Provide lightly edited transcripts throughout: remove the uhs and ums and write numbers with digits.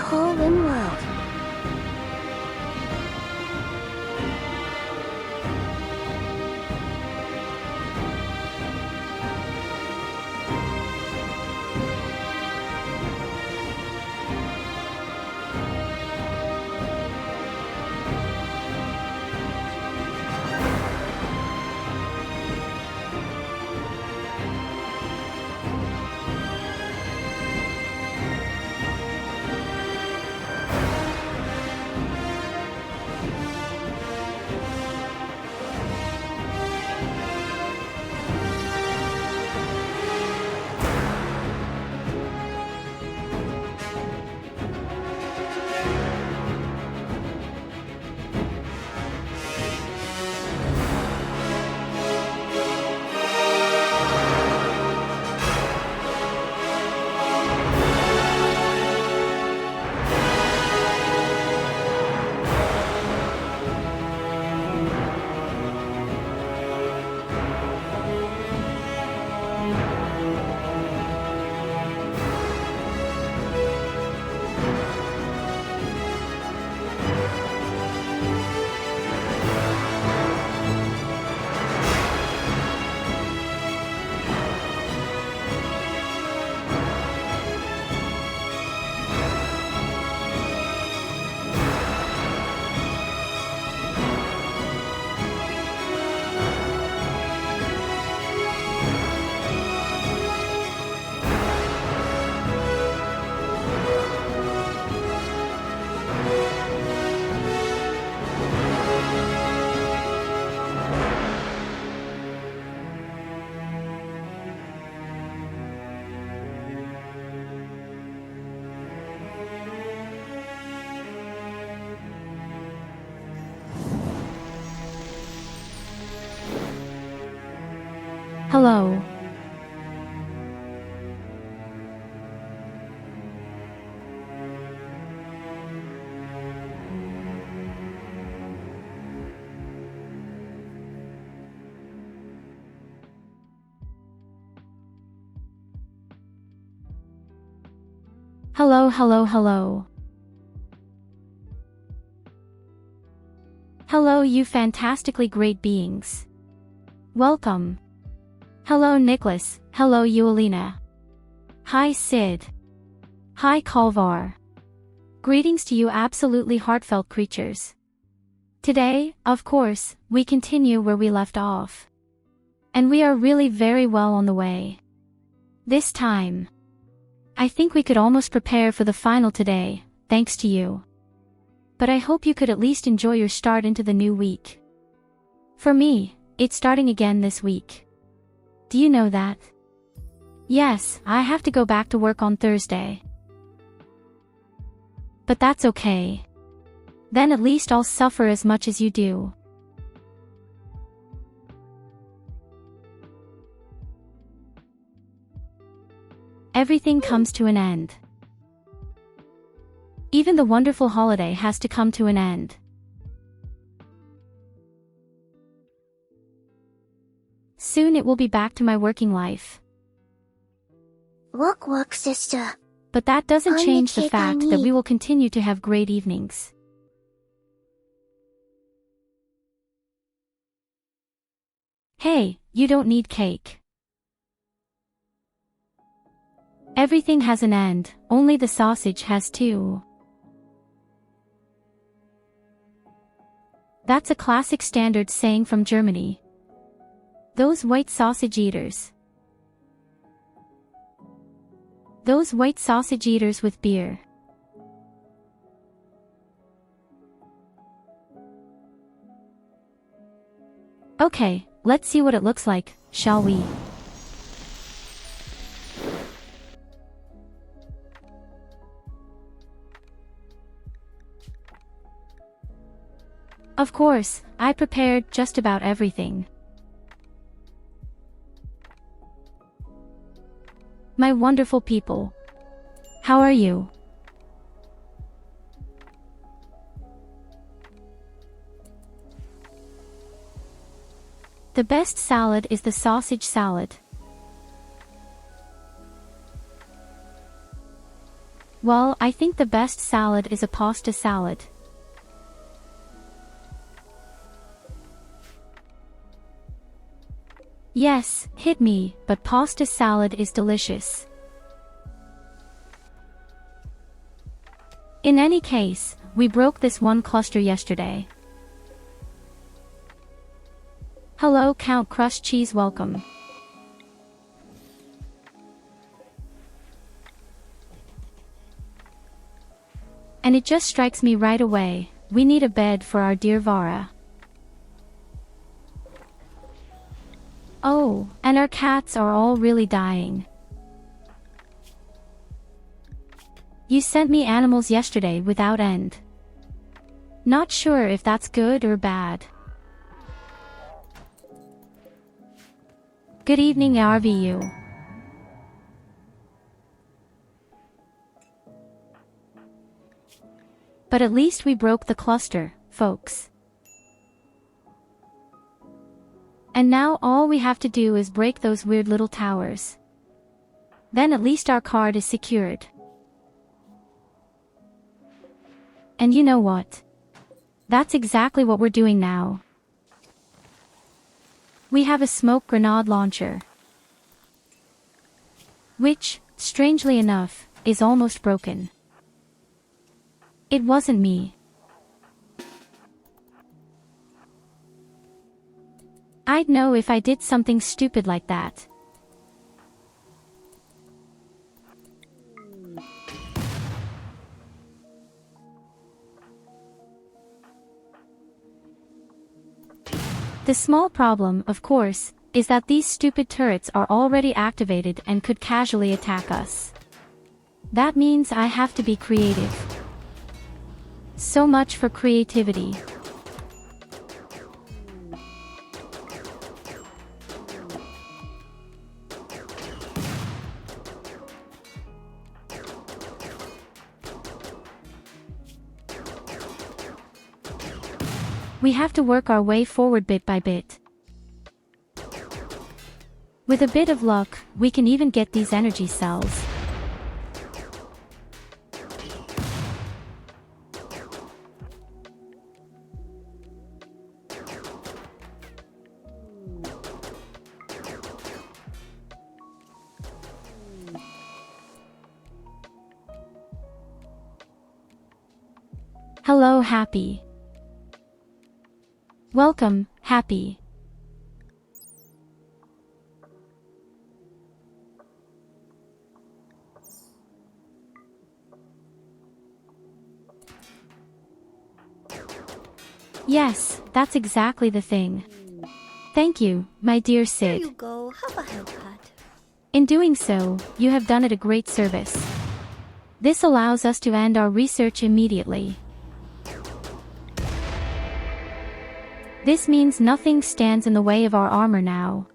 whole Rimworld. Hello. Hello, hello, hello. Hello, you fantastically great beings. Welcome. Hello, Nicholas. Hello, Eulina. Hi, Sid. Hi, Colvar. Greetings to you absolutely heartfelt creatures. Today, of course, we continue where we left off. And we are really very well on the way. This time, I think we could almost prepare for the final today, thanks to you. But I hope you could at least enjoy your start into the new week. For me, it's starting again this week. Do you know that? Yes, I have to go back to work on Thursday. But that's okay. Then at least I'll suffer as much as you do. Everything comes to an end. Even the wonderful holiday has to come to an end. Soon it will be back to my working life. Look, sister. But that doesn't Find the change the cake I fact that need. we will continue to have great evenings. Hey, you don't need cake. Everything has an end, only the sausage has two. That's a classic standard saying from Germany. Those white sausage eaters. Those white sausage eaters with beer. Okay, let's see what it looks like, shall we? Of course, I prepared just about everything. My wonderful people. How are you? The best salad is the sausage salad. Well, I think the best salad is a pasta salad. Yes, hit me, but pasta salad is delicious. In any case, we broke this one cluster yesterday. Hello Count Crust Cheese, welcome. And it just strikes me right away, we need a bed for our dear Vara. Oh, and our cats are all really dying. You sent me animals yesterday without end. Not sure if that's good or bad. Good evening RVU. But at least we broke the cluster, folks. And now all we have to do is break those weird little towers. Then at least our card is secured. And you know what? That's exactly what we're doing now. We have a smoke grenade launcher. Which, strangely enough, is almost broken. It wasn't me. I'd know if I did something stupid like that. The small problem, of course, is that these stupid turrets are already activated and could casually attack us. That means I have to be creative. So much for creativity. We have to work our way forward bit by bit. With a bit of luck, we can even get these energy cells. Hello, Happy. Welcome, Happy. Yes, that's exactly the thing. Thank you, my dear Sid. Here you go, have a head pat. In doing so, you have done it a great service. This allows us to end our research immediately. This means nothing stands in the way of our armor now.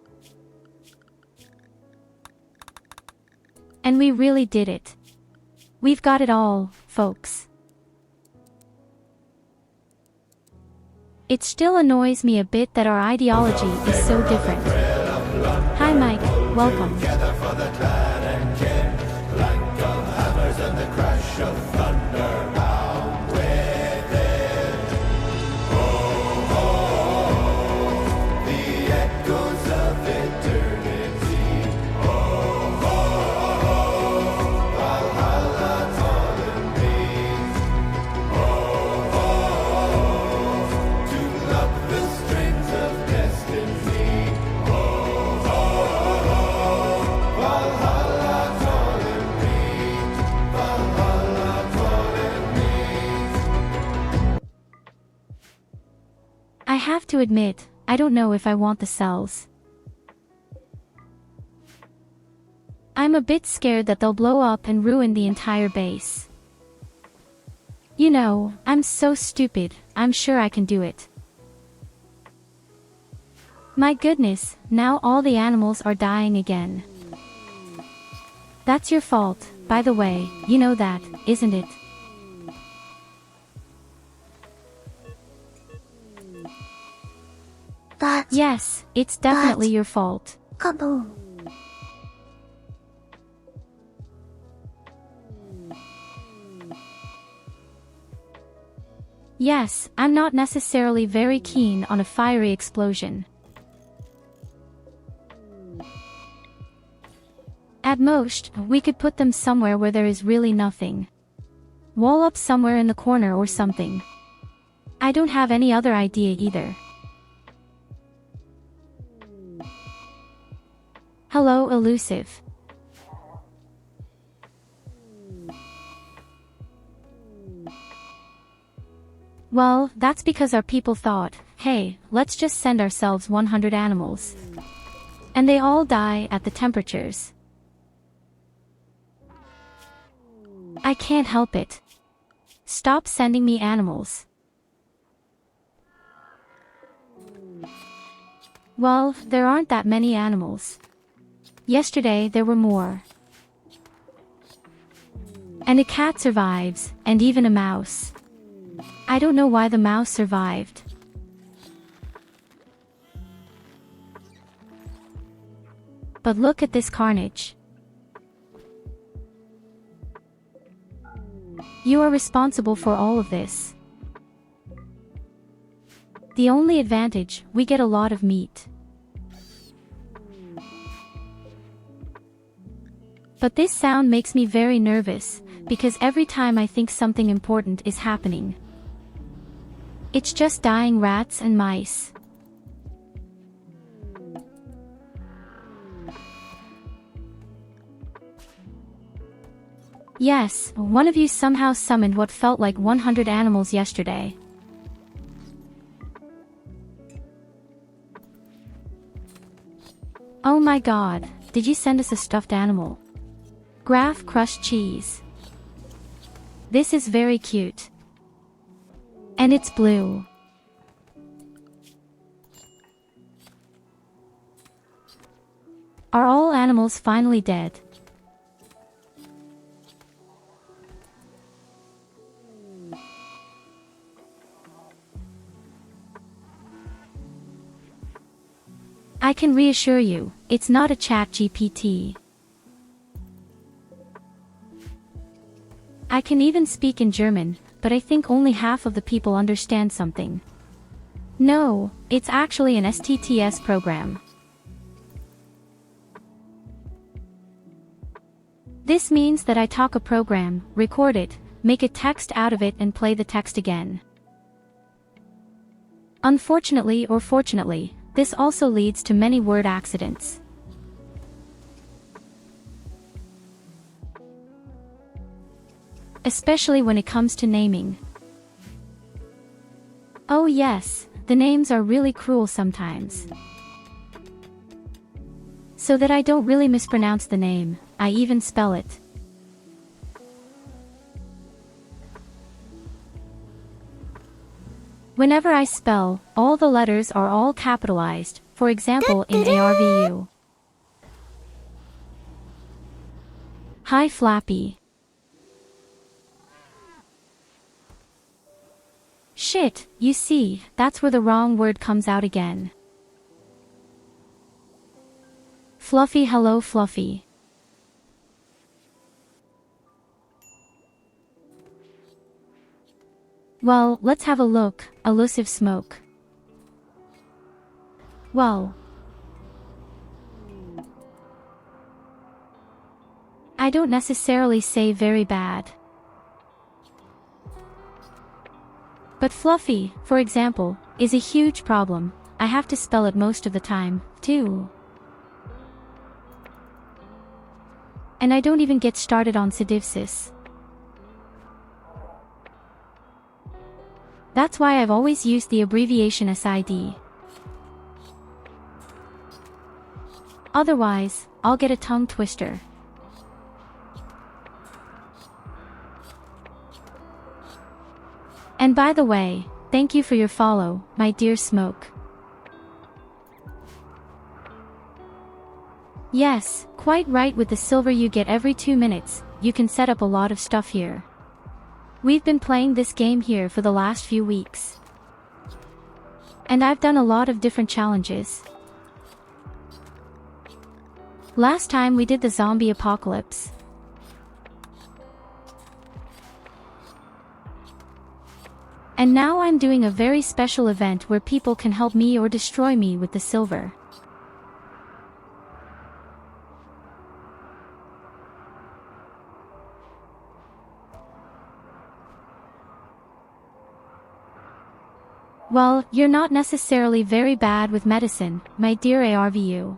And we really did it. We've got it all, folks. It still annoys me a bit that our ideology is so different. Hi Mike, welcome. I have to admit, I don't know if I want the cells. I'm a bit scared that they'll blow up and ruin the entire base. You know, I'm so stupid, I'm sure I can do it. My goodness, now all the animals are dying again. That's your fault, by the way, you know that, isn't it? Yes, it's definitely your fault. Kaboom. Yes, I'm not necessarily very keen on a fiery explosion. At most, we could put them somewhere where there is really nothing. Wall up somewhere in the corner or something. I don't have any other idea either. Hello, elusive. Well, that's because our people thought, hey, let's just send ourselves 100 animals. And they all die at the temperatures. I can't help it. Stop sending me animals. Well, there aren't that many animals. Yesterday there were more. And a cat survives, and even a mouse. I don't know why the mouse survived. But look at this carnage. You are responsible for all of this. The only advantage, we get a lot of meat. But this sound makes me very nervous, because every time I think something important is happening. It's just dying rats and mice. Yes, one of you somehow summoned what felt like 100 animals yesterday. Oh my god, did you send us a stuffed animal? Graf crushed cheese. This is very cute. And it's blue. Are all animals finally dead? I can reassure you, it's not a chat GPT. I can even speak in German, but I think only half of the people understand something. No, it's actually an STTS program. This means that I talk a program, record it, make a text out of it and play the text again. Unfortunately or fortunately, this also leads to many word accidents. Especially when it comes to naming. Oh yes, the names are really cruel sometimes. So that I don't really mispronounce the name, I even spell it. Whenever I spell, all the letters are all capitalized, for example in ARVU. Hi Flappy. Shit, you see, that's where the wrong word comes out again. Fluffy, hello Fluffy. Well, let's have a look, elusive smoke. Well, I don't necessarily say very bad. But Fluffy, for example, is a huge problem. I have to spell it most of the time, too. And I don't even get started on sedivsis. That's why I've always used the abbreviation SID. Otherwise, I'll get a tongue twister. And by the way, thank you for your follow, my dear Smoke. Yes, quite right, with the silver you get every 2 minutes, you can set up a lot of stuff here. We've been playing this game here for the last few weeks. And I've done a lot of different challenges. Last time we did the zombie apocalypse. And now I'm doing a very special event where people can help me or destroy me with the silver. Well, you're not necessarily very bad with medicine, my dear ARVU.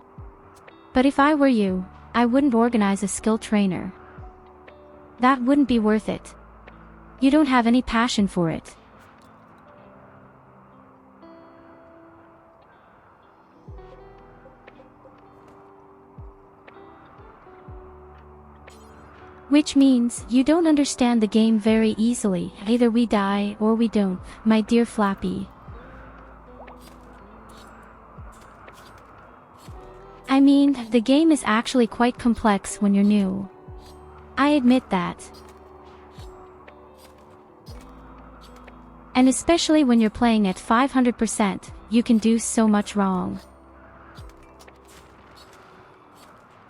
But if I were you, I wouldn't organize a skill trainer. That wouldn't be worth it. You don't have any passion for it. Which means, you don't understand the game very easily. Either we die or we don't, my dear Flappy. I mean, the game is actually quite complex when you're new. I admit that. And especially when you're playing at 500%, you can do so much wrong.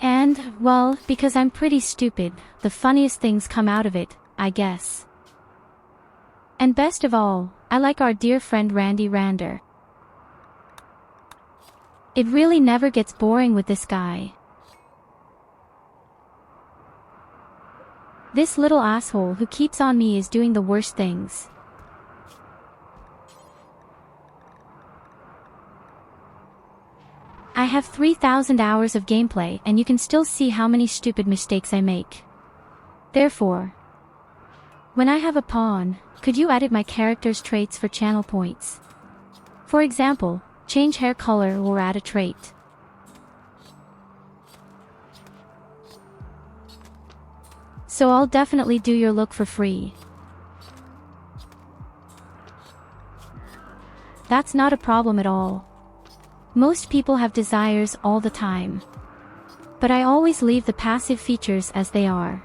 And, well, because I'm pretty stupid, the funniest things come out of it, I guess. And best of all, I like our dear friend Randy Rander. It really never gets boring with this guy. This little asshole who keeps on me is doing the worst things. I have 3,000 hours of gameplay and you can still see how many stupid mistakes I make. Therefore, when I have a pawn, could you edit my character's traits for channel points? For example, change hair color or add a trait. So I'll definitely do your look for free. That's not a problem at all. Most people have desires all the time. But I always leave the passive features as they are.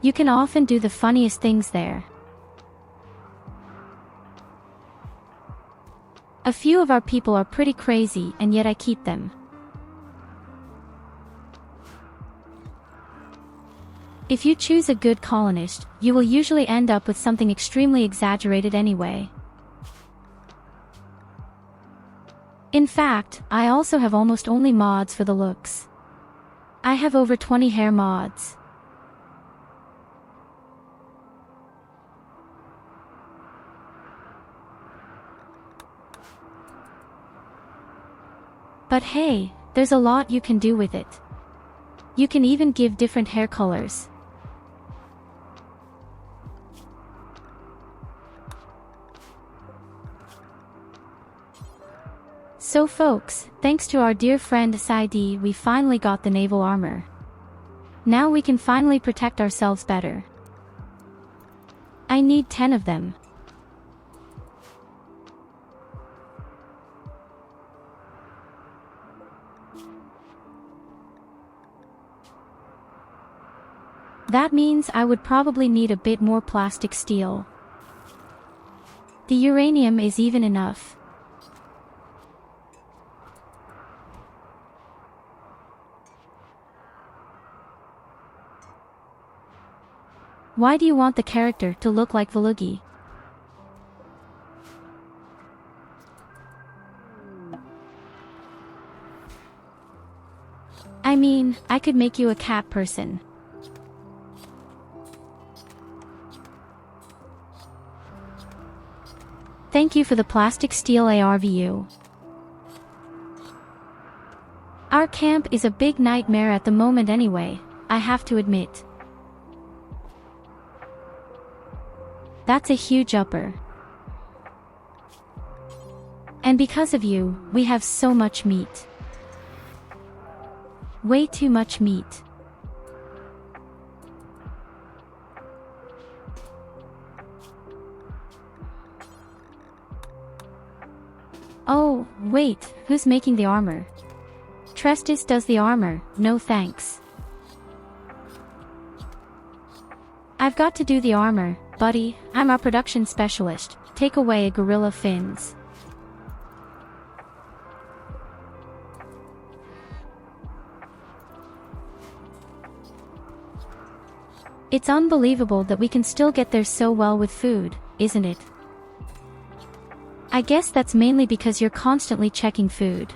You can often do the funniest things there. A few of our people are pretty crazy and yet I keep them. If you choose a good colonist, you will usually end up with something extremely exaggerated anyway. In fact, I also have almost only mods for the looks. I have over 20 hair mods. But hey, there's a lot you can do with it. You can even give different hair colors. So folks, thanks to our dear friend Saidi, we finally got the naval armor. Now we can finally protect ourselves better. I need 10 of them. That means I would probably need a bit more plastic steel. The uranium is even enough. Why do you want the character to look like Velugi? I mean, I could make you a cat person. Thank you for the plastic steel ARVU. Our camp is a big nightmare at the moment anyway, I have to admit. That's a huge upper. And because of you, we have so much meat. Way too much meat. Oh, wait, who's making the armor? Trestis does the armor, no thanks. I've got to do the armor, buddy, I'm our production specialist, take away gorilla fins. It's unbelievable that we can still get there so well with food, isn't it? I guess that's mainly because you're constantly checking food.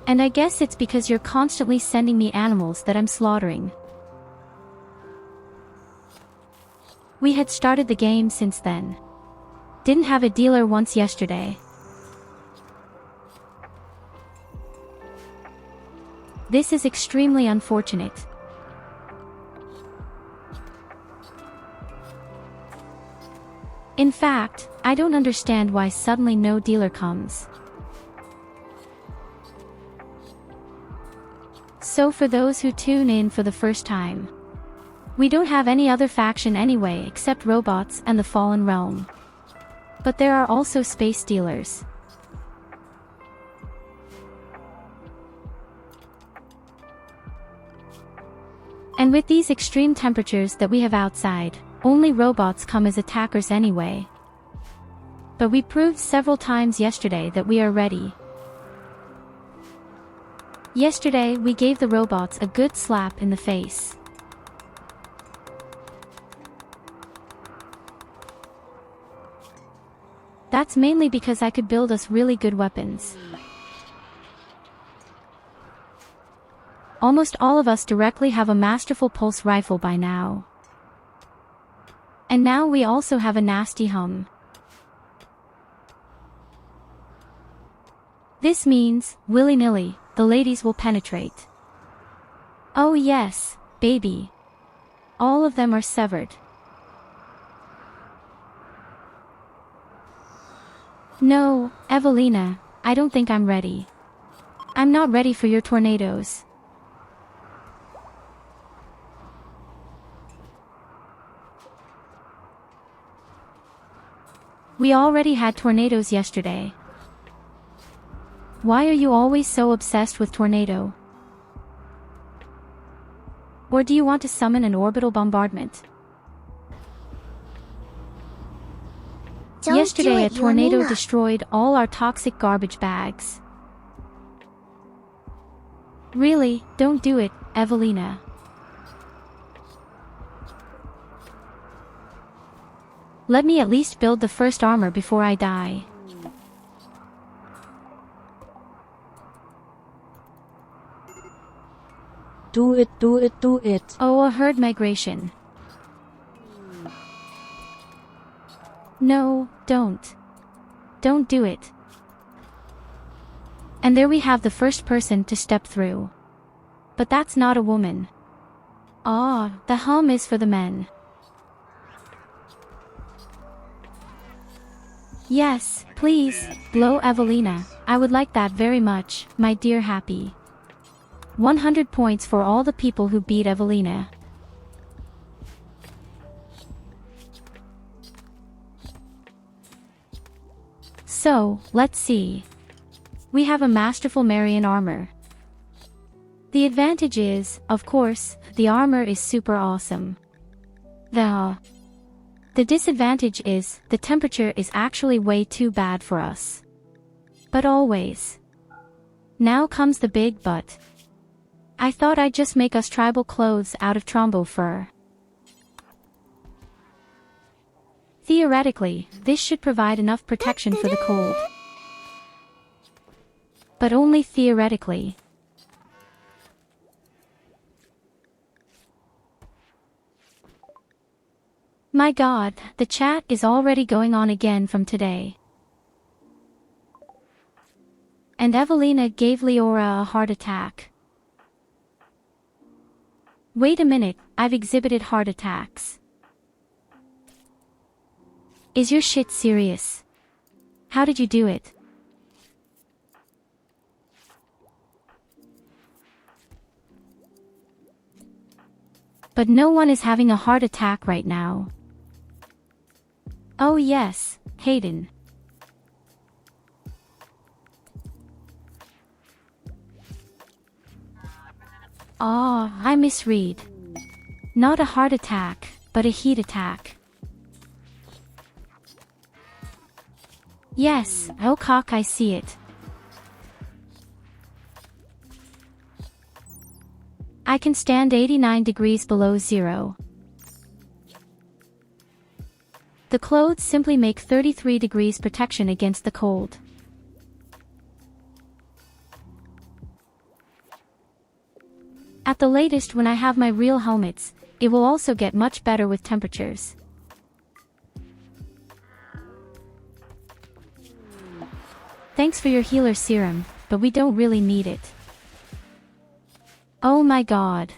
And I guess it's because you're constantly sending me animals that I'm slaughtering. We had started the game since then. Didn't have a dealer once yesterday. This is extremely unfortunate. In fact, I don't understand why suddenly no dealer comes. So for those who tune in for the first time, we don't have any other faction anyway except robots and the Fallen Realm. But there are also space dealers. And with these extreme temperatures that we have outside, only robots come as attackers anyway. But we proved several times yesterday that we are ready. Yesterday we gave the robots a good slap in the face. That's mainly because I could build us really good weapons. Almost all of us directly have a masterful pulse rifle by now. And now we also have a nasty hum. This means, willy-nilly, the ladies will penetrate. Oh yes, baby. All of them are severed. No, Evelina, I don't think I'm ready. I'm not ready for your tornadoes. We already had tornadoes yesterday. Why are you always so obsessed with tornado? Or do you want to summon an orbital bombardment? Yesterday a tornado destroyed all our toxic garbage bags. Really, don't do it, Evelina. Let me at least build the first armor before I die. Do it, do it, do it. Oh, a herd migration. No, don't. Don't do it. And there we have the first person to step through. But that's not a woman. Ah, the hum is for the men. Yes, please, blow Evelina. I would like that very much, my dear Happy. 100 points for all the people who beat Evelina. So, let's see. We have a masterful Marian armor. The advantage is, of course, the armor is super awesome. The disadvantage is, the temperature is actually way too bad for us. But always. Now comes the big but. I thought I'd just make us tribal clothes out of Trombo fur. Theoretically, this should provide enough protection for the cold. But only theoretically. My god, the chat is already going on again from today. And Evelina gave Leora a heart attack. Wait a minute, I've exhibited heart attacks. Is your shit serious? How did you do it? But no one is having a heart attack right now. Oh yes, Hayden. Ah, I misread. Not a heart attack, but a heat attack. Yes, oh cock, I see it. I can stand 89 degrees below zero. The clothes simply make 33 degrees protection against the cold. At the latest, when I have my real helmets, it will also get much better with temperatures. Thanks for your healer serum, but we don't really need it. Oh my god.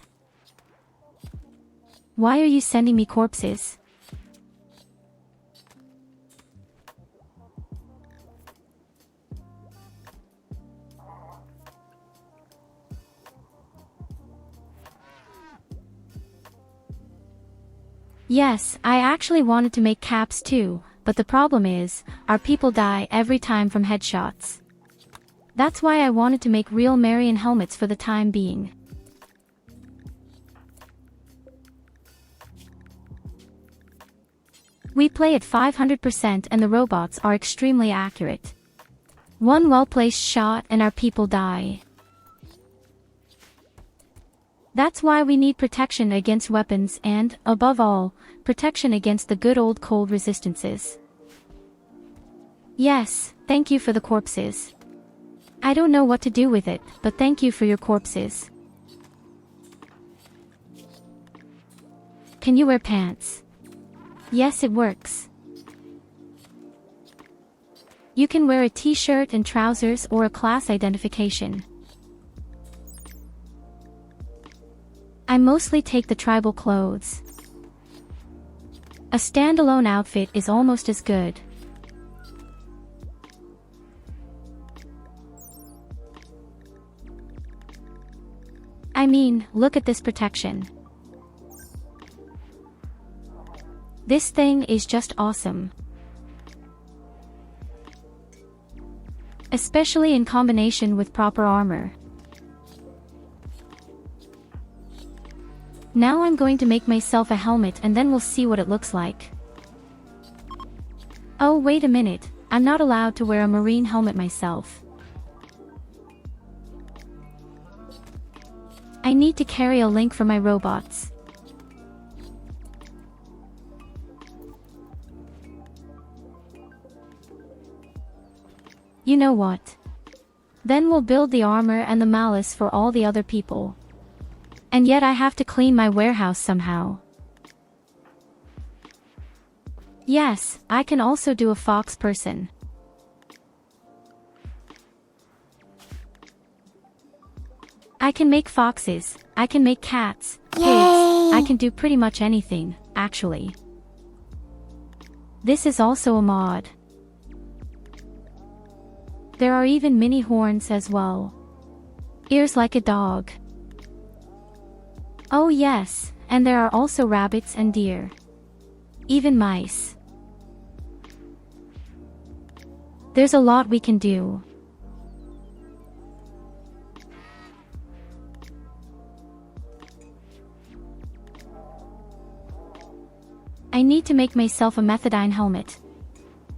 Why are you sending me corpses? Yes, I actually wanted to make caps too, but the problem is, our people die every time from headshots. That's why I wanted to make real Marion helmets for the time being. We play at 500% and the robots are extremely accurate. One well-placed shot and our people die. That's why we need protection against weapons and, above all, protection against the good old cold resistances. Yes, thank you for the corpses. I don't know what to do with it, but thank you for your corpses. Can you wear pants? Yes, it works. You can wear a t-shirt and trousers or a class identification. I mostly take the tribal clothes. A standalone outfit is almost as good. I mean, look at this protection. This thing is just awesome. Especially in combination with proper armor. Now I'm going to make myself a helmet and then we'll see what it looks like. Oh, wait a minute, I'm not allowed to wear a marine helmet myself. I need to carry a link for my robots. You know what? Then we'll build the armor and the malice for all the other people. And yet I have to clean my warehouse somehow. Yes, I can also do a fox person. I can make foxes, I can make cats, pigs, I can do pretty much anything, actually. This is also a mod. There are even mini horns as well. Ears like a dog. Oh yes, and there are also rabbits and deer. Even mice. There's a lot we can do. I need to make myself a methadone helmet.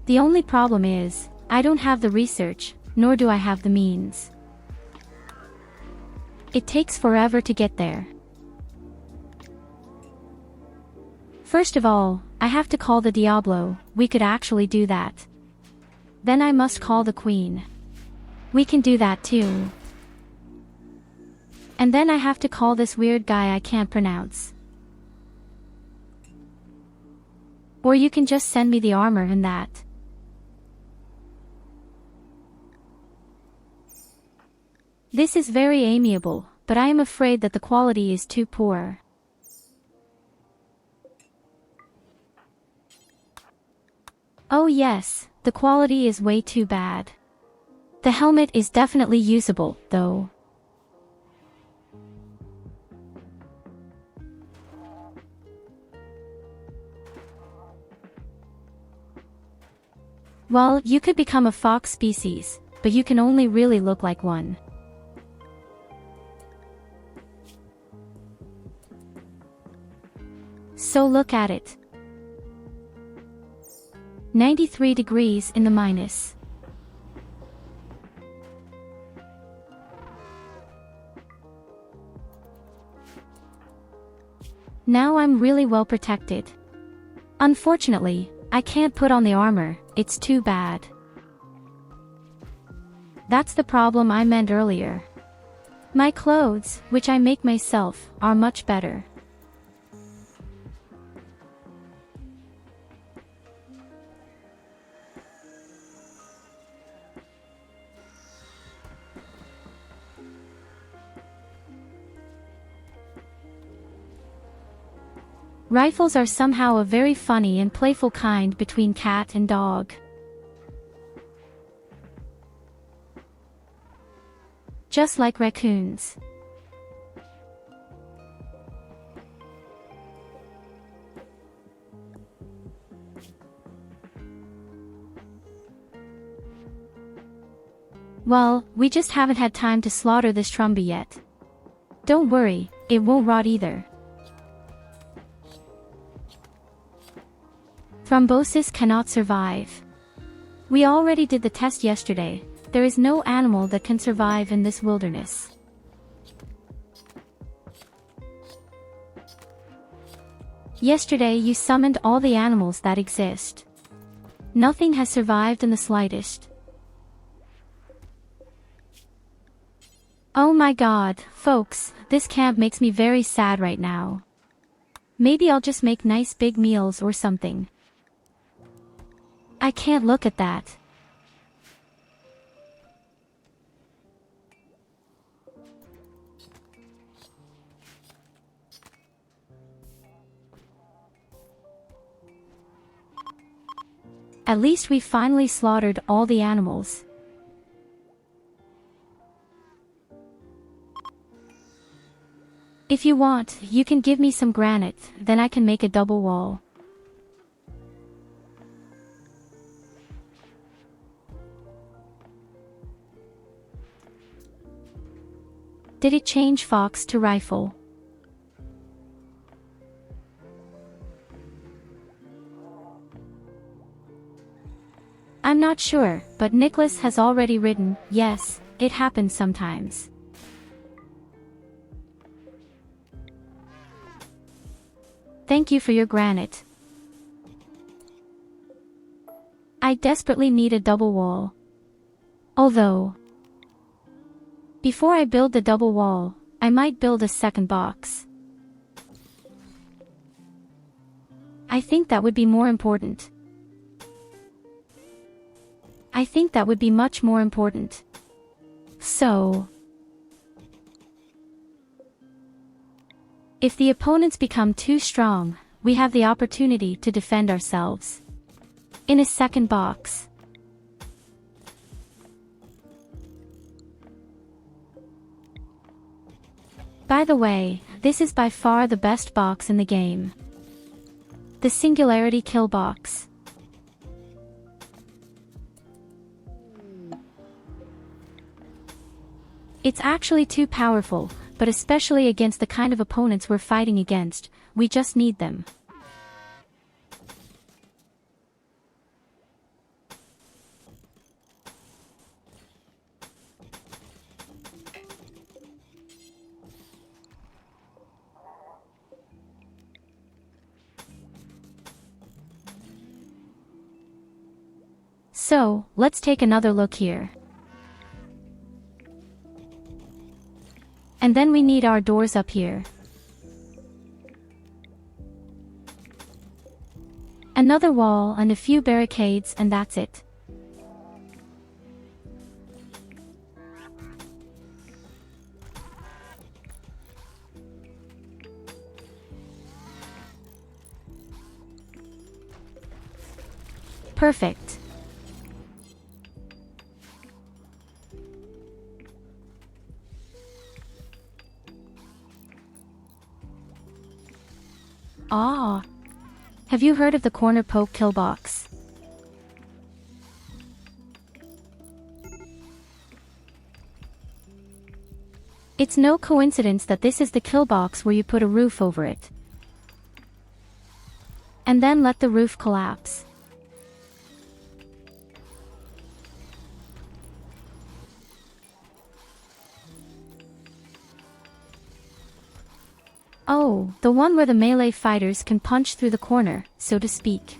The only problem is, I don't have the research, nor do I have the means. It takes forever to get there. First of all, I have to call the Diablo, we could actually do that. Then I must call the Queen. We can do that too. And then I have to call this weird guy I can't pronounce. Or you can just send me the armor and that. This is very amiable, but I am afraid that the quality is too poor. Oh yes, the quality is way too bad. The helmet is definitely usable, though. Well, you could become a fox species, but you can only really look like one. So look at it. 93 degrees in the minus. Now I'm really well protected. Unfortunately, I can't put on the armor, it's too bad. That's the problem I meant earlier. My clothes, which I make myself, are much better. Rifles are somehow a very funny and playful kind between cat and dog. Just like raccoons. Well, we just haven't had time to slaughter this Trumby yet. Don't worry, it won't rot either. Thrombosis cannot survive. We already did the test yesterday. There is no animal that can survive in this wilderness. Yesterday you summoned all the animals that exist. Nothing has survived in the slightest. Oh my god, folks, this camp makes me very sad right now. Maybe I'll just make nice big meals or something. I can't look at that. At least we finally slaughtered all the animals. If you want, you can give me some granite, then I can make a double wall. Did it change fox to rifle? I'm not sure, but Nicholas has already written, yes, it happens sometimes. Thank you for your granite. I desperately need a double wall. Although, before I build the double wall, I might build a second box. I think that would be more important. I think that would be much more important. So, if the opponents become too strong, we have the opportunity to defend ourselves. In a second box. By the way, this is by far the best box in the game. The Singularity Kill Box. It's actually too powerful, but especially against the kind of opponents we're fighting against, we just need them. So, let's take another look here. And then we need our doors up here. Another wall and a few barricades and that's it. Perfect. Ah! Have you heard of the corner poke kill box? It's no coincidence that this is the kill box where you put a roof over it. And then let the roof collapse. Oh, the one where the melee fighters can punch through the corner, so to speak.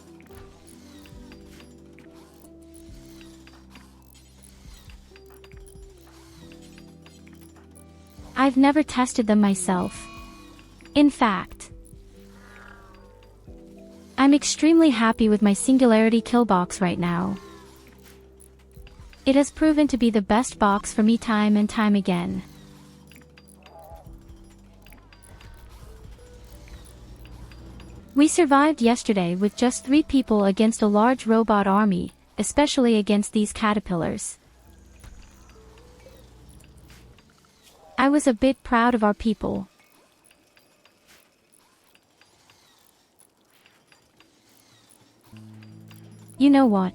I've never tested them myself. In fact, I'm extremely happy with my Singularity kill box right now. It has proven to be the best box for me time and time again. We survived yesterday with just 3 people against a large robot army, especially against these caterpillars. I was a bit proud of our people. You know what?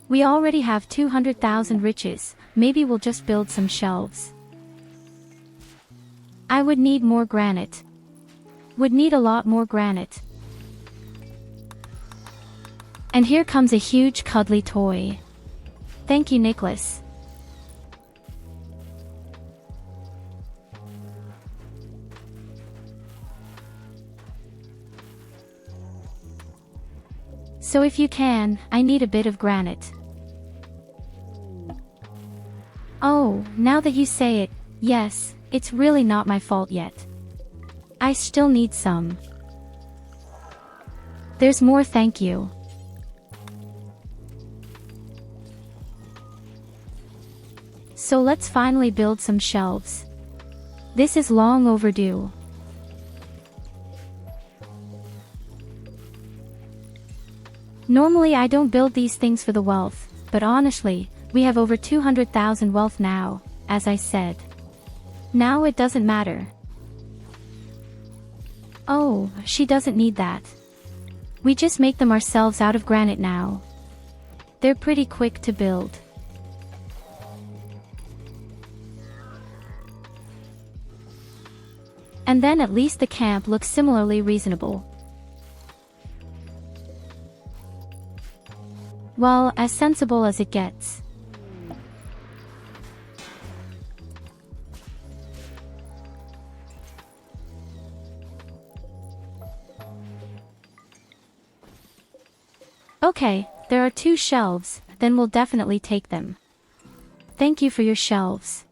We already have 200,000 riches, maybe we'll just build some shelves. I would need more granite. Would need a lot more granite. And here comes a huge cuddly toy. Thank you, Nicholas. So if you can, I need a bit of granite. Oh, now that you say it, yes, it's really not my fault yet. I still need some. There's more, thank you. So let's finally build some shelves. This is long overdue. Normally I don't build these things for the wealth, but honestly, we have over 200,000 wealth now, as I said. Now it doesn't matter. Oh, she doesn't need that. We just make them ourselves out of granite now. They're pretty quick to build. And then at least the camp looks similarly reasonable. Well, as sensible as it gets. Okay, there are 2 shelves, then we'll definitely take them. Thank you for your shelves.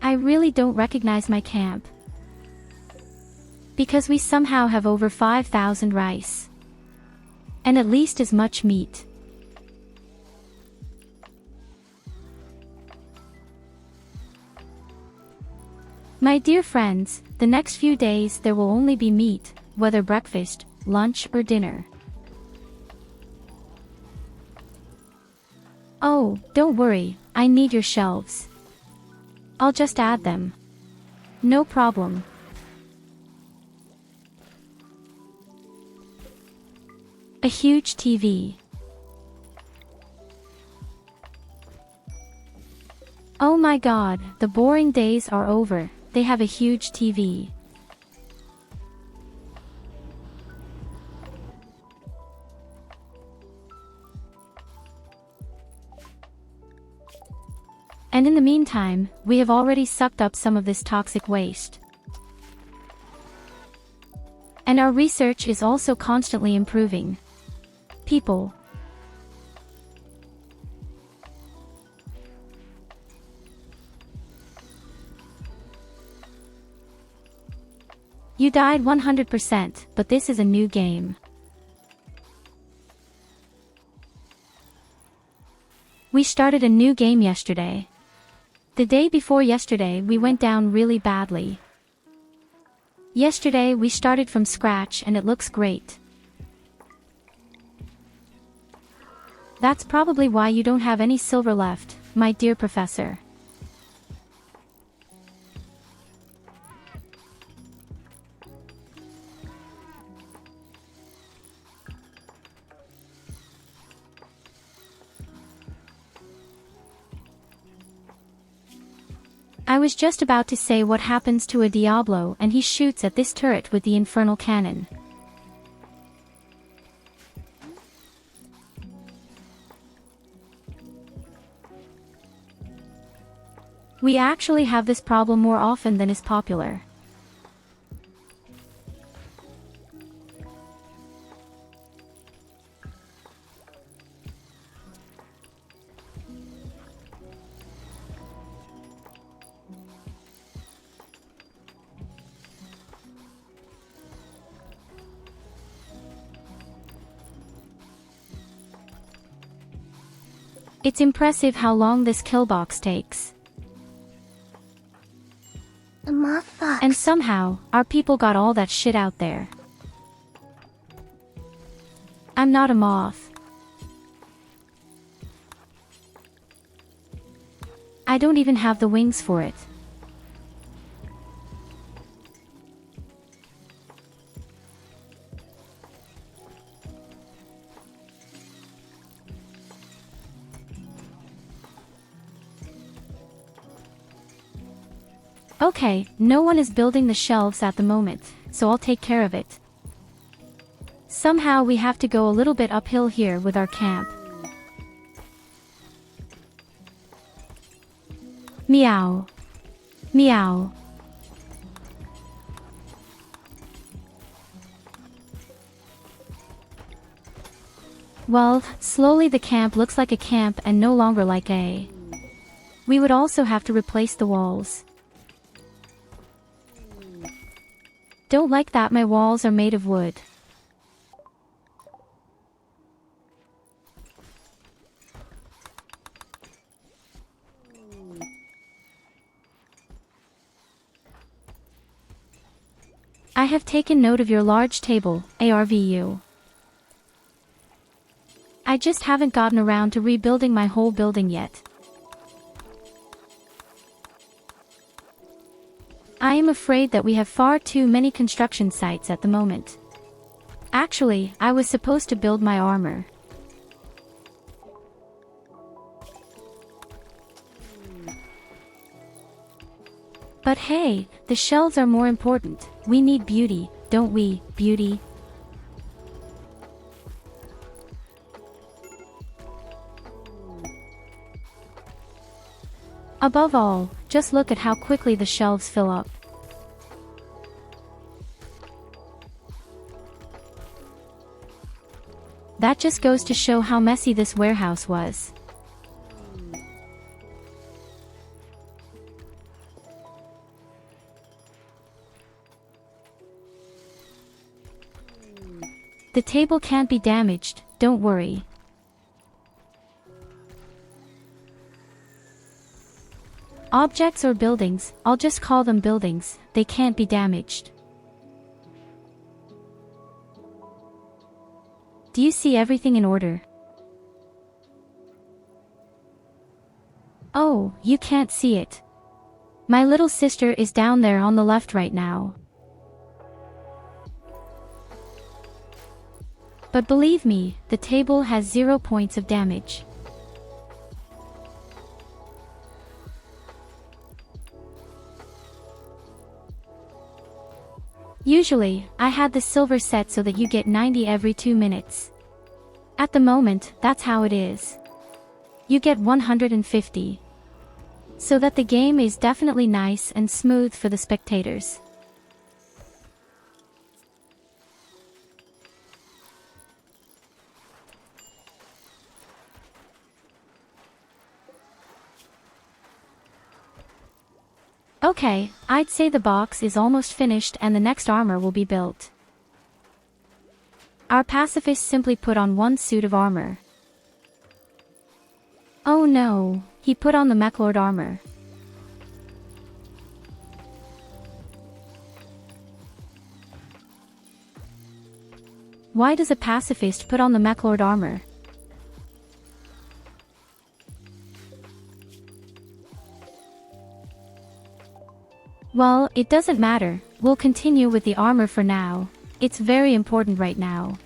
I really don't recognize my camp. Because we somehow have over 5,000 rice. And at least as much meat. My dear friends, the next few days there will only be meat, whether breakfast, lunch or dinner. Oh, don't worry, I need your shelves. I'll just add them. No problem. A huge TV. Oh my god, the boring days are over, they have a huge TV. And in the meantime, we have already sucked up some of this toxic waste. And our research is also constantly improving. People. You died 100%, but this is a new game. We started a new game yesterday. The day before yesterday we went down really badly. Yesterday we started from scratch and it looks great. That's probably why you don't have any silver left, my dear professor. I was just about to say what happens to a Diablo and he shoots at this turret with the infernal cannon. We actually have this problem more often than is popular. It's impressive how long this kill box takes. And somehow, our people got all that shit out there. I'm not a moth. I don't even have the wings for it. Okay, no one is building the shelves at the moment, so I'll take care of it. Somehow we have to go a little bit uphill here with our camp. Meow. Meow. Well, slowly the camp looks like a camp and no longer like a... We would also have to replace the walls. Don't like that my walls are made of wood. I have taken note of your large table, ARVU. I just haven't gotten around to rebuilding my whole building yet. I am afraid that we have far too many construction sites at the moment. Actually, I was supposed to build my armor. But hey, the shelves are more important. We need beauty, don't we, beauty? Above all, just look at how quickly the shelves fill up. That just goes to show how messy this warehouse was. The table can't be damaged, don't worry. Objects or buildings, I'll just call them buildings, they can't be damaged. Do you see everything in order? Oh, you can't see it. My little sister is down there on the left right now. But believe me, the table has 0 points of damage. Usually, I had the silver set so that you get 90 every 2 minutes. At the moment, that's how it is. You get 150. So that the game is definitely nice and smooth for the spectators. Okay, I'd say the box is almost finished and the next armor will be built. Our pacifist simply put on one suit of armor. Oh no, he put on the Mechlord armor. Why does a pacifist put on the Mechlord armor? Well, it doesn't matter, we'll continue with the armor for now. It's very important right now.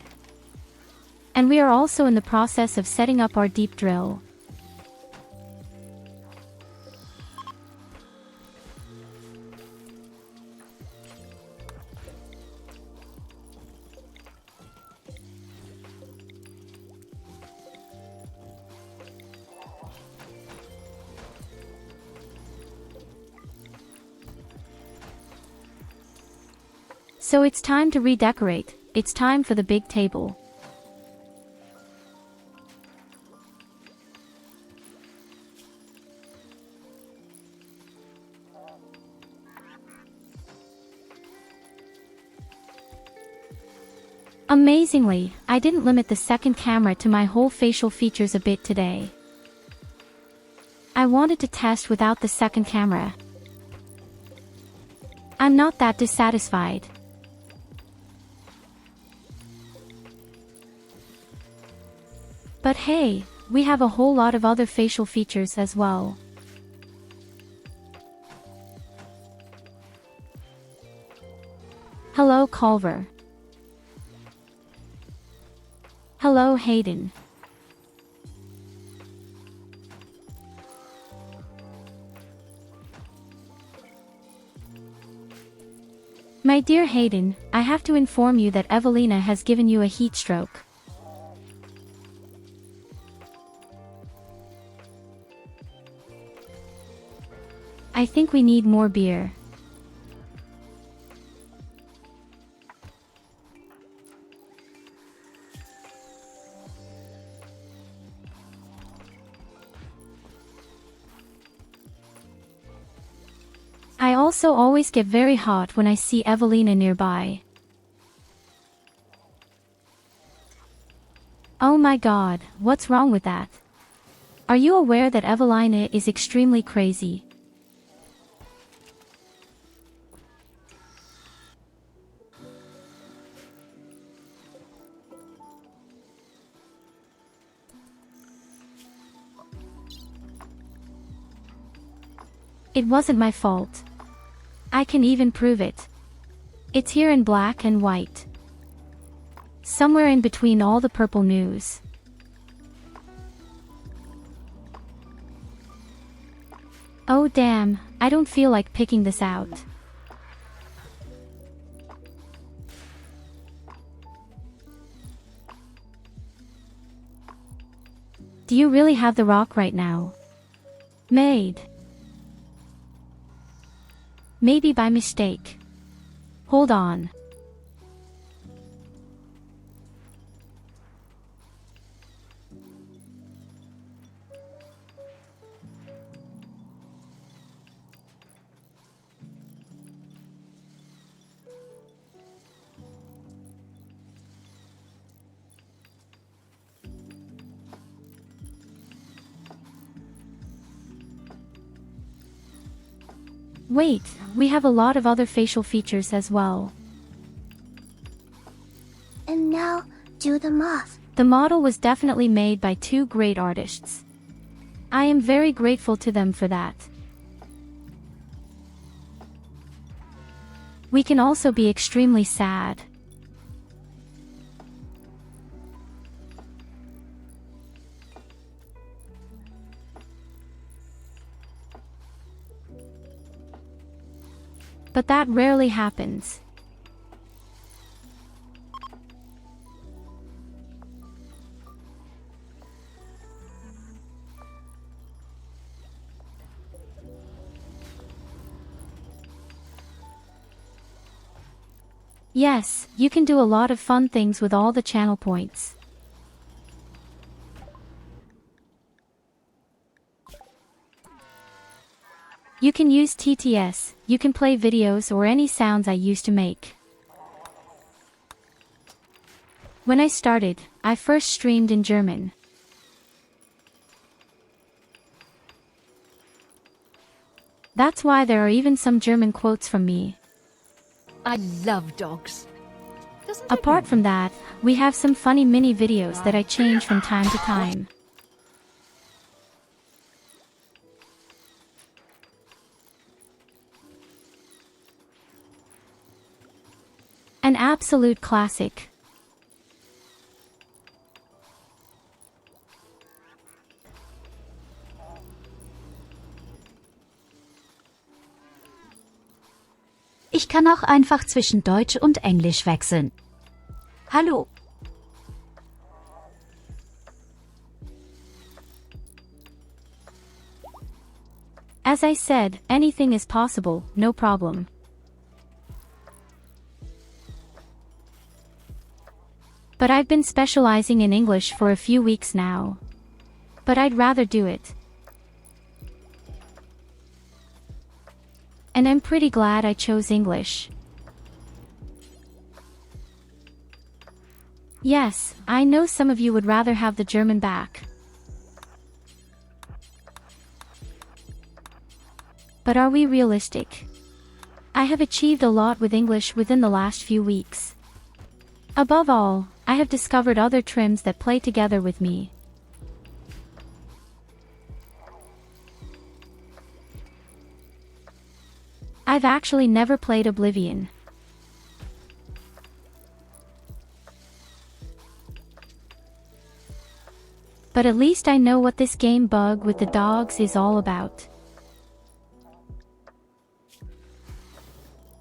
And we are also in the process of setting up our deep drill. So it's time to redecorate, it's time for the big table. Amazingly, I didn't limit the second camera to my whole facial features a bit today. I wanted to test without the second camera. I'm not that dissatisfied. But hey, we have a whole lot of other facial features as well. Hello Colvar. Hello Hayden. My dear Hayden, I have to inform you that Evelina has given you a heat stroke. I think we need more beer. I also always get very hot when I see Evelina nearby. Oh my god, what's wrong with that? Are you aware that Evelina is extremely crazy? It wasn't my fault. I can even prove it. It's here in black and white. Somewhere in between all the purple news. Oh damn, I don't feel like picking this out. Do you really have the rock right now? Made. Maybe by mistake. Hold on. Wait, we have a lot of other facial features as well. And now, do the math. The model was definitely made by two great artists. I am very grateful to them for that. We can also be extremely sad. But that rarely happens. Yes, you can do a lot of fun things with all the channel points. You can use TTS, you can play videos or any sounds I used to make. When I started, I first streamed in German. That's why there are even some German quotes from me. I love dogs. Apart from that, we have some funny mini videos that I change from time to time. An absolute classic. Ich kann auch einfach zwischen Deutsch und Englisch wechseln. Hallo. As I said, anything is possible, no problem. But I've been specializing in English for a few weeks now. But I'd rather do it. And I'm pretty glad I chose English. Yes, I know some of you would rather have the German back. But are we realistic? I have achieved a lot with English within the last few weeks. Above all, I have discovered other trims that play together with me. I've actually never played Oblivion. But at least I know what this game bug with the dogs is all about.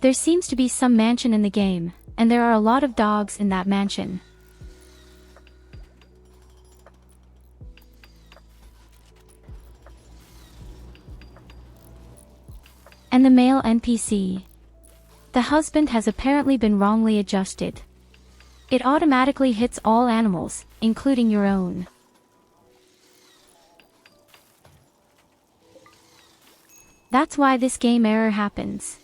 There seems to be some mansion in the game, and there are a lot of dogs in that mansion. And the male NPC. The husband has apparently been wrongly adjusted. It automatically hits all animals, including your own. That's why this game error happens.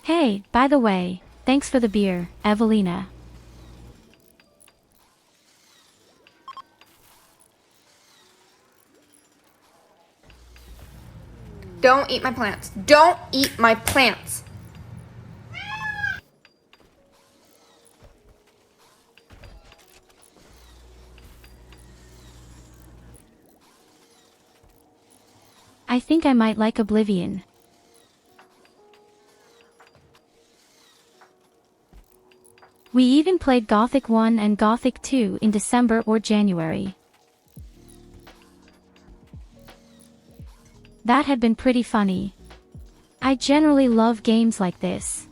Hey, by the way, thanks for the beer, Evelina. Don't eat my plants. Don't eat my plants. I think I might like Oblivion. We even played Gothic 1 and Gothic 2 in December or January. That had been pretty funny. I generally love games like this.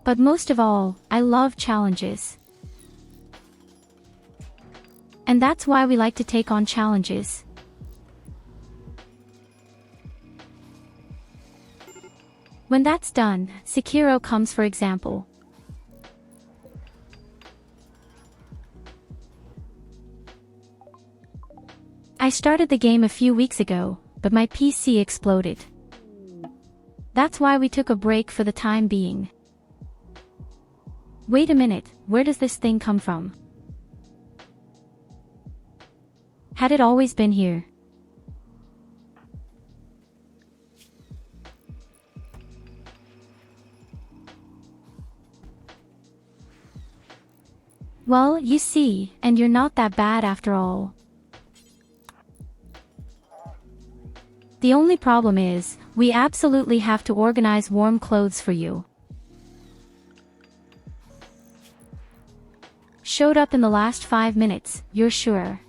But most of all, I love challenges. And that's why we like to take on challenges. When that's done, Sekiro comes for example. I started the game a few weeks ago, but my PC exploded. That's why we took a break for the time being. Wait a minute, where does this thing come from? Had it always been here? Well, you see, and you're not that bad after all. The only problem is, we absolutely have to organize warm clothes for you. Showed up in the last 5 minutes, you're sure?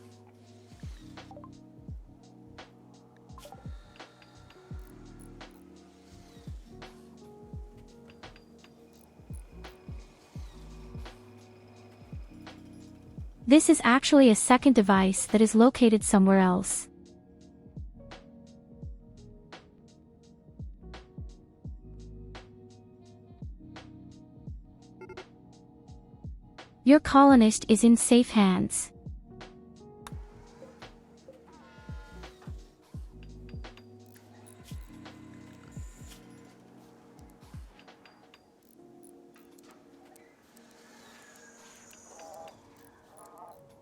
This is actually a second device that is located somewhere else. Your colonist is in safe hands.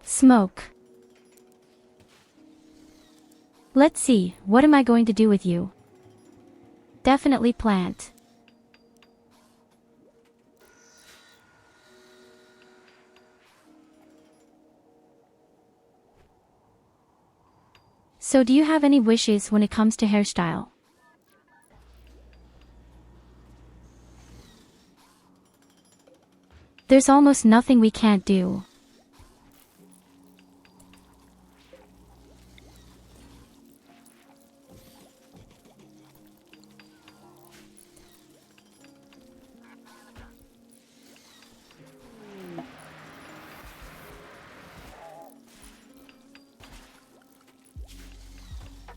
Smoke. Let's see, what am I going to do with you? Definitely plant. So do you have any wishes when it comes to hairstyle? There's almost nothing we can't do.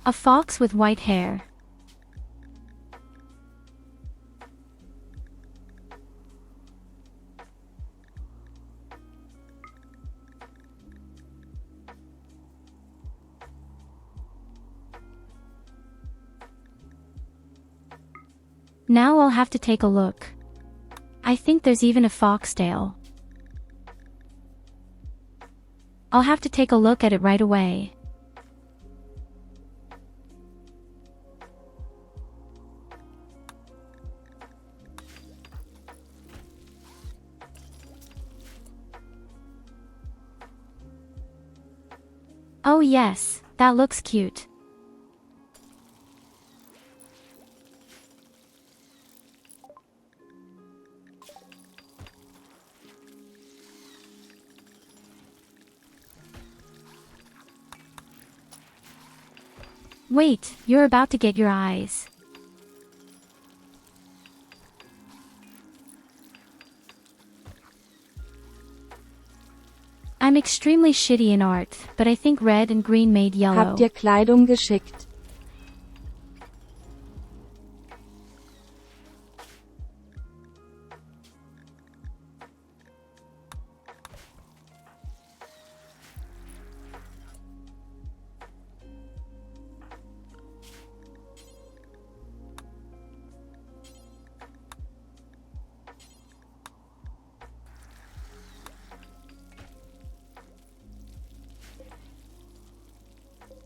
A fox with white hair. Now I'll have to take a look. I think there's even a foxtail. I'll have to take a look at it right away. Oh yes, that looks cute. Wait, you're about to get your eyes. I'm extremely shitty in art, but I think red and green made yellow. Hab dir Kleidung geschickt.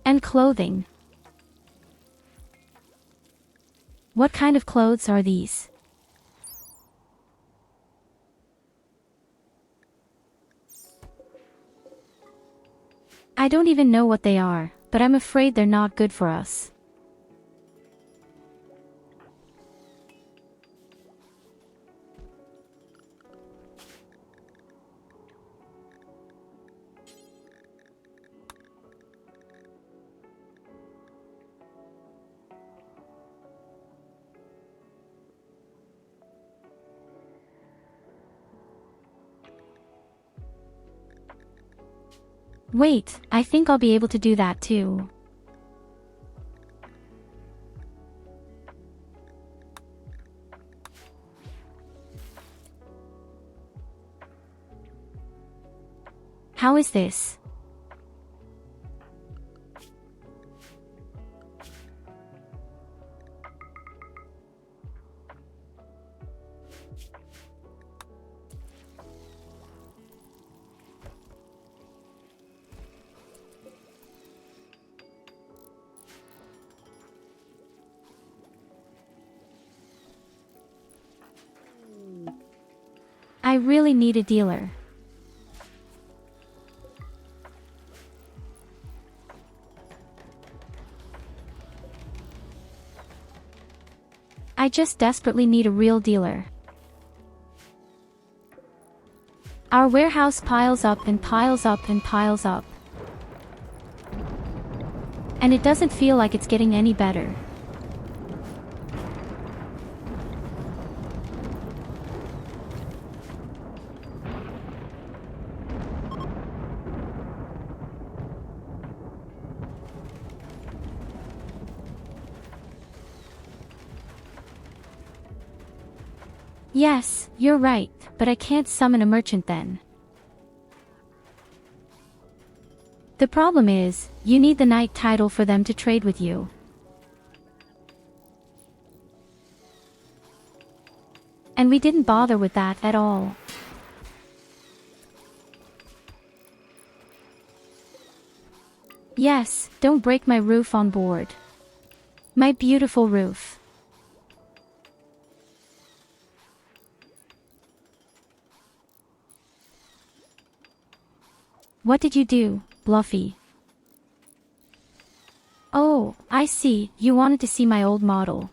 And clothing. What kind of clothes are these? I don't even know what they are, but I'm afraid they're not good for us. Wait, I think I'll be able to do that too. How is this? I really need a dealer. I just desperately need a real dealer. Our warehouse piles up and piles up and piles up. And it doesn't feel like it's getting any better. Yes, you're right, but I can't summon a merchant then. The problem is, you need the knight title for them to trade with you. And we didn't bother with that at all. Yes, don't break my roof on board. My beautiful roof. What did you do, Bluffy? Oh, I see, you wanted to see my old model.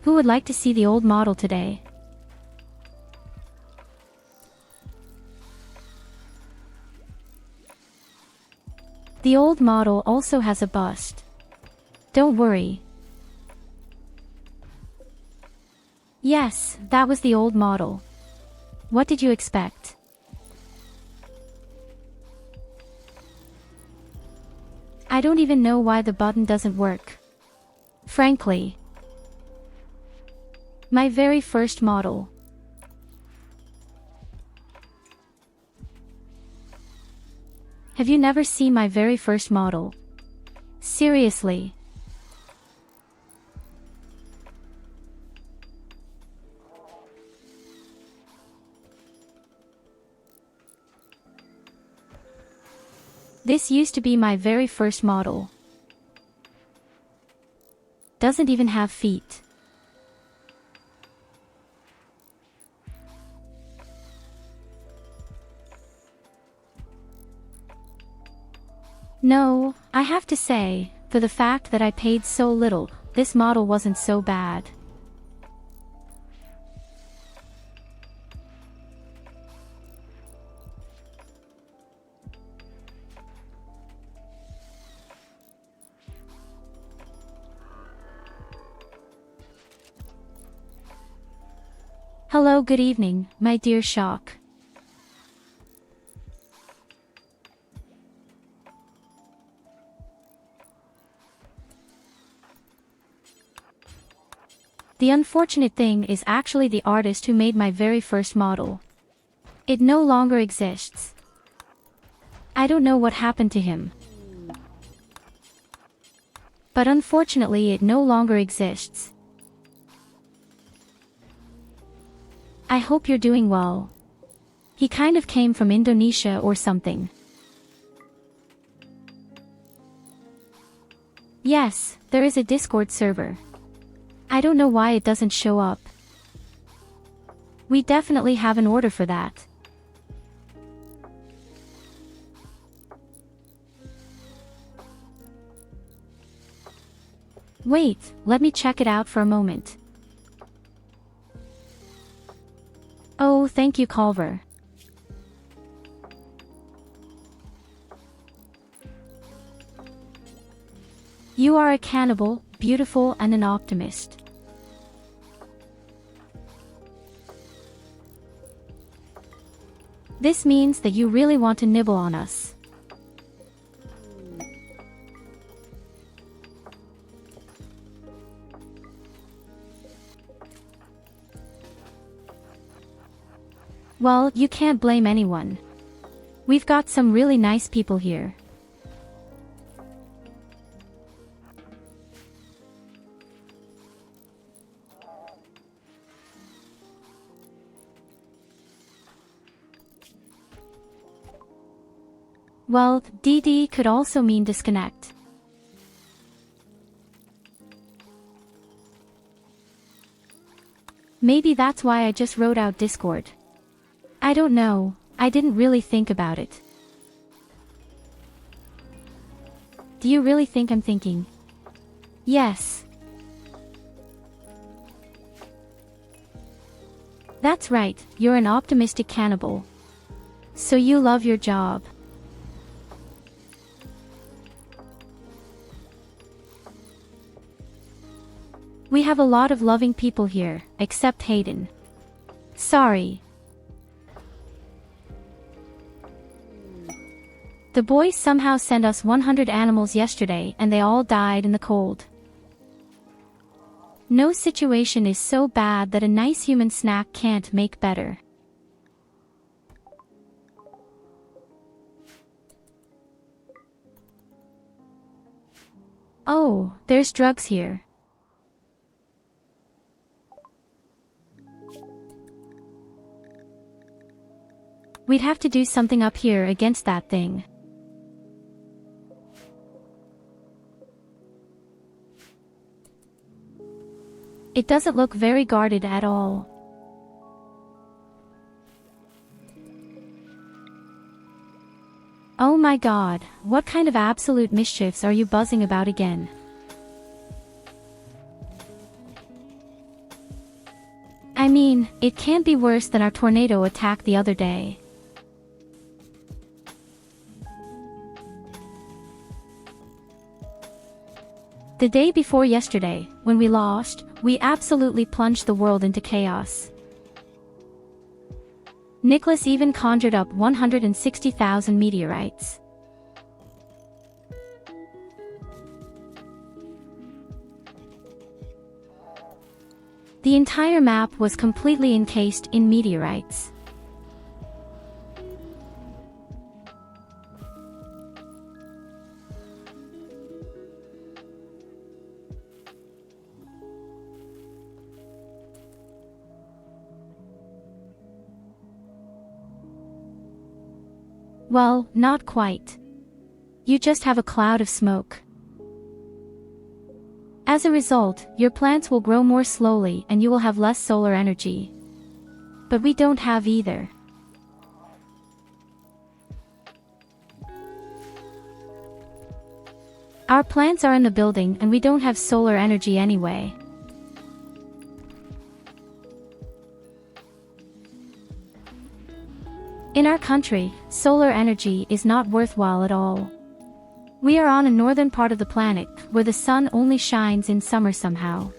Who would like to see the old model today? The old model also has a bust. Don't worry. Yes, that was the old model. What did you expect? I don't even know why the button doesn't work. Frankly. My very first model. Have you never seen my very first model? Seriously. This used to be my very first model. Doesn't even have feet. No, I have to say, for the fact that I paid so little, this model wasn't so bad. Hello, good evening, my dear Shock. The unfortunate thing is actually the artist who made my very first model. It no longer exists. I don't know what happened to him. But unfortunately it no longer exists. I hope you're doing well. He kind of came from Indonesia or something. Yes, there is a Discord server. I don't know why it doesn't show up. We definitely have an order for that. Wait, let me check it out for a moment. Oh, thank you, Colvar. You are a cannibal, beautiful and an optimist. This means that you really want to nibble on us. Well, you can't blame anyone. We've got some really nice people here. Well, DD could also mean disconnect. Maybe that's why I just wrote out Discord. I don't know, I didn't really think about it. Do you really think I'm thinking? Yes. That's right, you're an optimistic cannibal. So you love your job. We have a lot of loving people here, except Hayden. Sorry. The boys somehow sent us 100 animals yesterday and they all died in the cold. No situation is so bad that a nice human snack can't make better. Oh, there's drugs here. We'd have to do something up here against that thing. It doesn't look very guarded at all. Oh my god, what kind of absolute mischiefs are you buzzing about again? I mean, it can't be worse than our tornado attack the other day. The day before yesterday, when we lost, we absolutely plunged the world into chaos. Nicholas even conjured up 160,000 meteorites. The entire map was completely encased in meteorites. Well, not quite. you just have a cloud of smoke. As a result, your plants will grow more slowly and you will have less solar energy. But we don't have either. Our plants are in the building and we don't have solar energy anyway. In our country, solar energy is not worthwhile at all. We are on a northern part of the planet, where the sun only shines in summer somehow.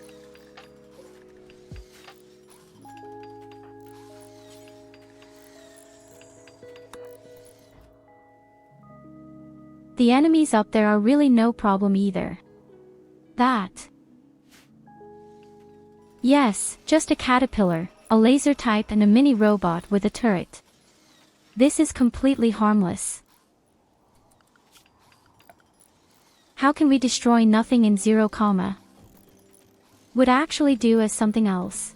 The enemies up there are really no problem either. That. Yes, just a caterpillar, a laser type and a mini robot with a turret. This is completely harmless. How can we destroy nothing in 0, would actually do as something else.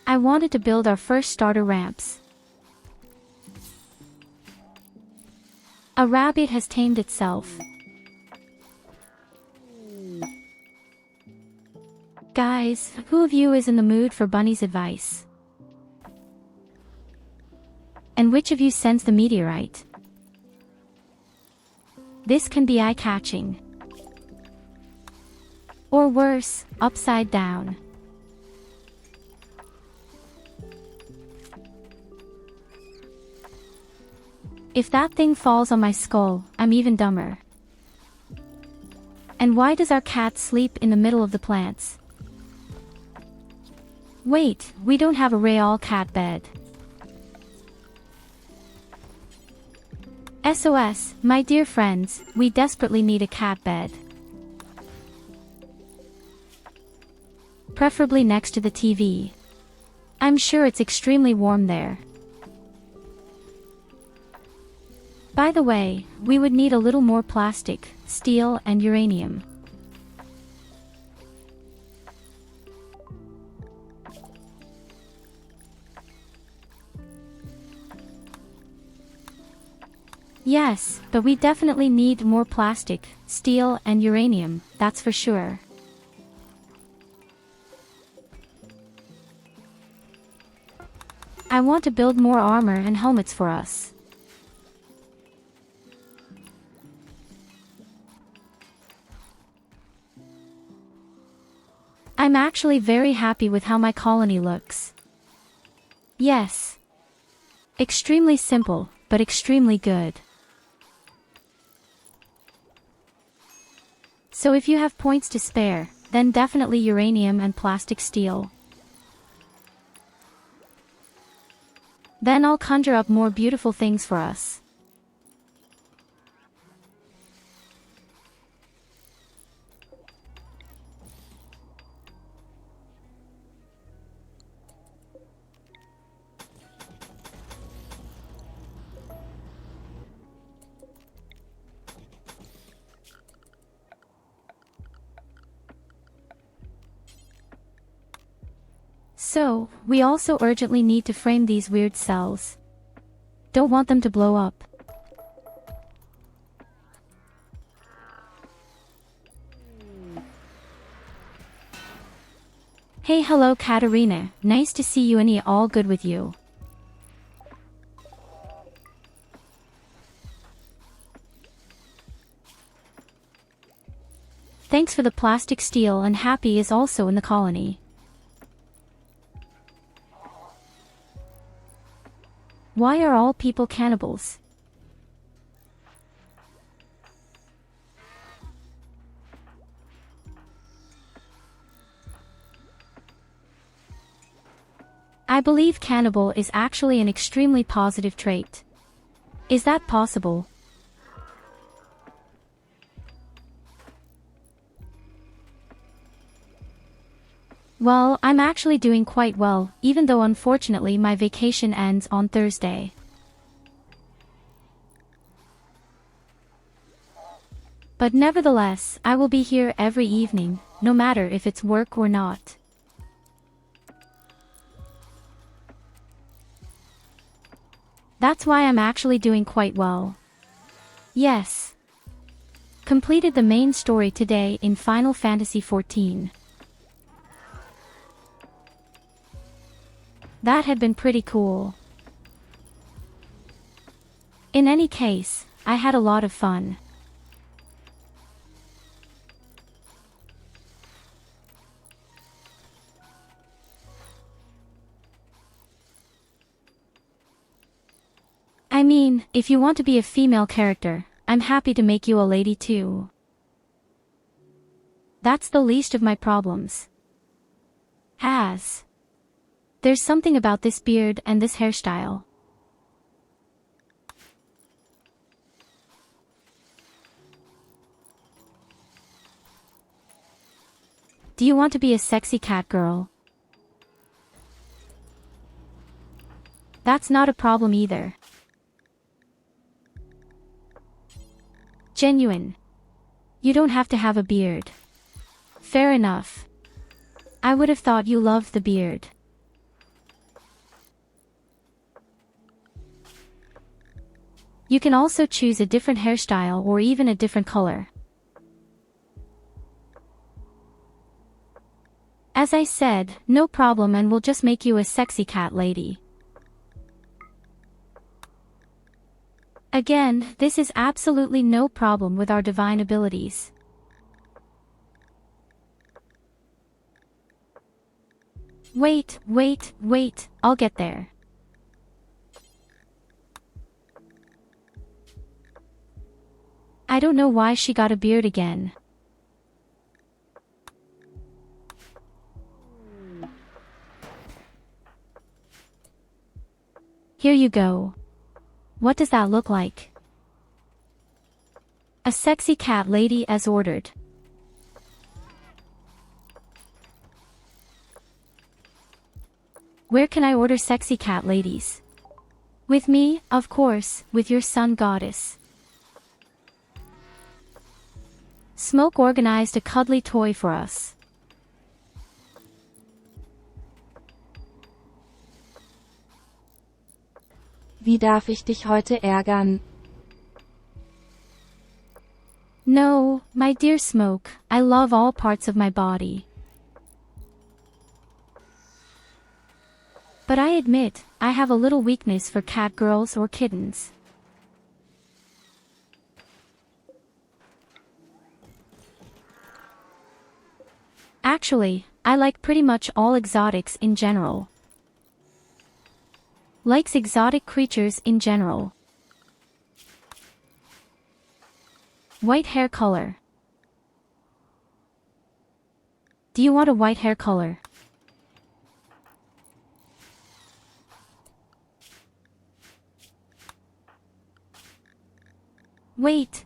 I wanted to build our first starter ramps. A rabbit has tamed itself. Guys, who of you is in the mood for Bunny's advice? And which of you sends the meteorite? This can be eye-catching. Or worse, upside down. If that thing falls on my skull, I'm even dumber. And why does our cat sleep in the middle of the plants? Wait, we don't have a real cat bed. SOS, my dear friends, we desperately need a cat bed. Preferably next to the TV. I'm sure it's extremely warm there. By the way, we would need a little more plastic, steel and uranium. Yes, but we definitely need more plastic, steel and uranium, that's for sure. I want to build more armor and helmets for us. I'm actually very happy with how my colony looks. Yes. Extremely simple, but extremely good. So if you have points to spare, then definitely uranium and plastic steel. Then I'll conjure up more beautiful things for us. So, we also urgently need to frame these weird cells. Don't want them to blow up. Hey, hello Katarina, nice to see you and all good with you. Thanks for the plastic steel, and Happy is also in the colony. Why are all people cannibals? I believe cannibal is actually an extremely positive trait. Is that possible? Well, I'm actually doing quite well, even though unfortunately my vacation ends on Thursday. But nevertheless, I will be here every evening, no matter if it's work or not. That's why I'm actually doing quite well. Yes. Completed the main story today in Final Fantasy XIV. That had been pretty cool. In any case, I had a lot of fun. I mean, if you want to be a female character, I'm happy to make you a lady too. That's the least of my problems. There's something about this beard and this hairstyle. Do you want to be a sexy cat girl? That's not a problem either. Genuine. You don't have to have a beard. Fair enough. I would have thought you loved the beard. You can also choose a different hairstyle or even a different color. As I said, no problem, and we'll just make you a sexy cat lady. Again, this is absolutely no problem with our divine abilities. Wait, I'll get there. I don't know why she got a beard again. Here you go. What does that look like? A sexy cat lady as ordered. Where can I order sexy cat ladies? With me, of course, with your sun goddess. Smoke organized a cuddly toy for us. Wie darf ich dich heute ärgern? No, my dear Smoke, I love all parts of my body. But I admit, I have a little weakness for cat girls or kittens. Actually, I like pretty much all exotics in general. Likes exotic creatures in general. White hair color. Do you want a white hair color? Wait.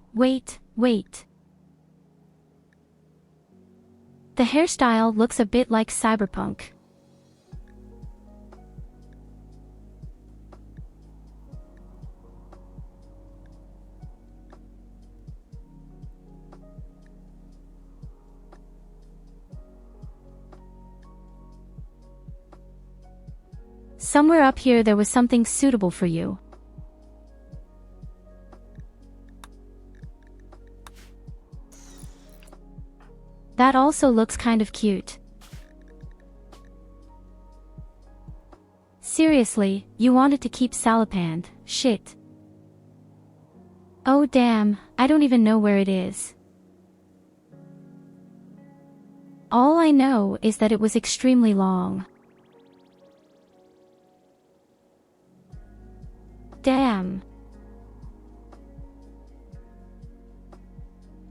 The hairstyle looks a bit like cyberpunk. Somewhere up here there was something suitable for you. That also looks kind of cute. Seriously, you wanted to keep Salapand, shit. Oh damn, I don't even know where it is. All I know is that it was extremely long. Damn.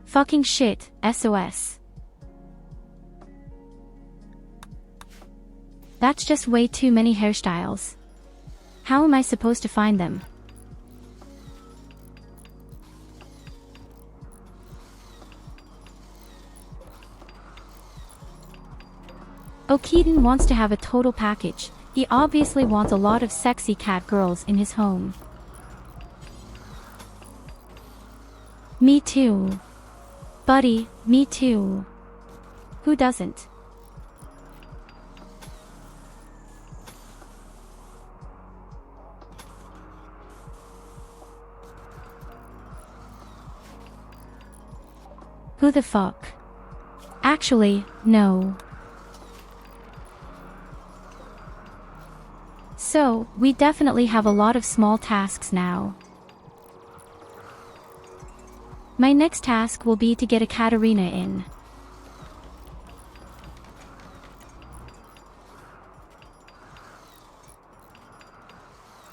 Fucking shit, SOS. That's just way too many hairstyles. How am I supposed to find them? Okiden wants to have a total package. He obviously wants a lot of sexy cat girls in his home. Me too. Buddy, me too. Who doesn't? Who the fuck? Actually, no. So, we definitely have a lot of small tasks now. My next task will be to get a Katarina in.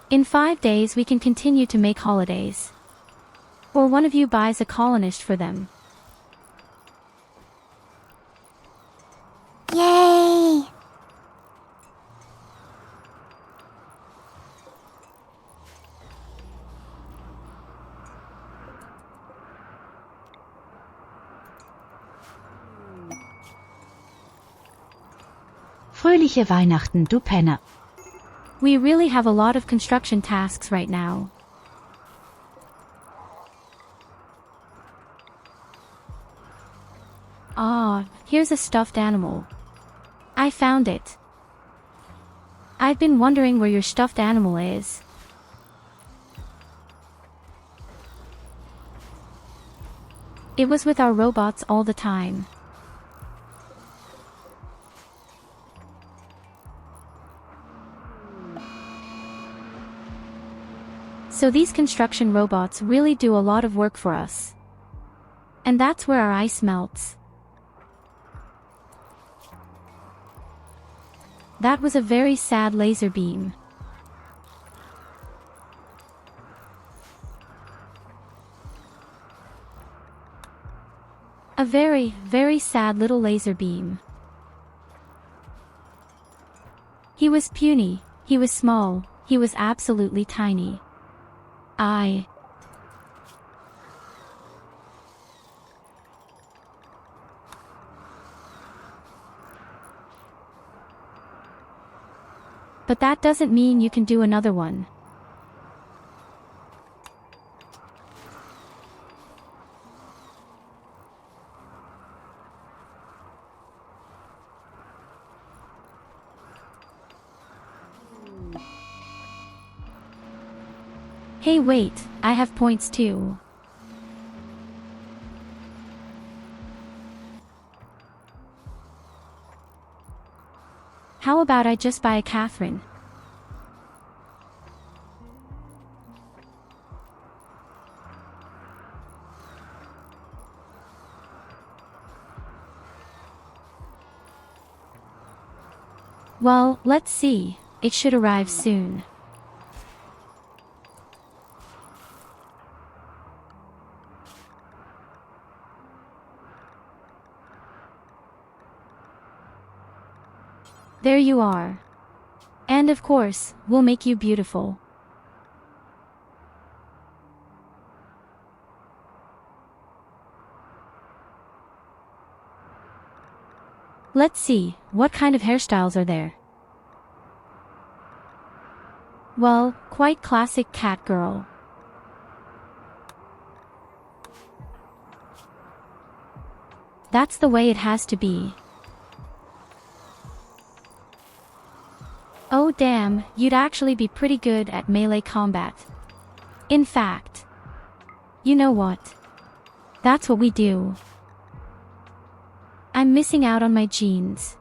In 5 days we can continue to make holidays. Or one of you buys a colonist for them. Yay! Fröhliche Weihnachten, du Penner. We really have a lot of construction tasks right now. Ah, here's a stuffed animal. I found it. I've been wondering where your stuffed animal is. It was with our robots all the time. So these construction robots really do a lot of work for us. And that's where our ice melts. That was a very sad laser beam. A very, very sad little laser beam. He was puny, he was small, he was absolutely tiny. But that doesn't mean you can do another one. Hey wait, I have points too. How about I just buy a Catherine? Well, let's see, it should arrive soon. There you are. And of course, we'll make you beautiful. Let's see, what kind of hairstyles are there? Well, quite classic cat girl. That's the way it has to be. Oh damn, you'd actually be pretty good at melee combat. In fact, you know what? That's what we do. I'm missing out on my genes.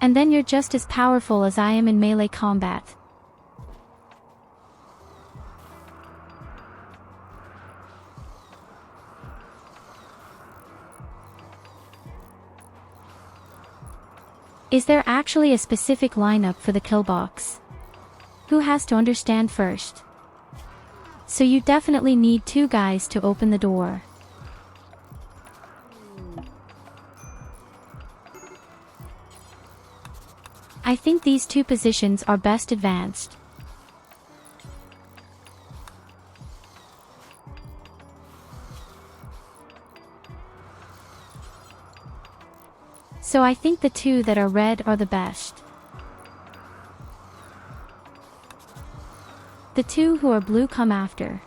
And then you're just as powerful as I am in melee combat. Is there actually a specific lineup for the kill box? Who has to understand first? So you definitely need 2 guys to open the door. I think these 2 positions are best advanced. So I think the 2 that are red are the best. The 2 who are blue come after.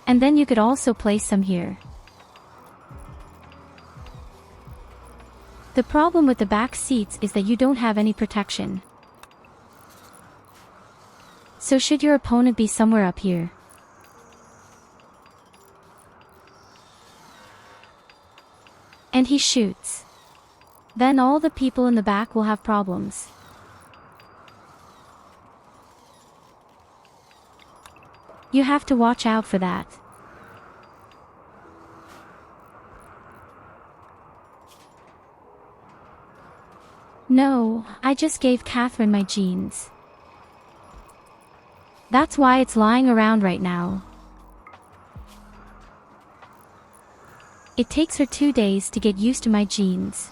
And then you could also place some here. The problem with the back seats is that you don't have any protection. So should your opponent be somewhere up here? And he shoots. Then all the people in the back will have problems. You have to watch out for that. No, I just gave Catherine my jeans. That's why it's lying around right now. It takes her 2 days to get used to my jeans.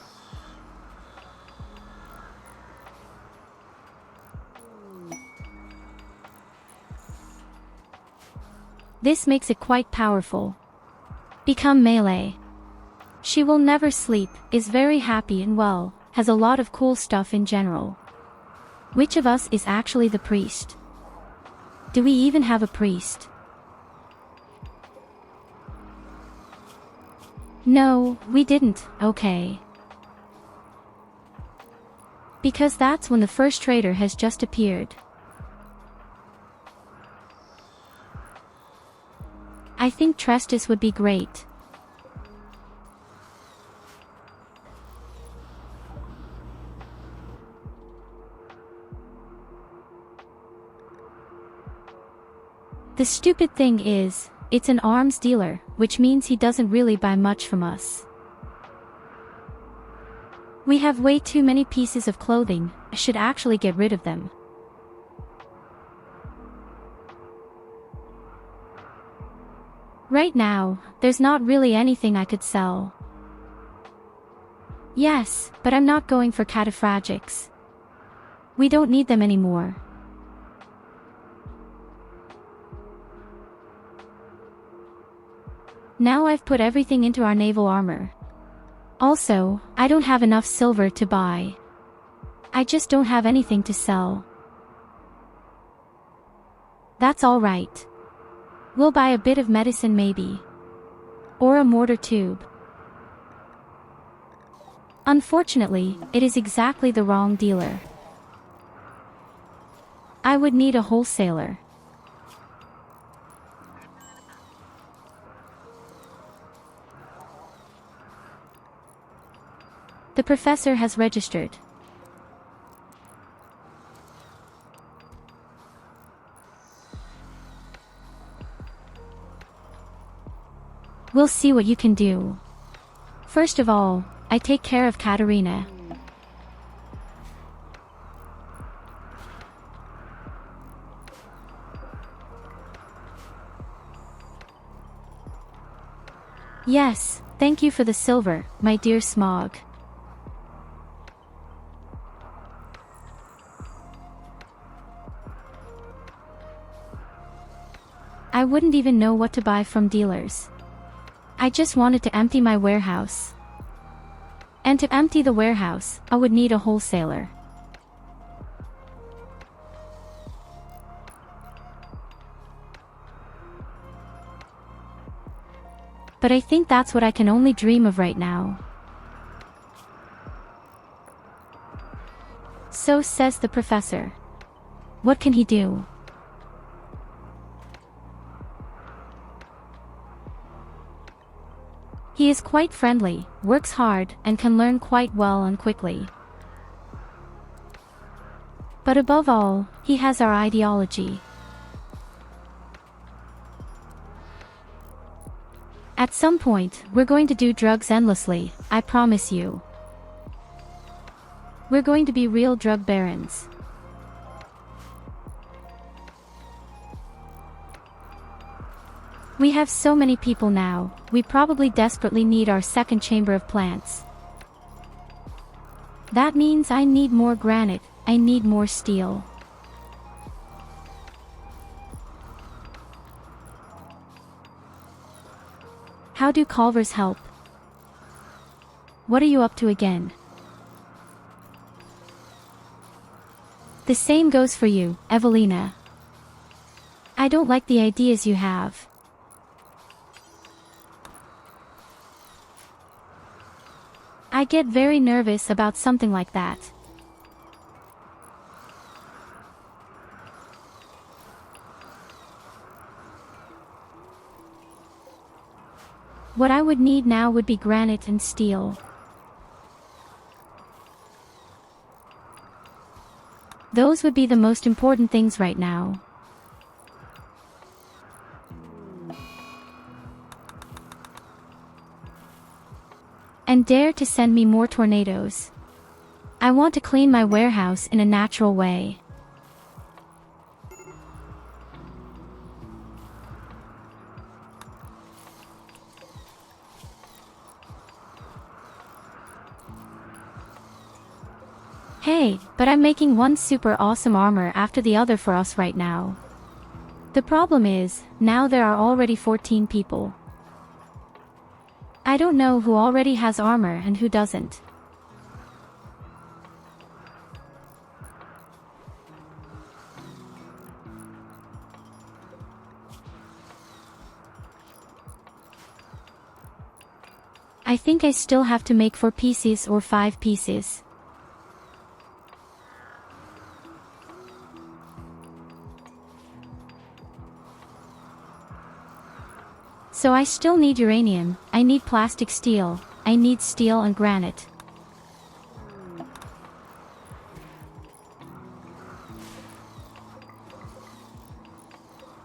This makes it quite powerful. Become melee. She will never sleep, is very happy and well, has a lot of cool stuff in general. Which of us is actually the priest? Do we even have a priest? No, we didn't, okay. Because that's when the first traitor has just appeared. I think Trestus would be great. The stupid thing is, it's an arms dealer, which means he doesn't really buy much from us. We have way too many pieces of clothing, I should actually get rid of them. Right now, there's not really anything I could sell. Yes, but I'm not going for cataphagics. We don't need them anymore. Now I've put everything into our naval armor. Also, I don't have enough silver to buy. I just don't have anything to sell. That's alright. We'll buy a bit of medicine maybe. Or a mortar tube. Unfortunately, it is exactly the wrong dealer. I would need a wholesaler. The professor has registered. We'll see what you can do. First of all, I take care of Katerina. Yes, thank you for the silver, my dear Smog. I wouldn't even know what to buy from dealers. I just wanted to empty my warehouse. And to empty the warehouse, I would need a wholesaler. But I think that's what I can only dream of right now. So says the professor. What can he do? He is quite friendly, works hard, and can learn quite well and quickly. But above all, he has our ideology. At some point, we're going to do drugs endlessly, I promise you. We're going to be real drug barons. We have so many people now, we probably desperately need our second chamber of plants. That means I need more granite, I need more steel. How do Colvars help? What are you up to again? The same goes for you, Evelina. I don't like the ideas you have. I get very nervous about something like that. What I would need now would be granite and steel. Those would be the most important things right now. And dare to send me more tornadoes. I want to clean my warehouse in a natural way. Hey, but I'm making one super awesome armor after the other for us right now. The problem is, now there are already 14 people. I don't know who already has armor and who doesn't. I think I still have to make 4 pieces or 5 pieces. So I still need uranium, I need plastic steel, I need steel and granite.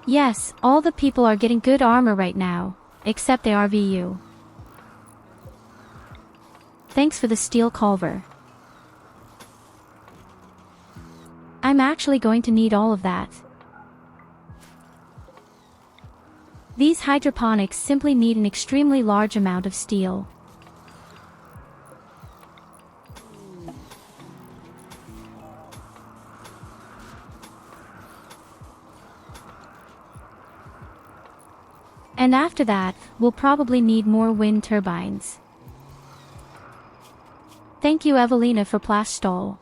Yes, all the people are getting good armor right now, except the RVU. Thanks for the steel Colvar. I'm actually going to need all of that. These hydroponics simply need an extremely large amount of steel. And after that, we'll probably need more wind turbines. Thank you Evelina for Plastol.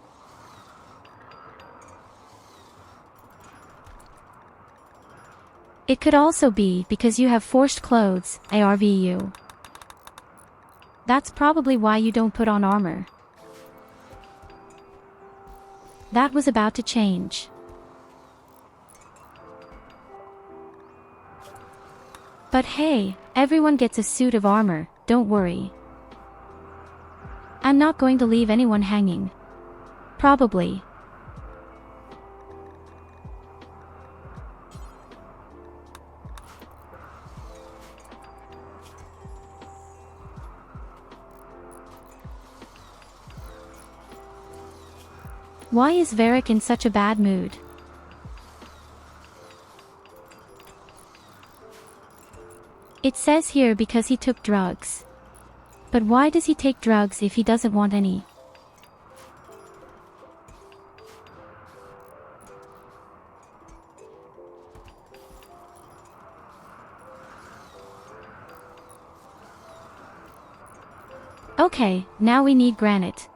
It could also be because you have forced clothes, ARVU. That's probably why you don't put on armor. That was about to change. But hey, everyone gets a suit of armor, don't worry. I'm not going to leave anyone hanging. Probably. Why is Varric in such a bad mood? It says here because he took drugs. But why does he take drugs if he doesn't want any? Okay, now we need granite.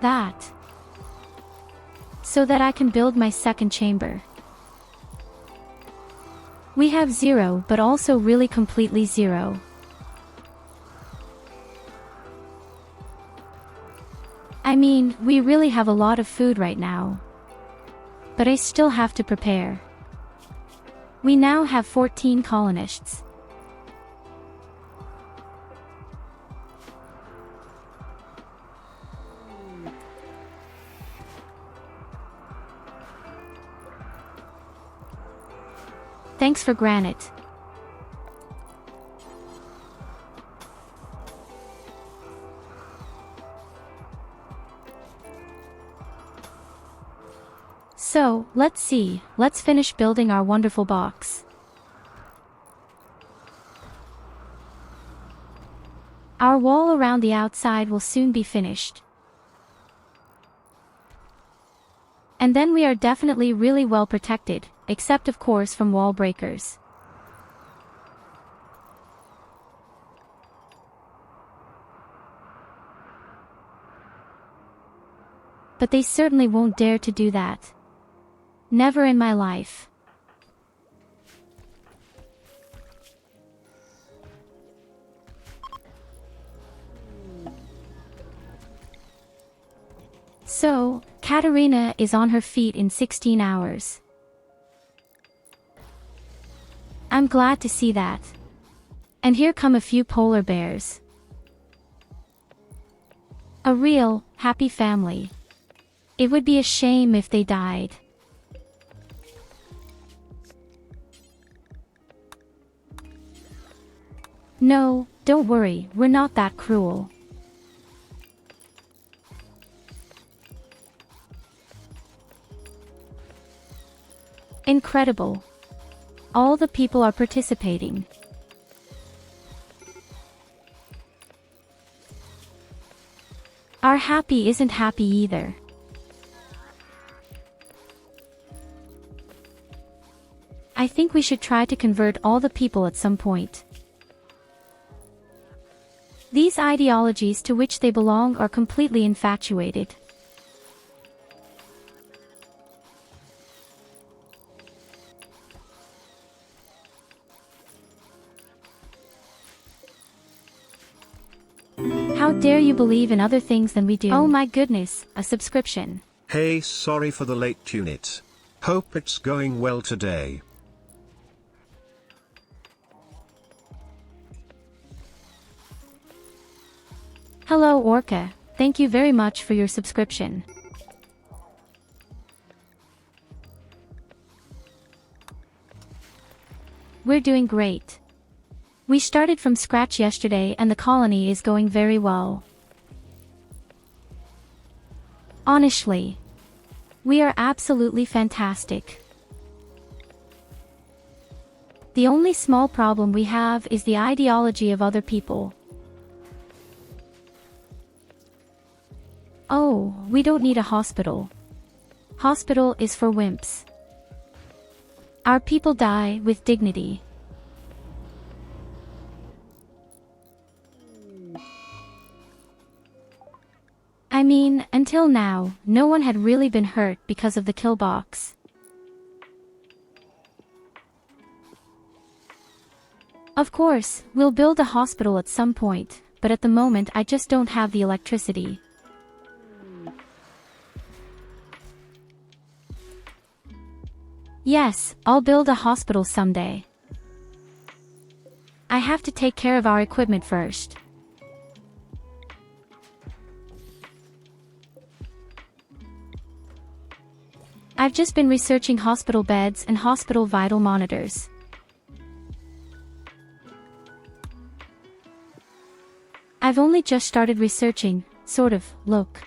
That. So that I can build my second chamber. We have 0 but also really completely 0. I mean, we really have a lot of food right now. But I still have to prepare. We now have 14 colonists. Thanks for granite. So, let's see, let's finish building our wonderful box. Our wall around the outside will soon be finished. And then we are definitely really well protected, except of course from wall breakers. But they certainly won't dare to do that. Never in my life. So, Katerina is on her feet in 16 hours. I'm glad to see that. And here come a few polar bears. A real, happy family. It would be a shame if they died. No, don't worry, we're not that cruel. Incredible. All the people are participating. Our happy isn't happy either. I think we should try to convert all the people at some point. These ideologies to which they belong are completely infatuated. How dare you believe in other things than we do? Oh my goodness, a subscription. Hey, sorry for the late tune-it. Hope it's going well today. Hello Orca, thank you very much for your subscription. We're doing great. We started from scratch yesterday and the colony is going very well. Honestly, we are absolutely fantastic. The only small problem we have is the ideology of other people. Oh, we don't need a hospital. Hospital is for wimps. Our people die with dignity. I mean, until now, no one had really been hurt because of the kill box. Of course, we'll build a hospital at some point, but at the moment I just don't have the electricity. Yes, I'll build a hospital someday. I have to take care of our equipment first. I've just been researching hospital beds and hospital vital monitors. I've only just started researching, sort of, look.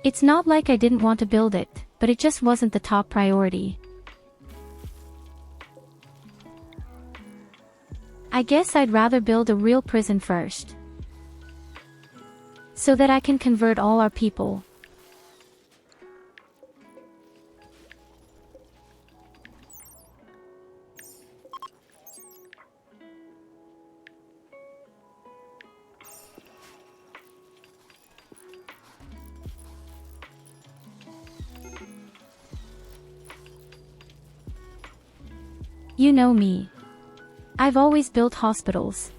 It's not like I didn't want to build it, but it just wasn't the top priority. I guess I'd rather build a real prison first, so that I can convert all our people. You know me. I've always built hospitals.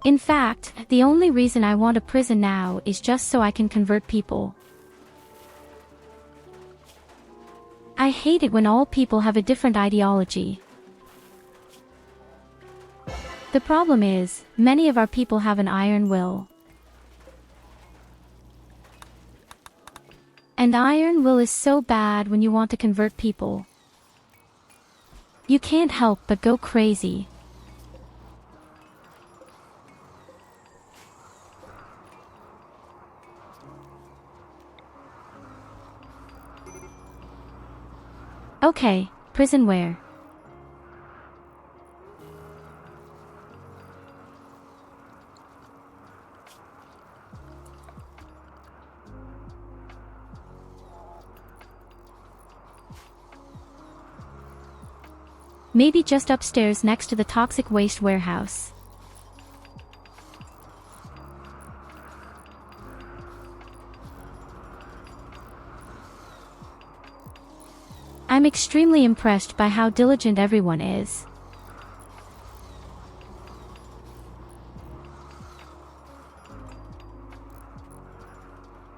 In fact, the only reason I want a prison now is just so I can convert people. I hate it when all people have a different ideology. The problem is, many of our people have an iron will. And iron will is so bad when you want to convert people. You can't help but go crazy. Okay, prison where? Maybe just upstairs next to the toxic waste warehouse. I'm extremely impressed by how diligent everyone is.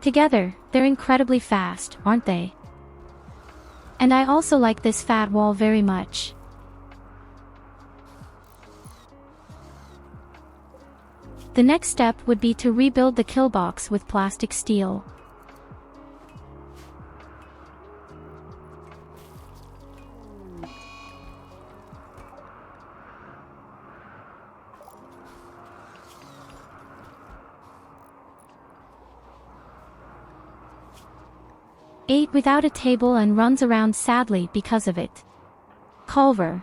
Together, they're incredibly fast, aren't they? And I also like this fat wall very much. The next step would be to rebuild the kill box with plastic steel. Ate without a table and runs around sadly because of it. Colvar.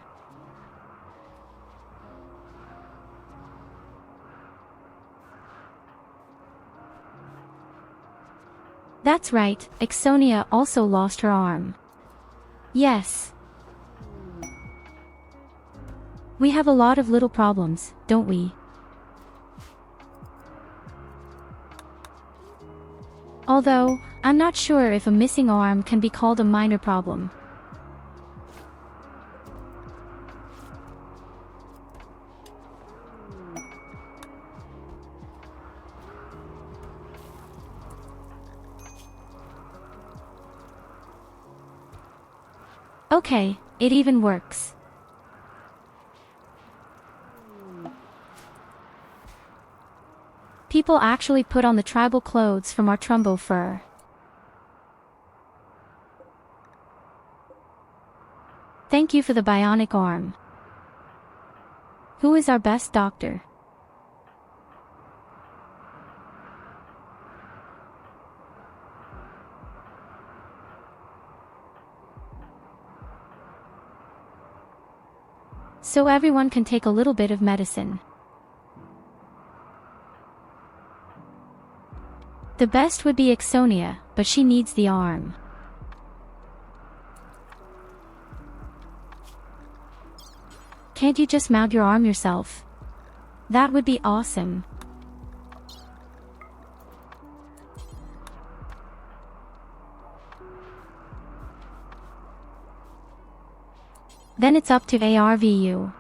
That's right, Ixonia also lost her arm. Yes. We have a lot of little problems, don't we? Although, I'm not sure if a missing arm can be called a minor problem. Okay, it even works. People actually put on the tribal clothes from our Trumbo fur. Thank you for the bionic arm. Who is our best doctor? So everyone can take a little bit of medicine. The best would be Ixonia, but she needs the arm. Can't you just mount your arm yourself? That would be awesome. Then it's up to ARVU.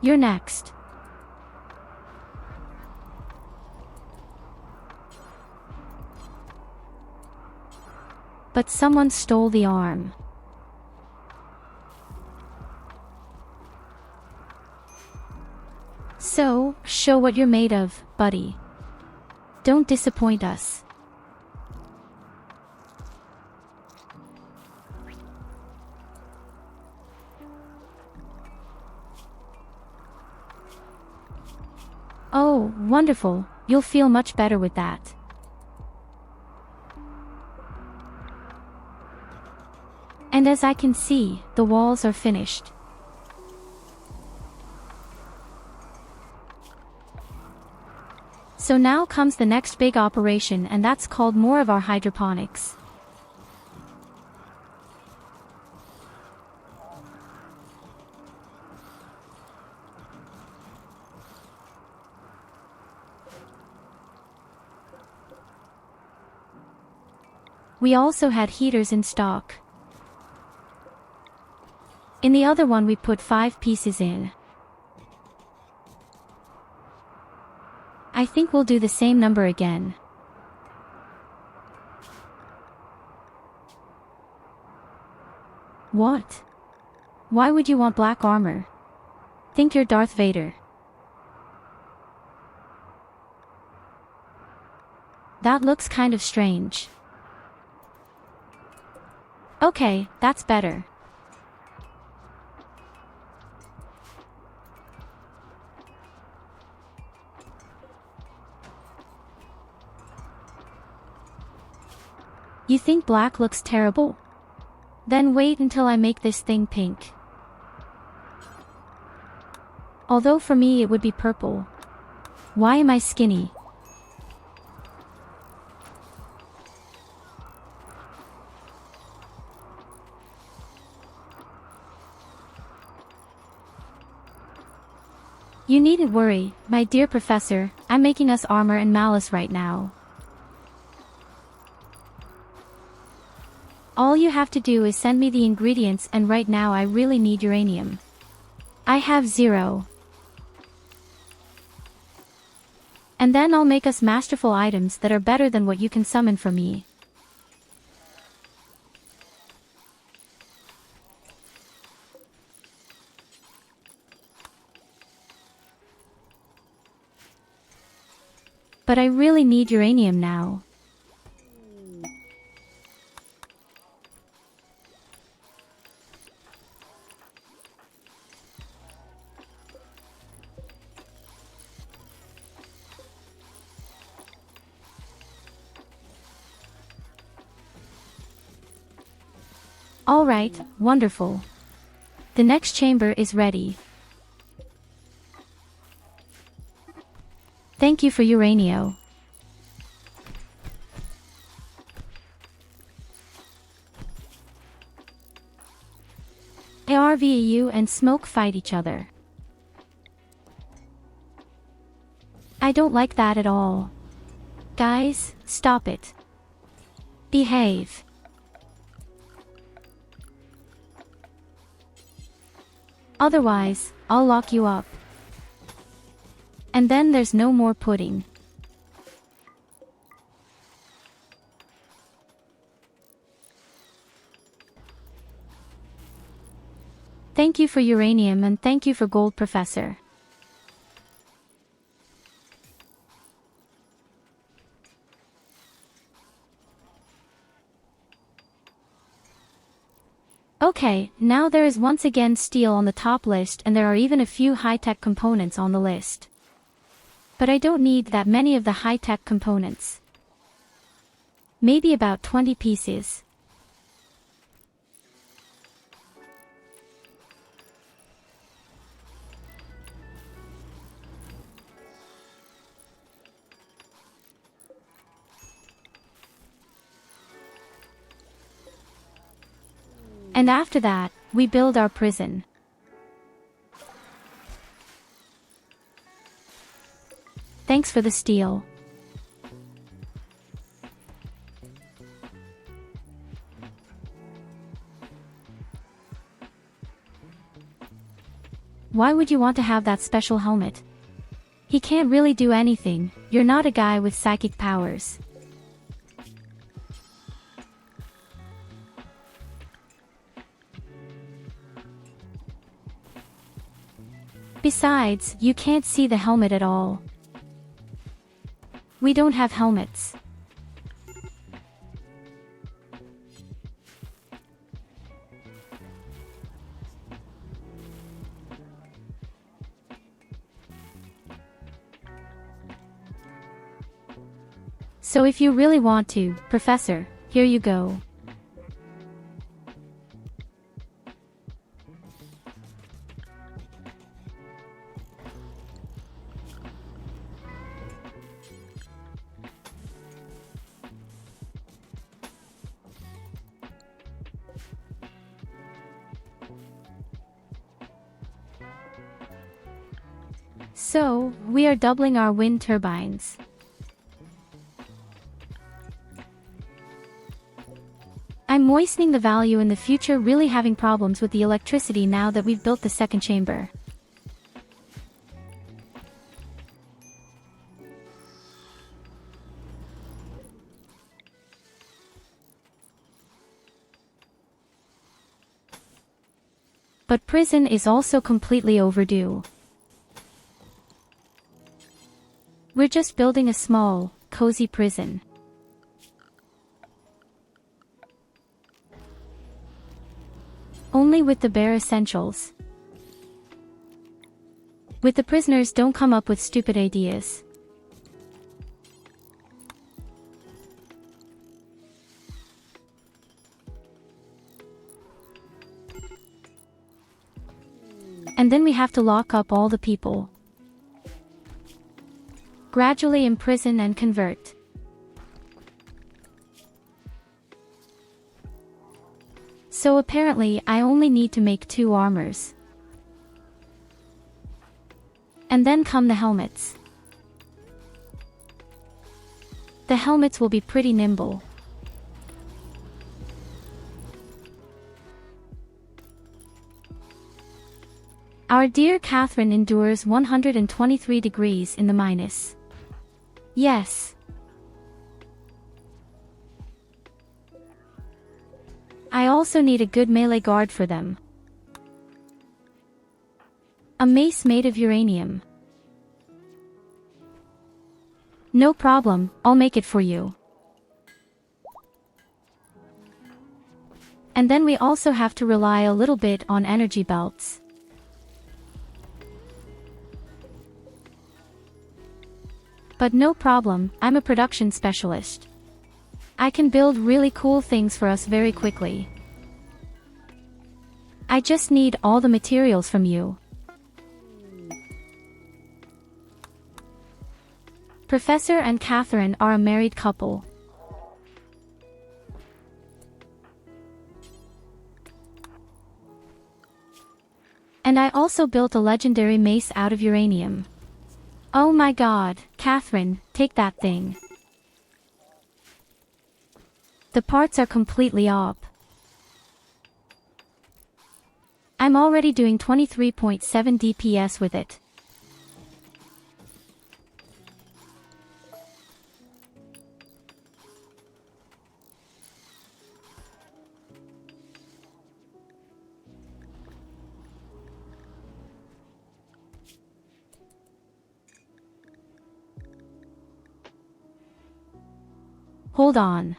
You're next. But someone stole the arm. So, show what you're made of, buddy. Don't disappoint us. Oh, wonderful, you'll feel much better with that. And as I can see, the walls are finished. So now comes the next big operation, and that's called more of our hydroponics. We also had heaters in stock. In the other one we put 5 pieces in. I think we'll do the same number again. What? Why would you want black armor? Think you're Darth Vader. That looks kind of strange. Okay, that's better. You think black looks terrible? Then wait until I make this thing pink. Although for me it would be purple. Why am I skinny? You needn't worry, my dear professor, I'm making us armor and malice right now. All you have to do is send me the ingredients, and right now I really need uranium. I have 0. And then I'll make us masterful items that are better than what you can summon from me. But I really need uranium now. Alright, wonderful. The next chamber is ready. Thank you for uranio. ARVEU and Smoke fight each other. I don't like that at all. Guys, stop it. Behave. Otherwise, I'll lock you up. And then there's no more pudding. Thank you for uranium and thank you for gold, Professor. Okay, now there is once again steel on the top list, and there are even a few high-tech components on the list. But I don't need that many of the high-tech components. Maybe about 20 pieces. And after that, we build our prison. Thanks for the steel. Why would you want to have that special helmet? He can't really do anything. You're not a guy with psychic powers. Besides, you can't see the helmet at all. We don't have helmets. So if you really want to, Professor, here you go. So, we are doubling our wind turbines. I'm moistening the value in the future, really having problems with the electricity now that we've built the second chamber. But prison is also completely overdue. We're just building a small, cozy prison. Only with the bare essentials. With the prisoners, don't come up with stupid ideas. And then we have to lock up all the people. Gradually imprison and convert. So apparently I only need to make 2 armors. And then come the helmets. The helmets will be pretty nimble. Our dear Catherine endures 123 degrees in the minus. Yes. I also need a good melee guard for them. A mace made of uranium. No problem, I'll make it for you. And then we also have to rely a little bit on energy belts. But no problem, I'm a production specialist. I can build really cool things for us very quickly. I just need all the materials from you. Professor and Catherine are a married couple. And I also built a legendary mace out of uranium. Oh my god, Catherine, take that thing. The parts are completely op. I'm already doing 23.7 DPS with it. Hold on.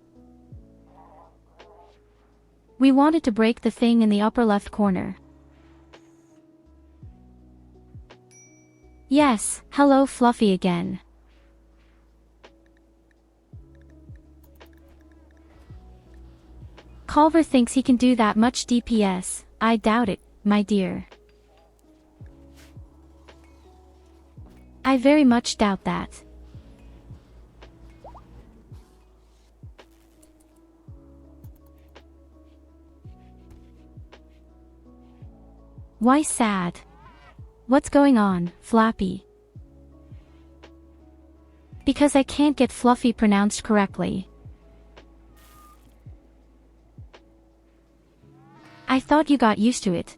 We wanted to break the thing in the upper left corner. Yes, hello Fluffy again. Colvar thinks he can do that much DPS, I doubt it, my dear. I very much doubt that. Why sad? What's going on, Flappy? Because I can't get Fluffy pronounced correctly. I thought you got used to it.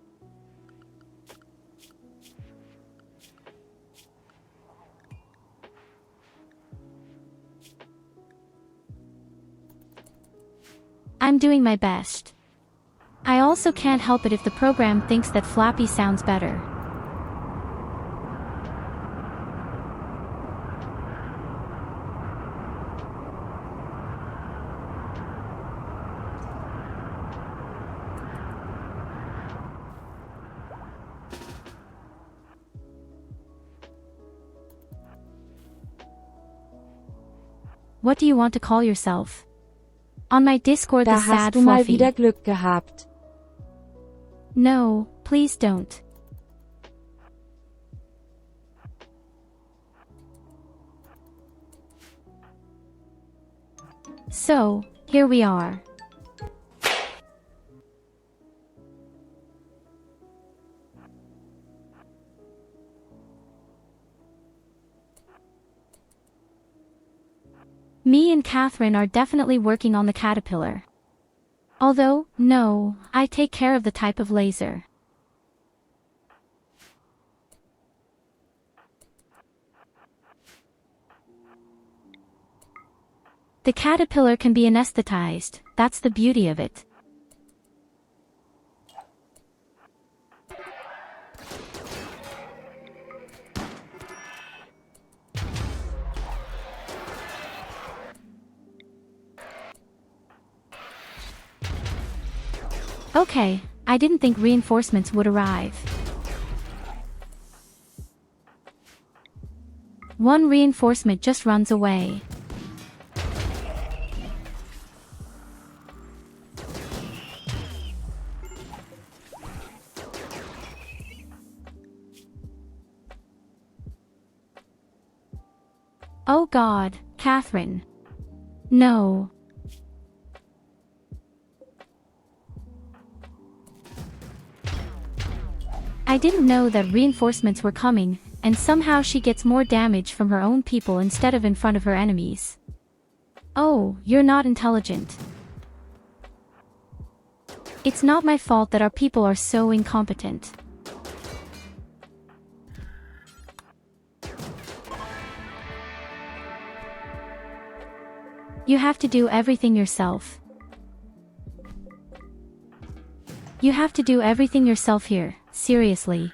I'm doing my best. I also can't help it if the program thinks that Flappy sounds better. What do you want to call yourself? On my Discord, Da the sad hast du mal Fluffy. wieder Glück gehabt. No, please don't. So, here we are. Me and Catherine are definitely working on the caterpillar. Although, no, I take care of the type of laser. The caterpillar can be anesthetized, that's the beauty of it. Okay, I didn't think reinforcements would arrive. One reinforcement just runs away. Oh God, Catherine. No. I didn't know that reinforcements were coming, and somehow she gets more damage from her own people instead of in front of her enemies. Oh, you're not intelligent. It's not my fault that our people are so incompetent. You have to do everything yourself. You have to do everything yourself here, seriously.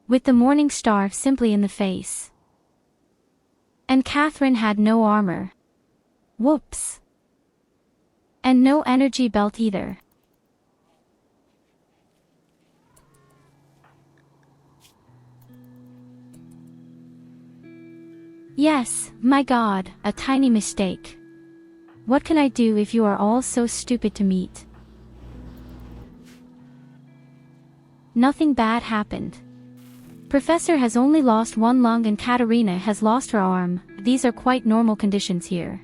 With the morning star simply in the face. And Catherine had no armor. Whoops. And no energy belt either. Yes, my God, a tiny mistake. What can I do if you are all so stupid to meet? Nothing bad happened. Professor has only lost one lung and Katerina has lost her arm. These are quite normal conditions here.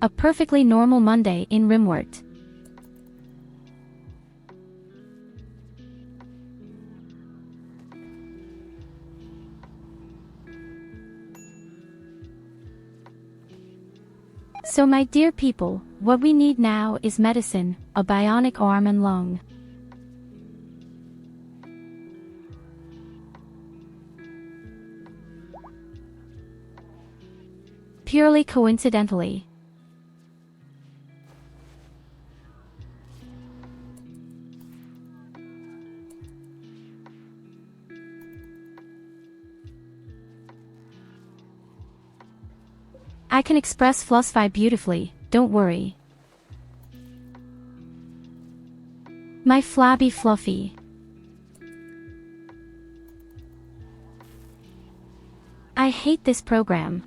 A perfectly normal Monday in Rimworld. So my dear people, what we need now is medicine, a bionic arm and lung. Purely coincidentally. I can express Flussify beautifully, don't worry. My flabby fluffy. I hate this program.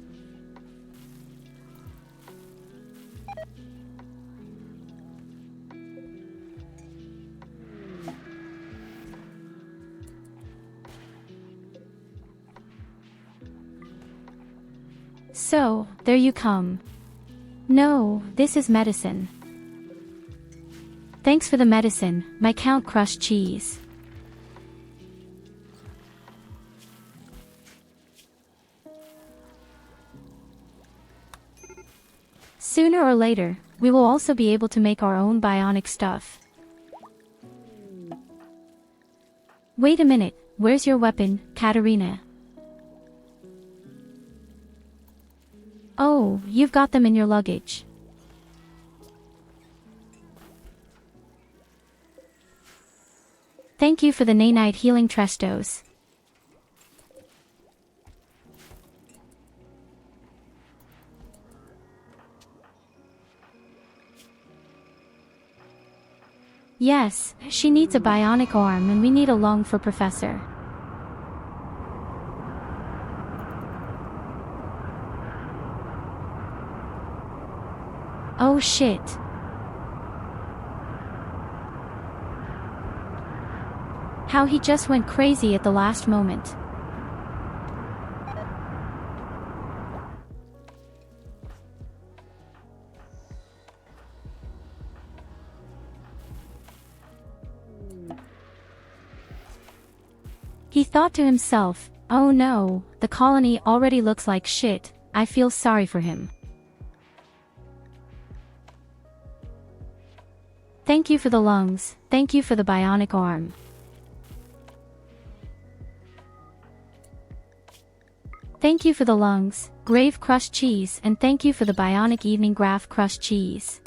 So, there you come. No, this is medicine. Thanks for the medicine, my Count Crushed Cheese. Sooner or later, we will also be able to make our own bionic stuff. Wait a minute, where's your weapon, Katerina? Oh, you've got them in your luggage. Thank you for the nanite healing trestos. Yes, she needs a bionic arm and we need a lung for Professor. Oh shit. How he just went crazy at the last moment. He thought to himself, oh no, the colony already looks like shit, I feel sorry for him. Thank you for the lungs, thank you for the bionic arm. Thank you for the lungs, grave crushed cheese, and thank you for the bionic evening graph crushed cheese.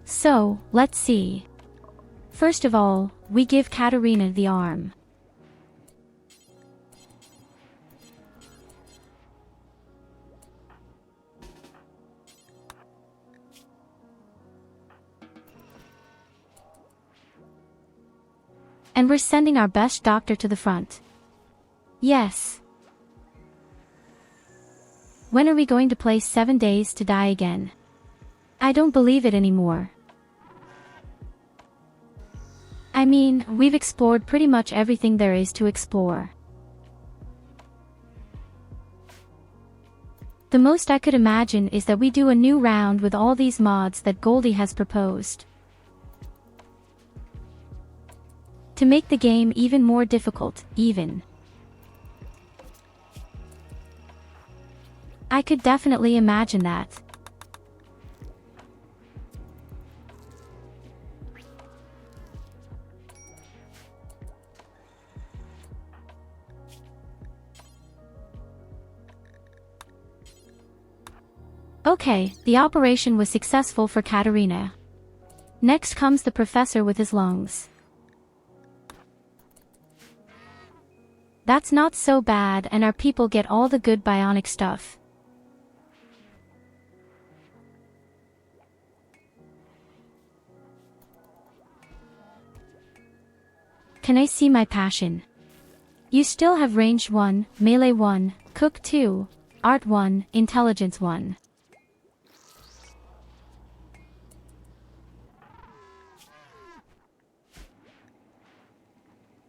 So, let's see. First of all, we give Katerina the arm. And we're sending our best doctor to the front. Yes. When are we going to play 7 Days to Die again? I don't believe it anymore. I mean, we've explored pretty much everything there is to explore. The most I could imagine is that we do a new round with all these mods that Goldie has proposed. To make the game even more difficult, even. I could definitely imagine that. Okay, the operation was successful for Katarina. Next comes the professor with his lungs. That's not so bad, and our people get all the good bionic stuff. Can I see my passion? You still have range 1, melee 1, cook 2, art 1, intelligence 1.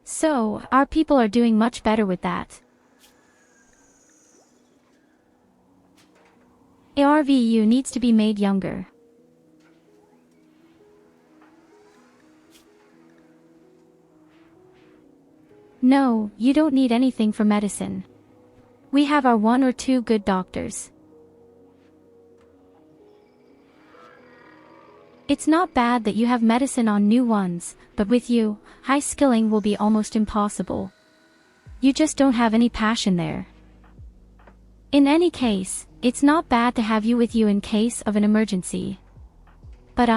So, our people are doing much better with that. ARVU needs to be made younger. No, you don't need anything for medicine. We have our 1 or 2 good doctors. It's not bad that you have medicine on new ones, but with you, high skilling will be almost impossible. You just don't have any passion there. In any case, it's not bad to have you with you in case of an emergency. But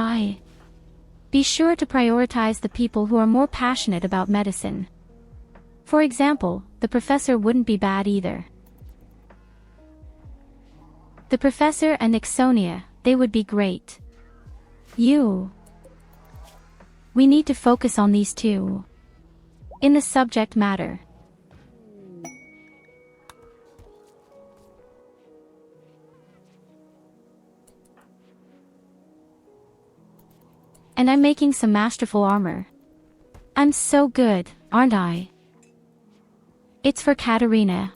be sure to prioritize the people who are more passionate about medicine. For example, the professor wouldn't be bad either. The professor and Ixonia, they would be great. We need to focus on these two. In the subject matter. And I'm making some masterful armor. I'm so good, aren't I? It's for Katarina.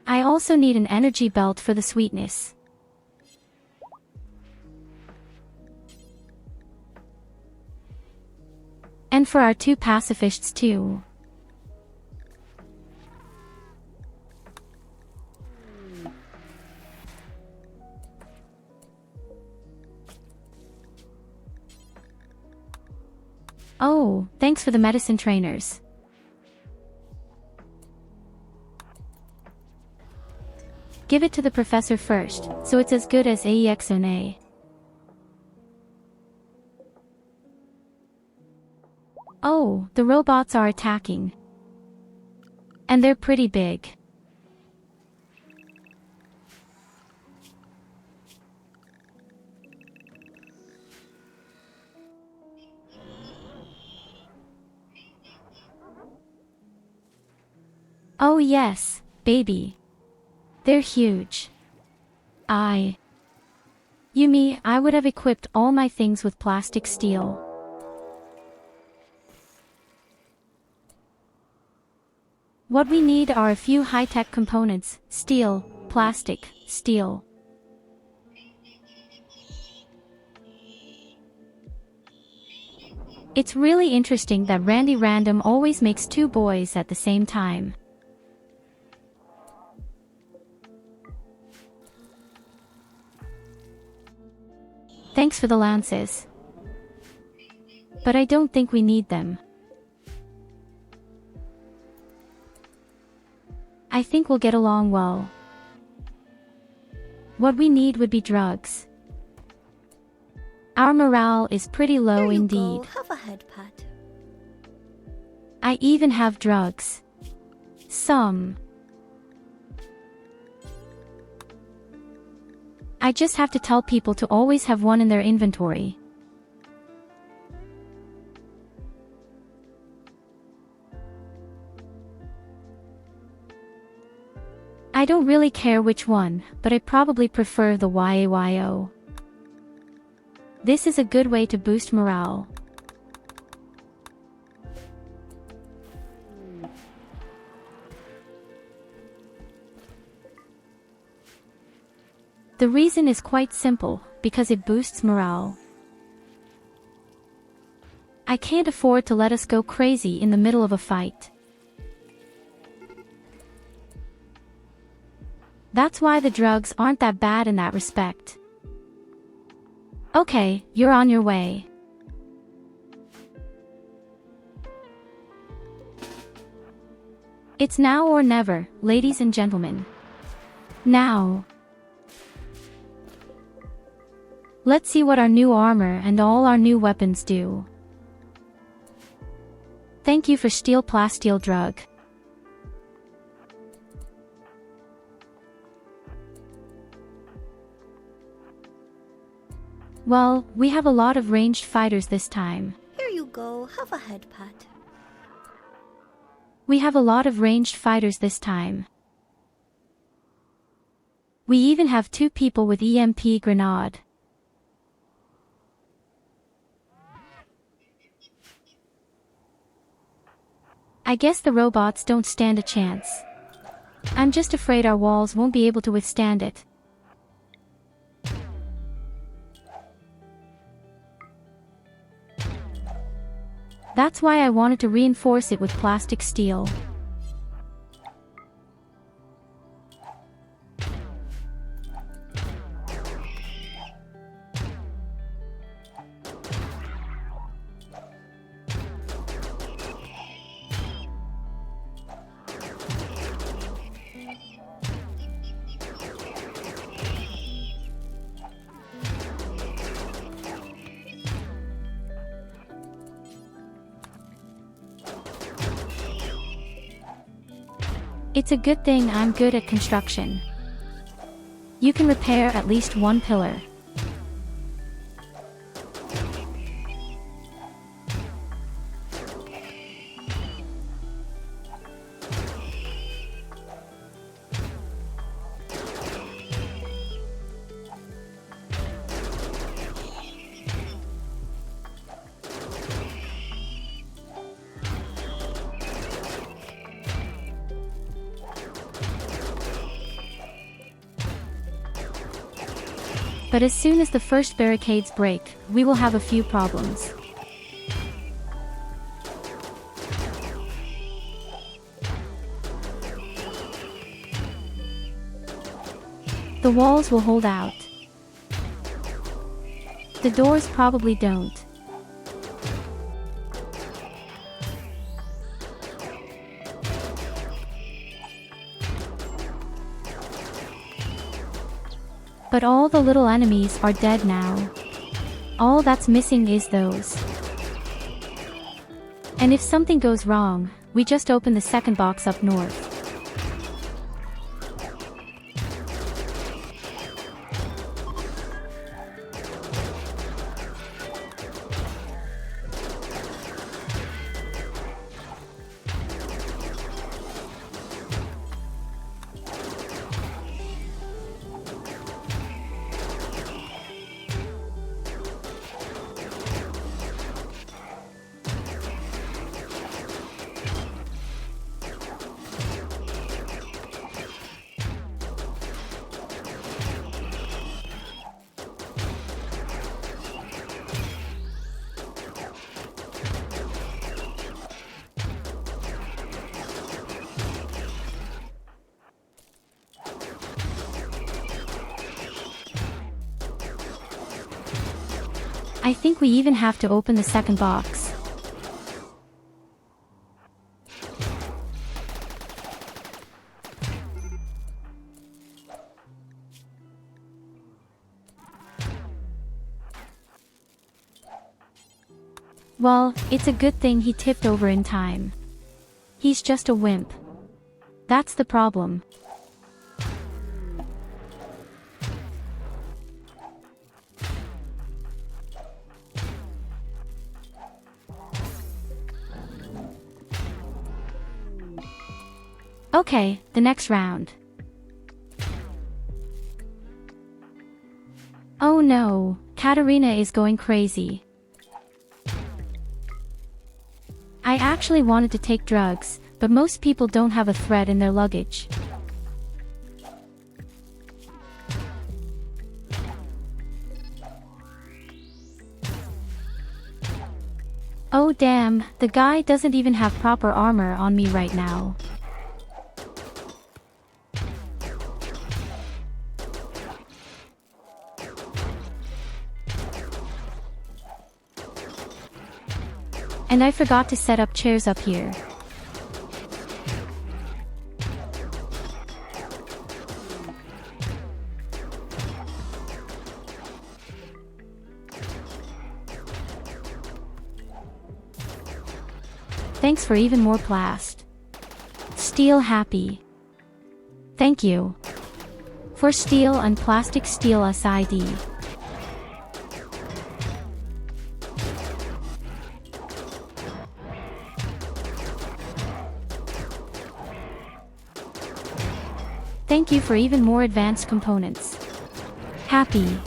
I also need an energy belt for the sweetness. And for our 2 pacifists too. Oh, thanks for the medicine trainers. Give it to the professor first, so it's as good as AEXONA. Oh, the robots are attacking. And they're pretty big. Oh yes, baby. They're huge. I would have equipped all my things with plastic steel. What we need are a few high-tech components: steel, plastic, steel. It's really interesting that Randy Random always makes 2 boys at the same time. Thanks for the lances. But I don't think we need them. I think we'll get along well. What we need would be drugs. Our morale is pretty low indeed. Have a head pat. I even have drugs. Some. I just have to tell people to always have one in their inventory. I don't really care which one, but I probably prefer the YAYO. This is a good way to boost morale. The reason is quite simple, because it boosts morale. I can't afford to let us go crazy in the middle of a fight. That's why the drugs aren't that bad in that respect. Okay, you're on your way. It's now or never, ladies and gentlemen. Now. Let's see what our new armor and all our new weapons do. Thank you for steel plasteel drug. Well, we have a lot of ranged fighters this time. Here you go, have a head pat. We have a lot of ranged fighters this time. We even have 2 people with EMP grenade. I guess the robots don't stand a chance. I'm just afraid our walls won't be able to withstand it. That's why I wanted to reinforce it with plastic steel. It's a good thing I'm good at construction. You can repair at least 1 pillar. But as soon as the first barricades break, we will have a few problems. The walls will hold out. The doors probably don't. But all the little enemies are dead now. All that's missing is those. And if something goes wrong, we just open the second box up north. I think we even have to open the second box. Well, it's a good thing he tipped over in time. He's just a wimp. That's the problem. Okay, the next round. Oh no, Katarina is going crazy. I actually wanted to take drugs, but most people don't have a thread in their luggage. Oh damn, the guy doesn't even have proper armor on me right now. And I forgot to set up chairs up here. Thanks for even more plast. Steel happy. Thank you. For steel and plastic steel SID. Thank you for even more advanced components. Happy.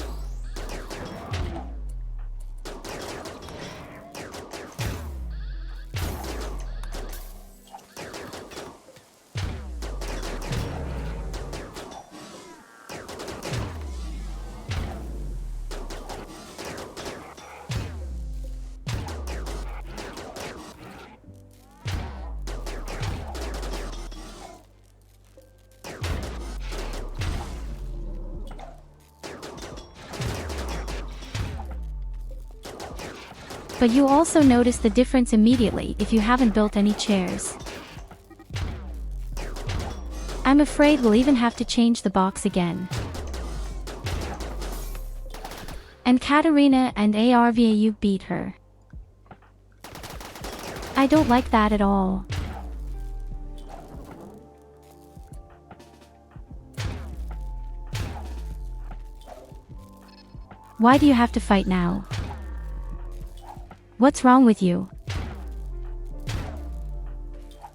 But you also notice the difference immediately if you haven't built any chairs. I'm afraid we'll even have to change the box again. And Katarina and ARVAU beat her. I don't like that at all. Why do you have to fight now? What's wrong with you?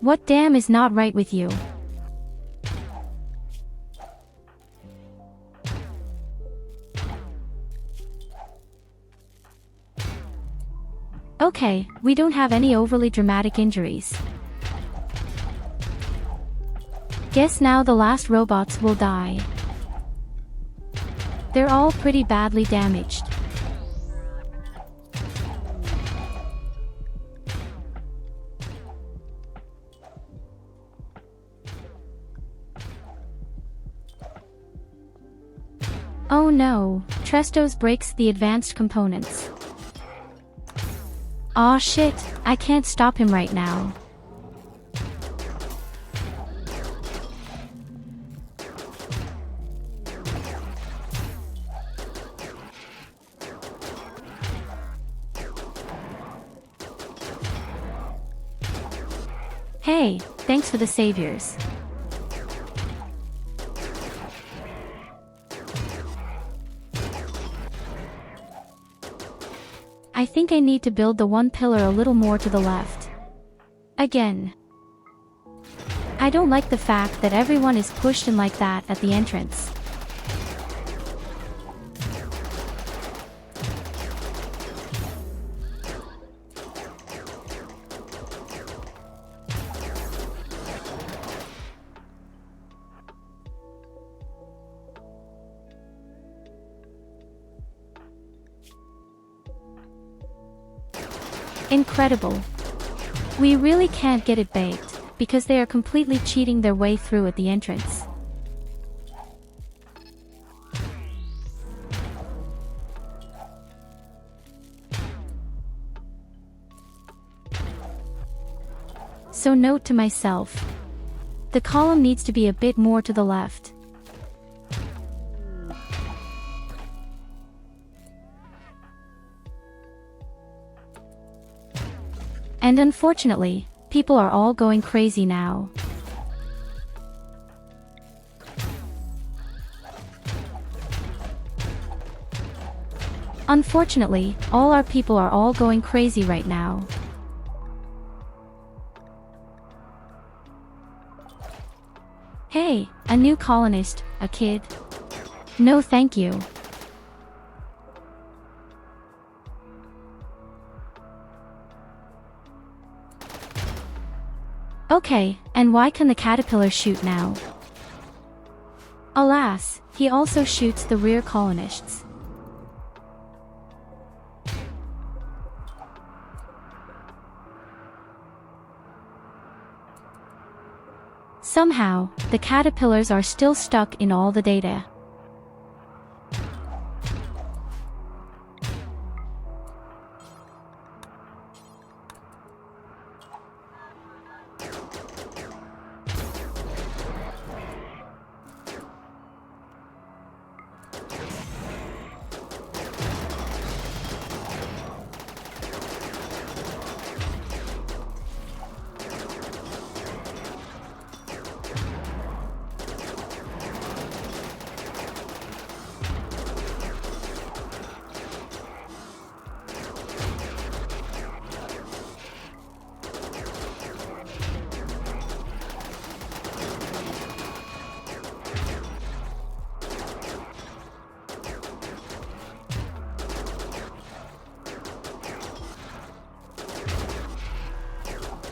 What damn is not right with you? Okay, we don't have any overly dramatic injuries. Guess now the last robots will die. They're all pretty badly damaged. Oh no, Trestos breaks the advanced components. Aw shit, I can't stop him right now. Hey, thanks for the saviors. I think I need to build the one pillar a little more to the left. Again. I don't like the fact that everyone is pushed in like that at the entrance. Incredible. We really can't get it baked, because they are completely cheating their way through at the entrance. So note to myself. The column needs to be a bit more to the left. And unfortunately, people are all going crazy now. Unfortunately, all our people are all going crazy right now. Hey, a new colonist, a kid. No thank you. Okay, and why can the caterpillar shoot now? Alas, he also shoots the rear colonists. Somehow, the caterpillars are still stuck in all the data.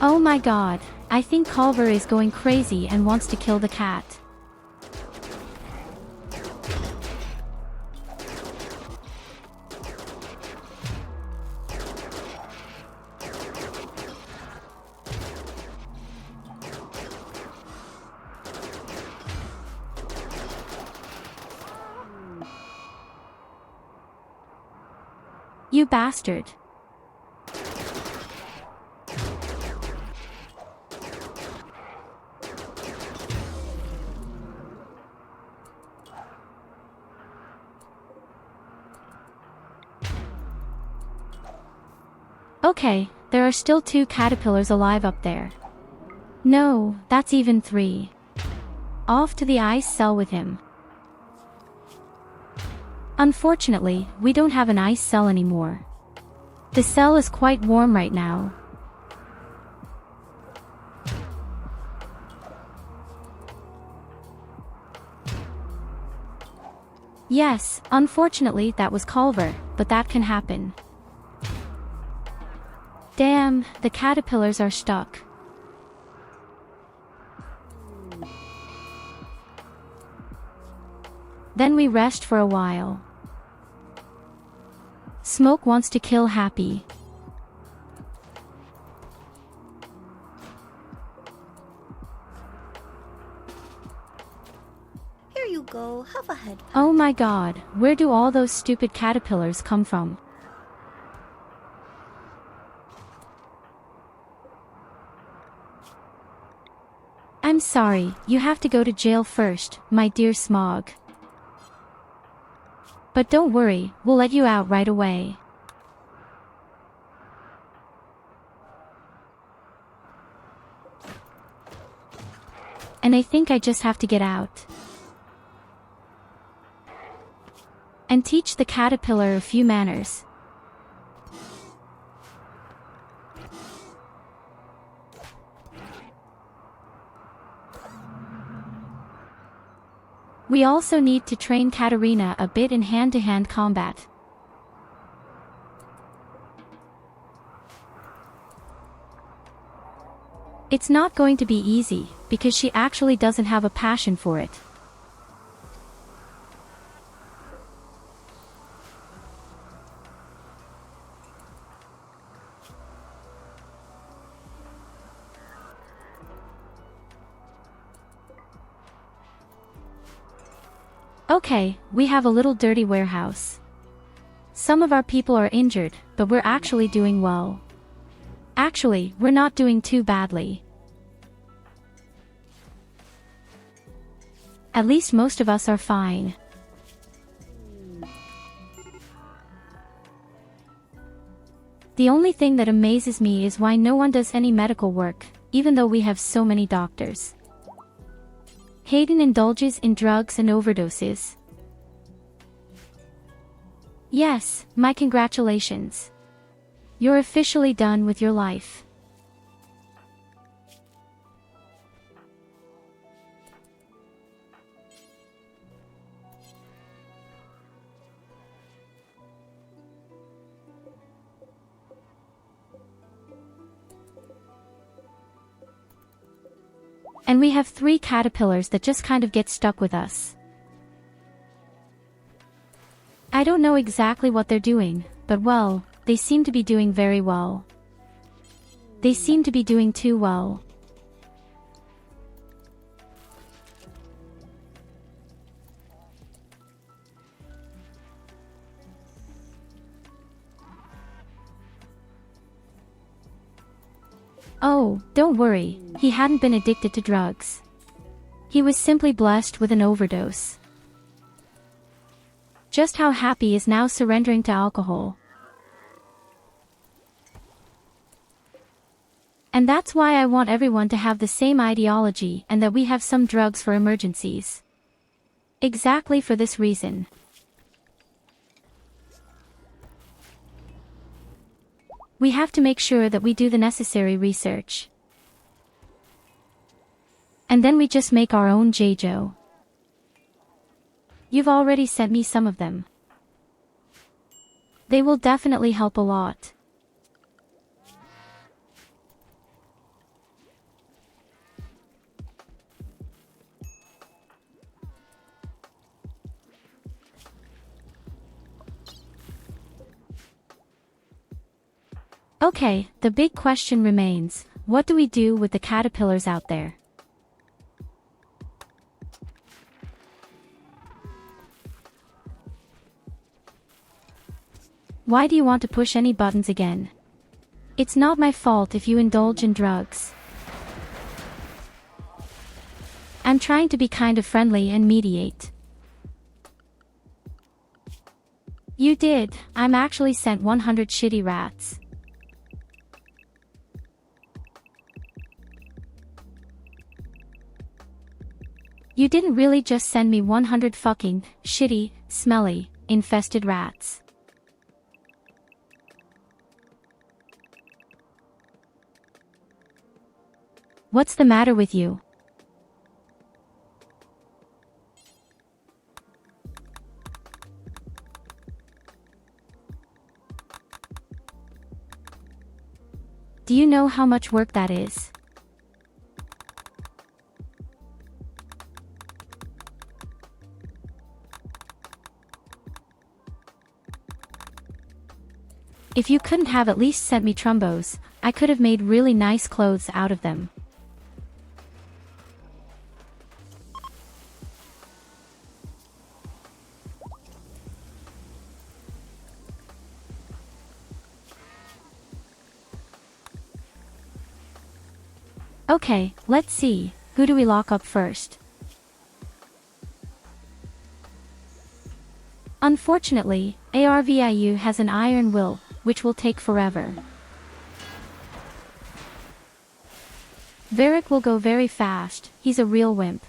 Oh my god, I think Colvar is going crazy and wants to kill the cat. You bastard. Okay, there are still 2 caterpillars alive up there. No, that's even 3. Off to the ice cell with him. Unfortunately, we don't have an ice cell anymore. The cell is quite warm right now. Yes, unfortunately that was Colvar, but that can happen. Damn, the caterpillars are stuck. Then we rest for a while. Smoke wants to kill Happy. Here you go, have a head pat. Oh my god, where do all those stupid caterpillars come from? I'm sorry, you have to go to jail first, my dear Smog. But don't worry, we'll let you out right away. And I think I just have to get out. And teach the caterpillar a few manners. We also need to train Katarina a bit in hand-to-hand combat. It's not going to be easy, because she actually doesn't have a passion for it. Okay, we have a little dirty warehouse. Some of our people are injured, but we're actually doing well. Actually, we're not doing too badly. At least most of us are fine. The only thing that amazes me is why no one does any medical work, even though we have so many doctors. Hayden indulges in drugs and overdoses. Yes, my congratulations. You're officially done with your life. And we have 3 caterpillars that just kind of get stuck with us. I don't know exactly what they're doing, but well, they seem to be doing very well. They seem to be doing too well. Oh, don't worry, he hadn't been addicted to drugs. He was simply blessed with an overdose. Just how happy is now surrendering to alcohol. And that's why I want everyone to have the same ideology and that we have some drugs for emergencies. Exactly for this reason. We have to make sure that we do the necessary research. And then we just make our own JJO. You've already sent me some of them. They will definitely help a lot. Okay, the big question remains, what do we do with the caterpillars out there? Why do you want to push any buttons again? It's not my fault if you indulge in drugs. I'm trying to be kind of friendly and mediate. You did, I'm actually sent 100 shitty rats. You didn't really just send me 100 fucking, shitty, smelly, infested rats. What's the matter with you? Do you know how much work that is? If you couldn't have at least sent me trumbos, I could have made really nice clothes out of them. Okay, let's see, who do we lock up first? Unfortunately, ARVIU has an iron will, which will take forever. Varric will go very fast, he's a real wimp.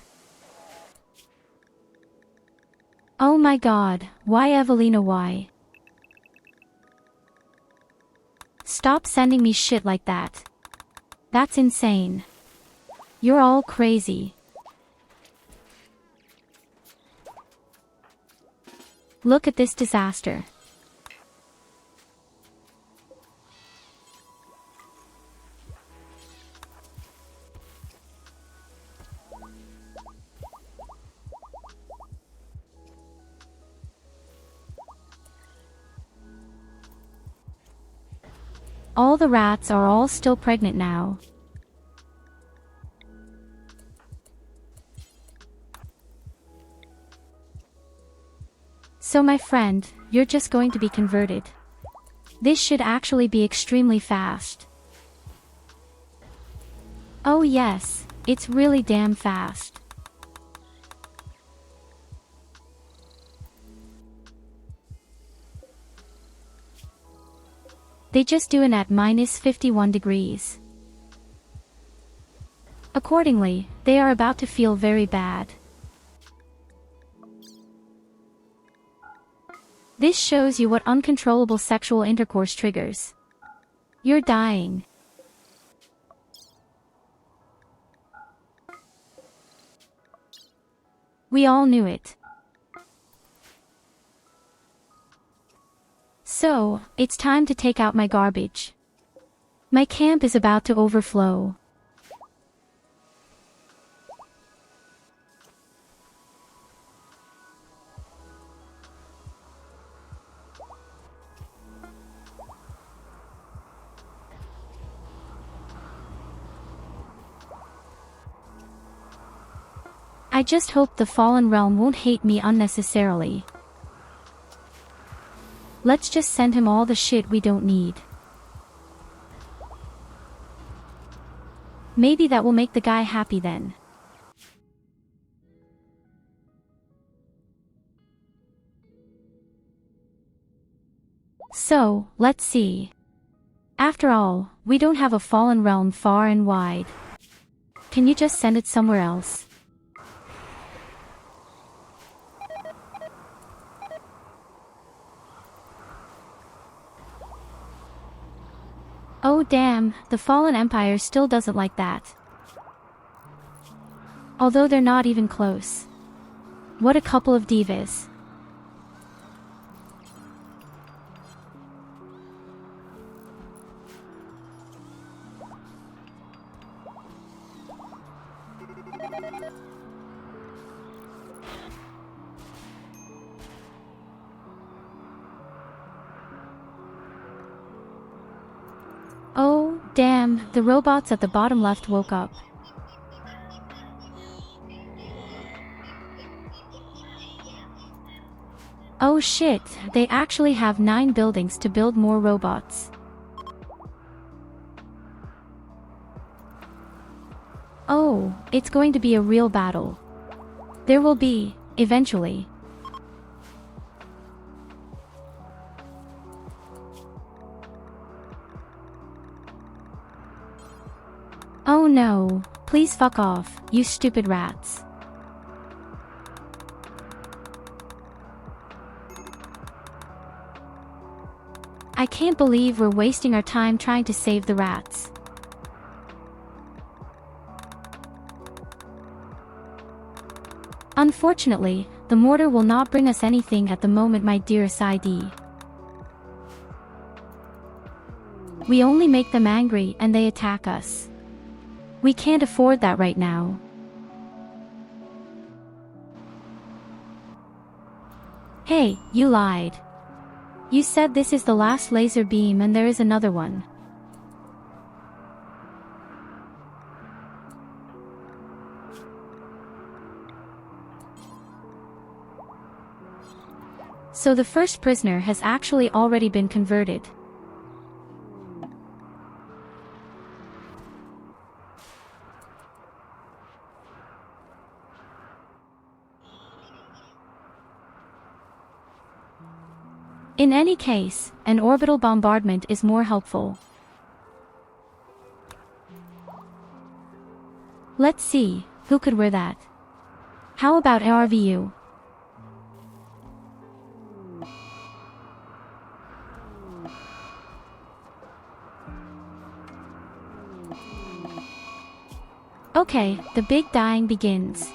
Oh my god, why Evelina, why? Stop sending me shit like that. That's insane. You're all crazy. Look at this disaster. All the rats are all still pregnant now. So my friend, you're just going to be converted. This should actually be extremely fast. Oh yes, it's really damn fast. They just do it at minus 51 degrees. Accordingly, they are about to feel very bad. This shows you what uncontrollable sexual intercourse triggers. You're dying. We all knew it. So, it's time to take out my garbage. My camp is about to overflow. I just hope the Fallen Realm won't hate me unnecessarily. Let's just send him all the shit we don't need. Maybe that will make the guy happy then. So, let's see. After all, we don't have a fallen realm far and wide. Can you just send it somewhere else? Oh damn, the Fallen Empire still doesn't like that. Although they're not even close. What a couple of divas. Oh, damn, the robots at the bottom left woke up. Oh shit, they actually have 9 buildings to build more robots. Oh, it's going to be a real battle. There will be, eventually. Oh no, please fuck off, you stupid rats. I can't believe we're wasting our time trying to save the rats. Unfortunately, the mortar will not bring us anything at the moment, my dearest ID. We only make them angry and they attack us. We can't afford that right now. Hey, you lied. You said this is the last laser beam and there is another one. So the first prisoner has actually already been converted. In any case, an orbital bombardment is more helpful. Let's see, who could wear that? How about ARVU? Okay, the big dying begins.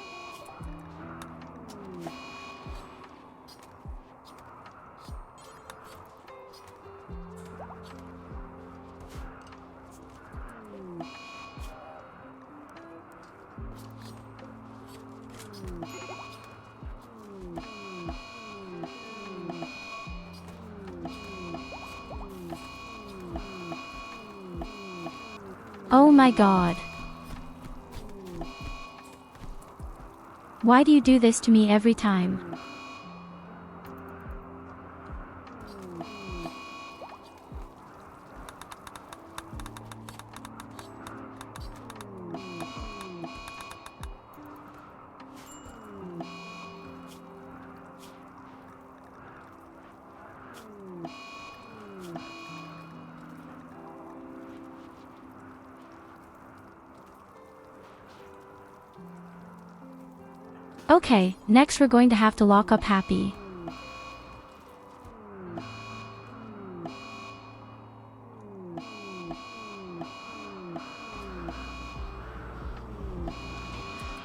Oh my god. Why do you do this to me every time? Okay, next we're going to have to lock up Happy.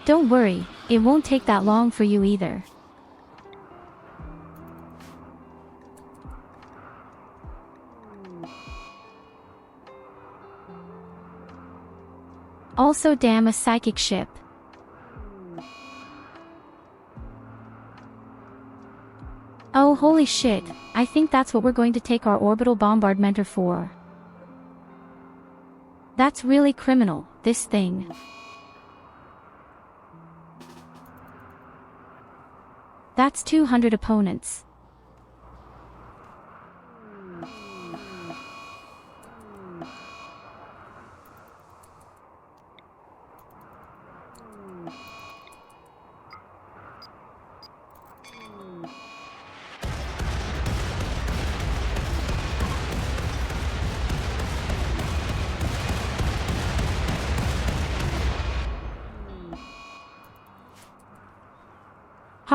Don't worry, it won't take that long for you either. Also damn a psychic ship. Oh holy shit, I think that's what we're going to take our orbital bombardmenter for. That's really criminal, this thing. That's 200 opponents.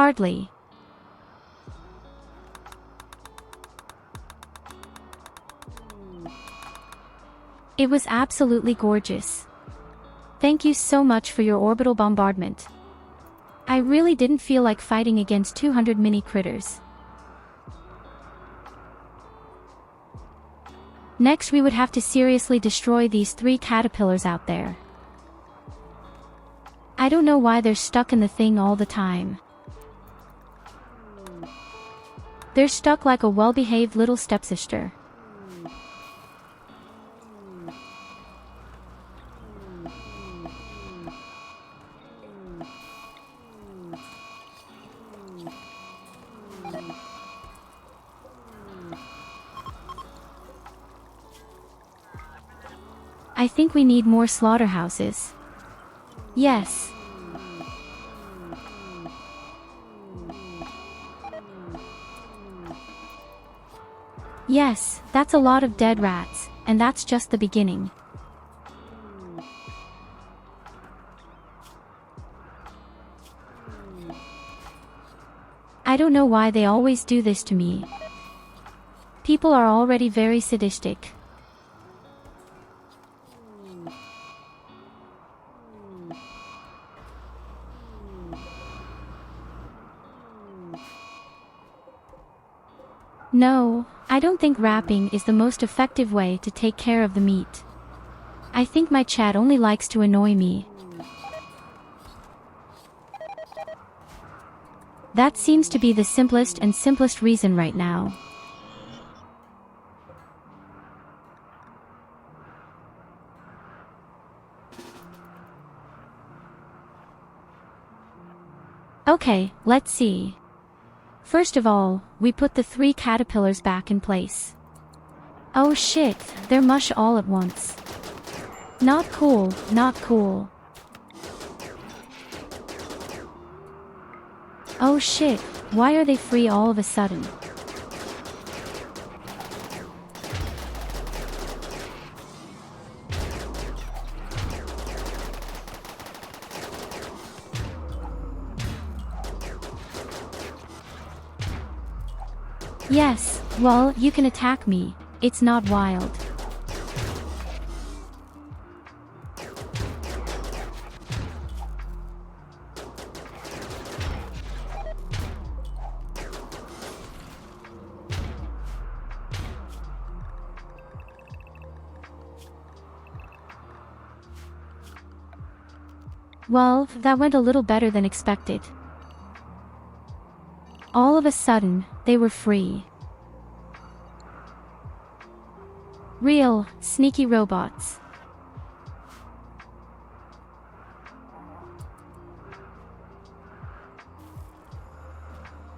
Hardly. It was absolutely gorgeous. Thank you so much for your orbital bombardment. I really didn't feel like fighting against 200 mini critters. Next we would have to seriously destroy these 3 caterpillars out there. I don't know why they're stuck in the thing all the time. They're stuck like a well-behaved little stepsister. I think we need more slaughterhouses. Yes. Yes, that's a lot of dead rats, and that's just the beginning. I don't know why they always do this to me. People are already very sadistic. No, I don't think wrapping is the most effective way to take care of the meat. I think my chat only likes to annoy me. That seems to be the simplest reason right now. Okay, let's see. First of all, we put the 3 caterpillars back in place. Oh shit, they're mush all at once. Not cool, not cool. Oh shit, why are they free all of a sudden? Yes, well, you can attack me. It's not wild. Well, that went a little better than expected. All of a sudden, they were free. Real, sneaky robots.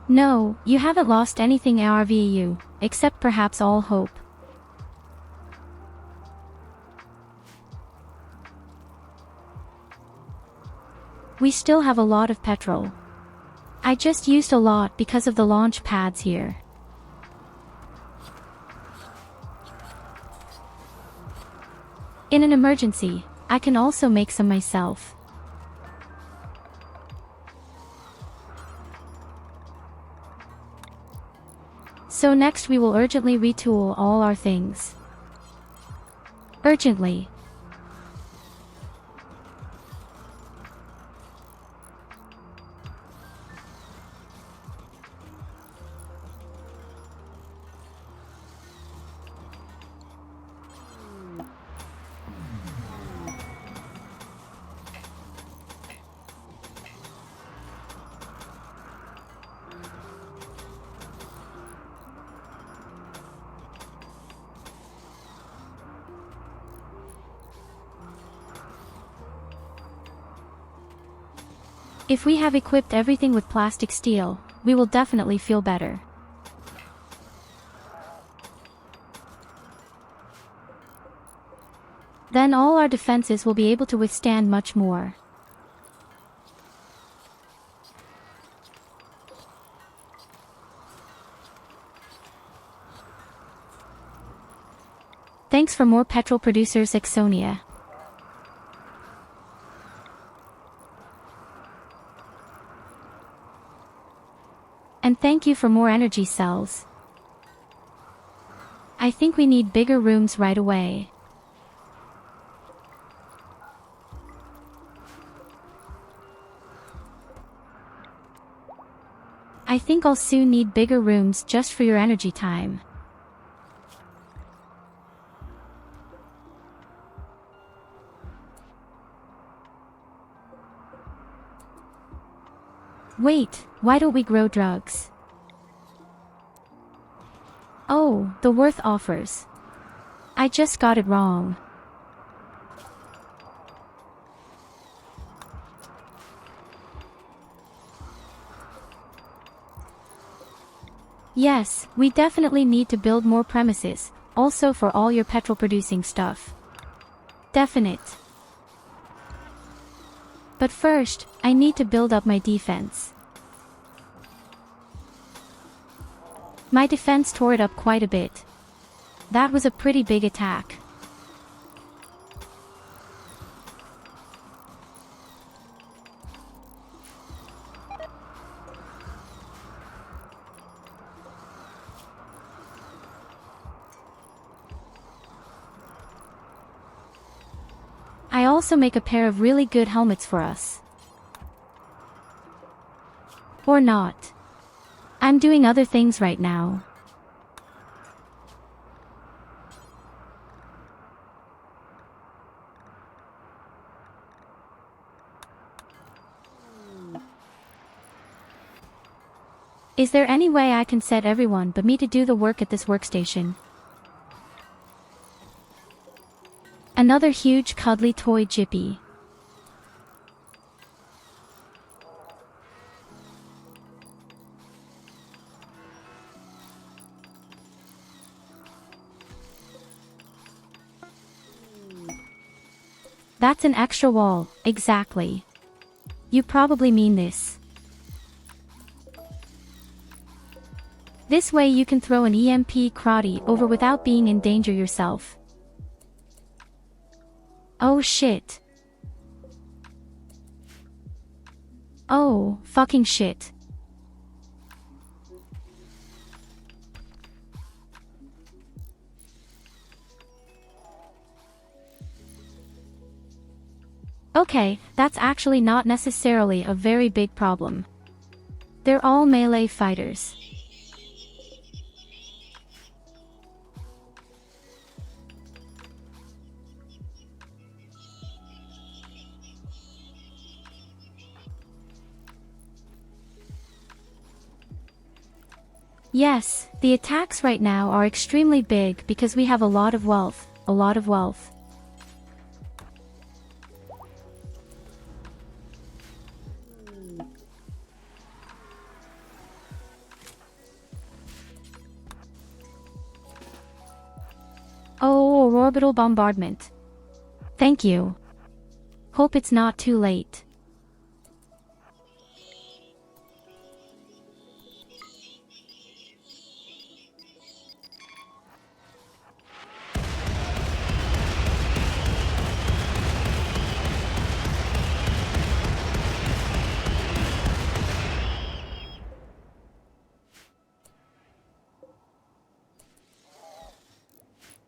No, you haven't lost anything ARVU, except perhaps all hope. We still have a lot of petrol. I just used a lot because of the launch pads here. In an emergency, I can also make some myself. So next we will urgently retool all our things. Urgently. If we have equipped everything with plastic steel, we will definitely feel better. Then all our defenses will be able to withstand much more. Thanks for more petrol producers, Exonia. And thank you for more energy cells. I think we need bigger rooms right away. I think I'll soon need bigger rooms just for your energy time. Wait, why don't we grow drugs? Oh, the worth offers. I just got it wrong. Yes, we definitely need to build more premises, also for all your petrol producing stuff. Definite. But first, I need to build up my defense. My defense tore it up quite a bit. That was a pretty big attack. I also make a pair of really good helmets for us. Or not. I'm doing other things right now. Is there any way I can set everyone but me to do the work at this workstation? Another huge cuddly toy jippy. That's an extra wall, exactly. You probably mean this. This way you can throw an EMP karate over without being in danger yourself. Oh shit. Oh, fucking shit. Okay, that's actually not necessarily a very big problem. They're all melee fighters. Yes, the attacks right now are extremely big because we have a lot of wealth, a lot of wealth. Oh, orbital bombardment. Thank you. Hope it's not too late.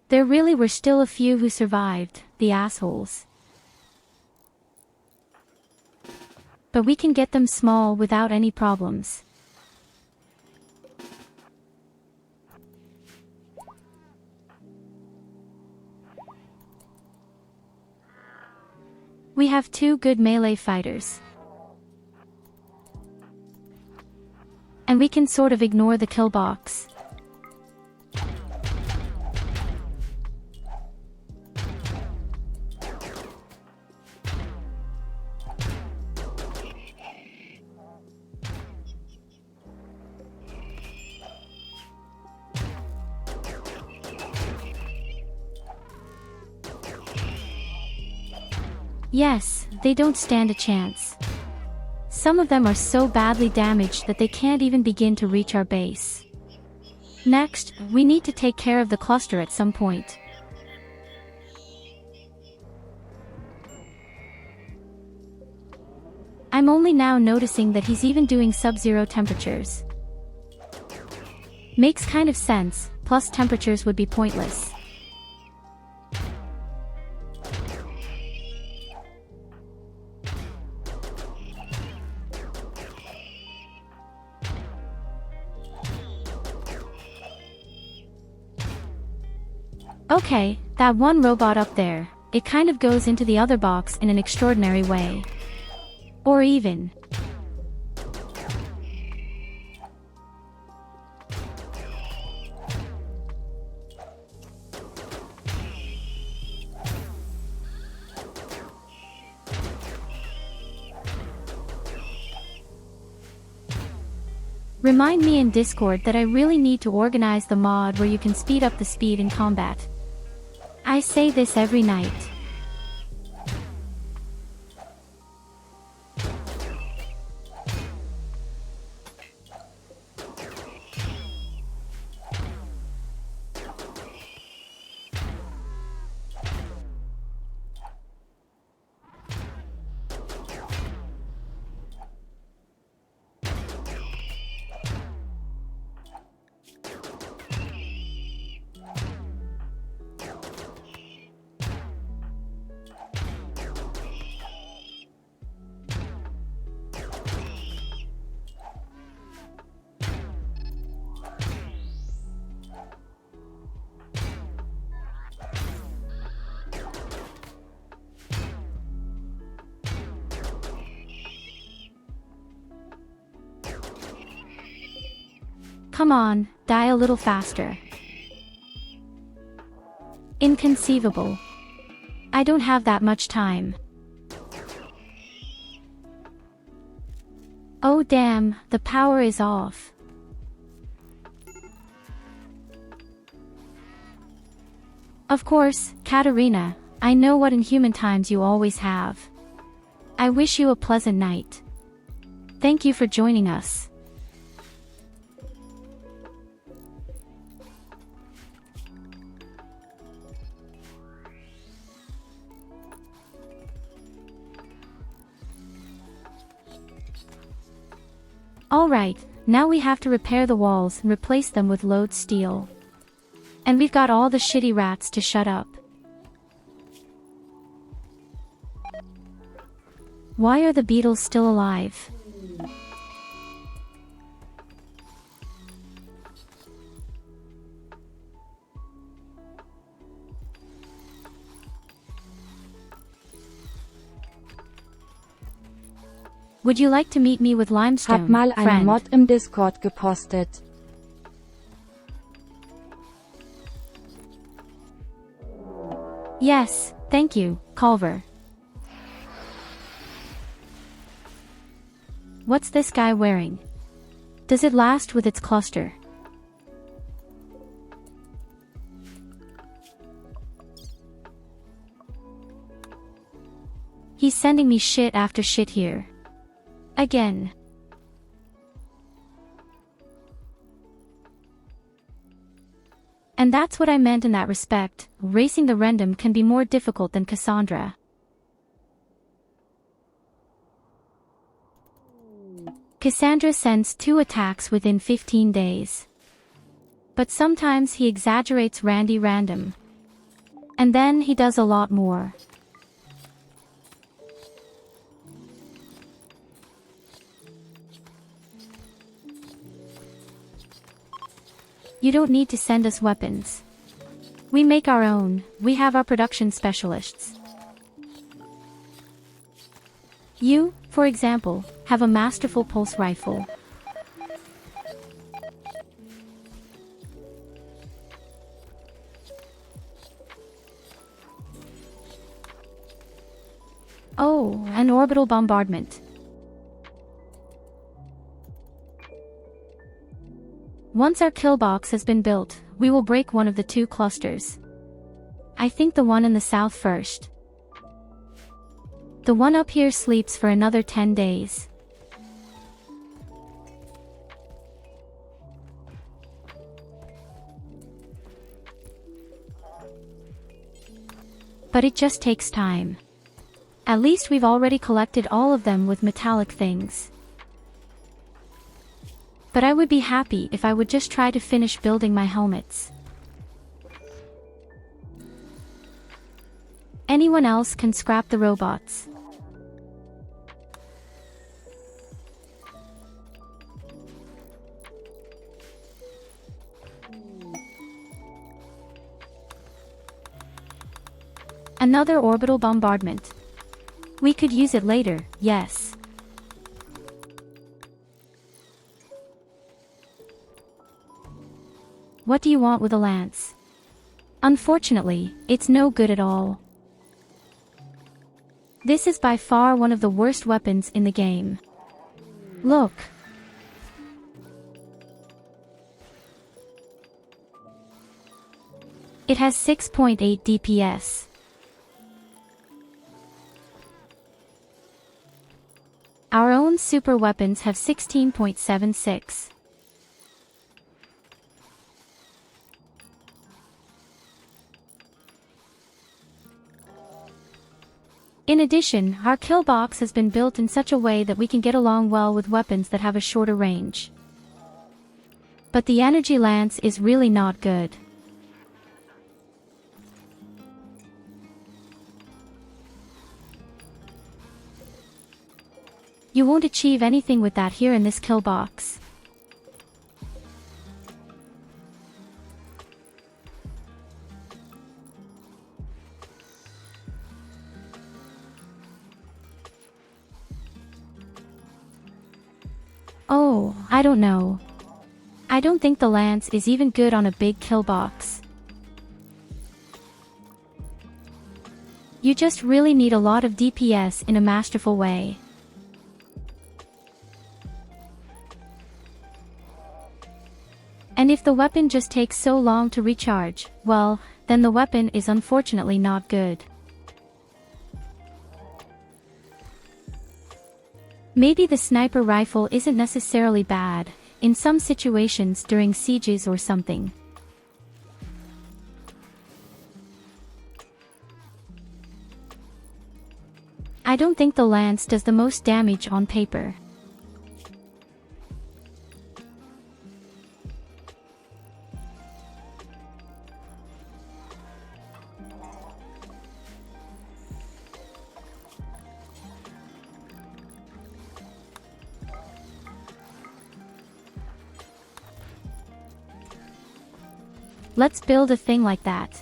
There really were still a few who survived, the assholes. But we can get them small without any problems. We have 2 good melee fighters. And we can sort of ignore the kill box. Yes, they don't stand a chance. Some of them are so badly damaged that they can't even begin to reach our base. Next, we need to take care of the cluster at some point. I'm only now noticing that he's even doing sub-zero temperatures. Makes kind of sense, plus temperatures would be pointless. Okay, that one robot up there, it kind of goes into the other box in an extraordinary way. Or even. Remind me in Discord that I really need to organize the mod where you can speed up the speed in combat. I say this every night. Come on, die a little faster. Inconceivable. I don't have that much time. Oh damn, the power is off. Of course, Katarina, I know what inhuman times you always have. I wish you a pleasant night. Thank you for joining us. Alright, now we have to repair the walls and replace them with load steel. And we've got all the shitty rats to shut up. Why are the beetles still alive? Would you like to meet me with limestone, Hab mal einen friend? Mod im Discord gepostet. Yes, thank you, Colvar. What's this guy wearing? Does it last with its cluster? He's sending me shit after shit here. Again. And that's what I meant in that respect, racing the random can be more difficult than Cassandra. Cassandra sends 2 attacks within 15 days. But sometimes he exaggerates Randy random. And then he does a lot more. You don't need to send us weapons. We make our own, we have our production specialists. You, for example, have a masterful pulse rifle. Oh, an orbital bombardment. Once our kill box has been built, we will break one of the 2 clusters. I think the one in the south first. The one up here sleeps for another 10 days. But it just takes time. At least we've already collected all of them with metallic things. But I would be happy if I would just try to finish building my helmets. Anyone else can scrap the robots. Another orbital bombardment. We could use it later, yes. What do you want with a lance? Unfortunately, it's no good at all. This is by far one of the worst weapons in the game. Look. It has 6.8 DPS. Our own super weapons have 16.76. In addition, our kill box has been built in such a way that we can get along well with weapons that have a shorter range. But the energy lance is really not good. You won't achieve anything with that here in this kill box. Oh, I don't know. I don't think the lance is even good on a big kill box. You just really need a lot of DPS in a masterful way. And if the weapon just takes so long to recharge, well, then the weapon is unfortunately not good. Maybe the sniper rifle isn't necessarily bad, in some situations during sieges or something. I don't think the lance does the most damage on paper. Let's build a thing like that.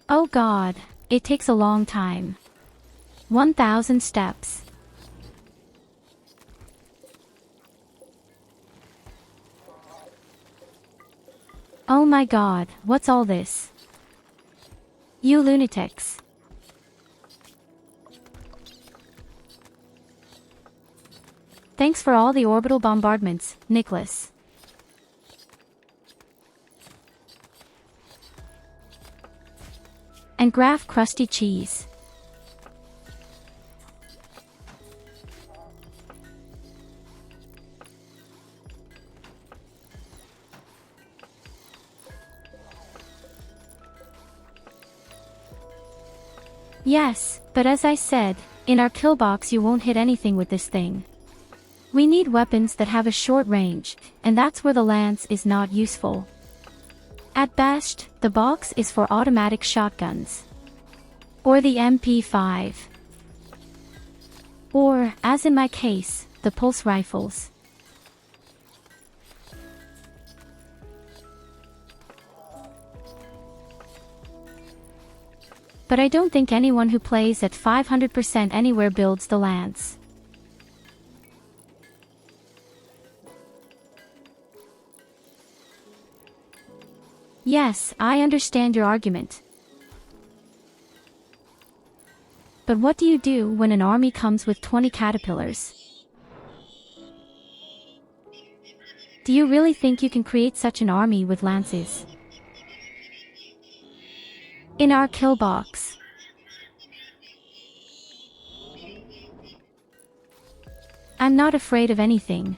Oh God, it takes a long time. 1,000 steps. Oh my God, what's all this? You lunatics. Thanks for all the orbital bombardments, Nicholas. And Graf crusty cheese. Yes, but as I said, in our kill box you won't hit anything with this thing. We need weapons that have a short range, and that's where the lance is not useful. At best, the box is for automatic shotguns. Or the MP5. Or, as in my case, the pulse rifles. But I don't think anyone who plays at 500% anywhere builds the lance. Yes, I understand your argument. But what do you do when an army comes with 20 caterpillars? Do you really think you can create such an army with lances? In our kill box. I'm not afraid of anything.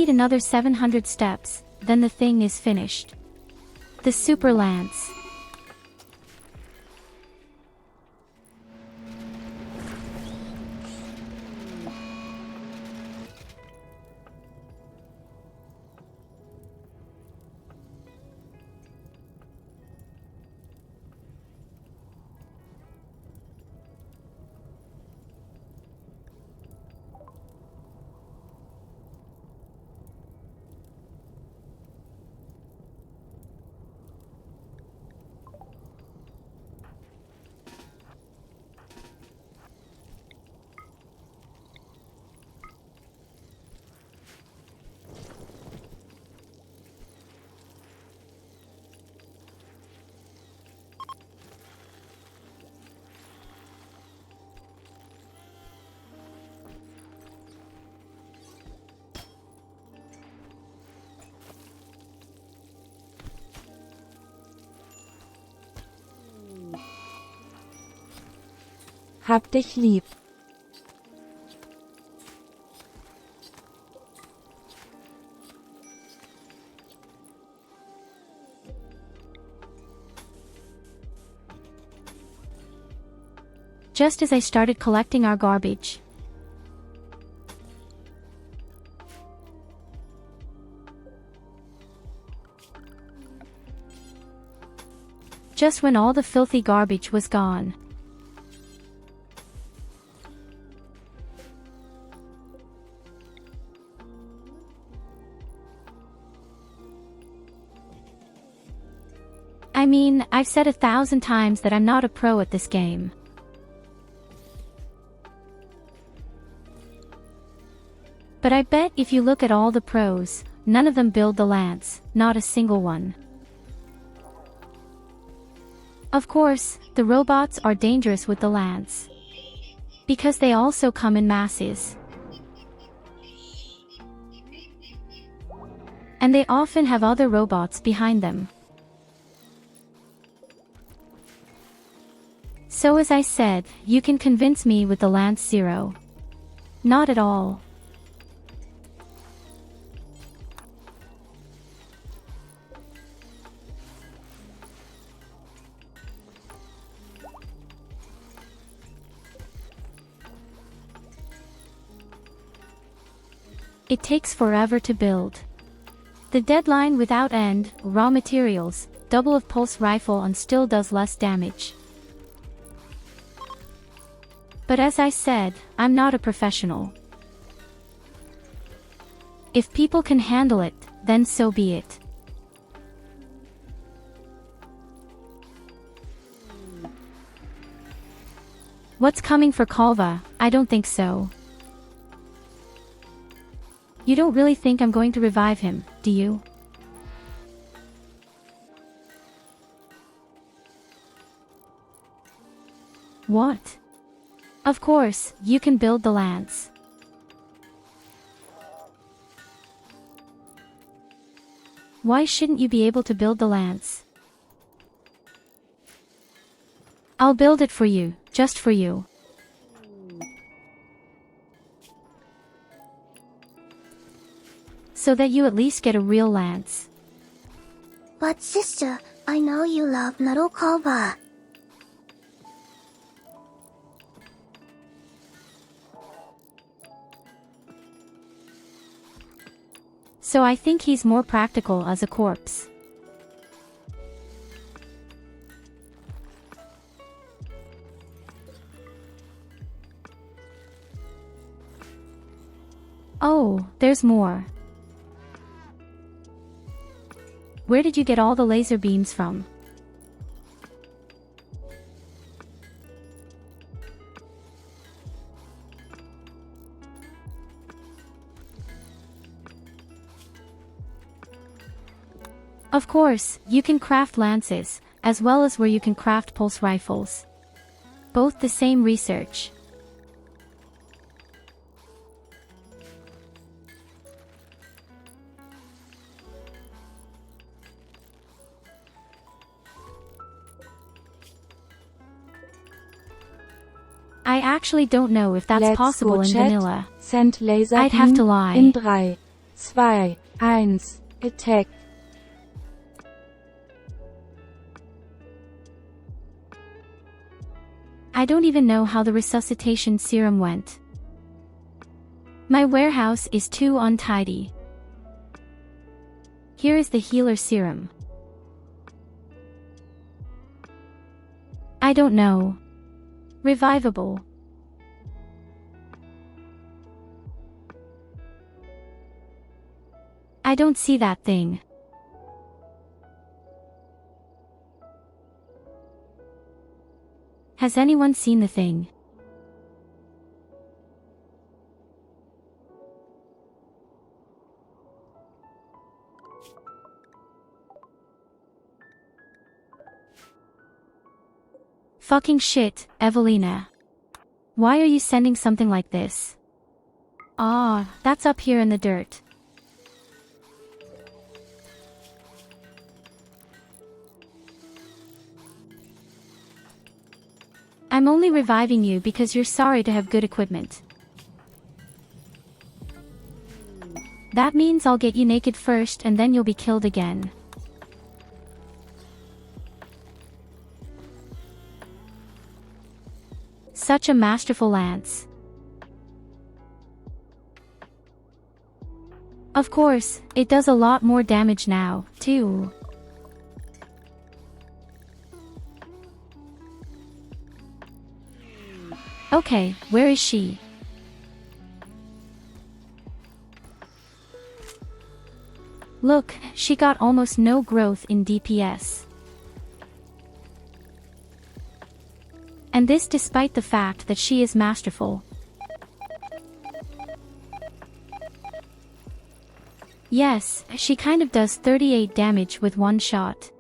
need another 700 steps, then the thing is finished. The Super Lance. Hab dich lieb. Just as I started collecting our garbage. Just when all the filthy garbage was gone. I mean, I've said 1,000 times that I'm not a pro at this game. But I bet if you look at all the pros, none of them build the lance, not a single one. Of course, the robots are dangerous with the lance. Because they also come in masses. And they often have other robots behind them. So as I said, you can convince me with the Lance Zero. Not at all. It takes forever to build. The deadline without end, raw materials, double of pulse rifle and still does less damage. But as I said, I'm not a professional. If people can handle it, then so be it. What's coming for Colvar? I don't think so. You don't really think I'm going to revive him, do you? What? Of course, you can build the lance. Why shouldn't you be able to build the lance? I'll build it for you, just for you. So that you at least get a real lance. But sister, I know you love little Colvar. So I think he's more practical as a corpse. Oh, there's more. Where did you get all the laser beams from? Of course, you can craft lances, as well as where you can craft pulse rifles. Both the same research. I actually don't know if that's Let's possible go in chat. vanilla. Send Laserbeam I'd have to lie. in 3, 2, 1, Attack. I don't even know how the resuscitation serum went. My warehouse is too untidy. Here is the healer serum. I don't know. Revivable. I don't see that thing. Has anyone seen the thing? Fucking shit, Evelina. Why are you sending something like this? Ah, that's up here in the dirt. I'm only reviving you because you're sorry to have good equipment. That means I'll get you naked first and then you'll be killed again. Such a masterful lance. Of course, it does a lot more damage now, too. Okay, where is she? Look, she got almost no growth in DPS. And this despite the fact that she is masterful. Yes, she kind of does 38 damage with one shot.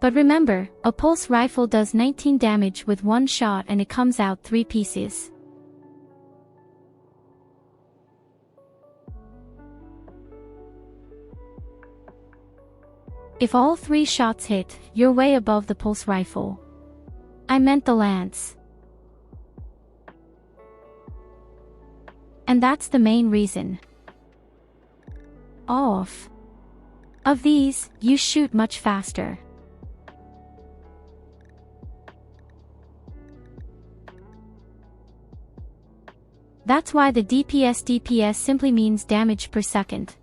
But remember, a pulse rifle does 19 damage with one shot and it comes out 3 pieces. If all 3 shots hit, you're way above the pulse rifle. I meant the lance. And that's the main reason. Of these, you shoot much faster. That's why the DPS simply means damage per second.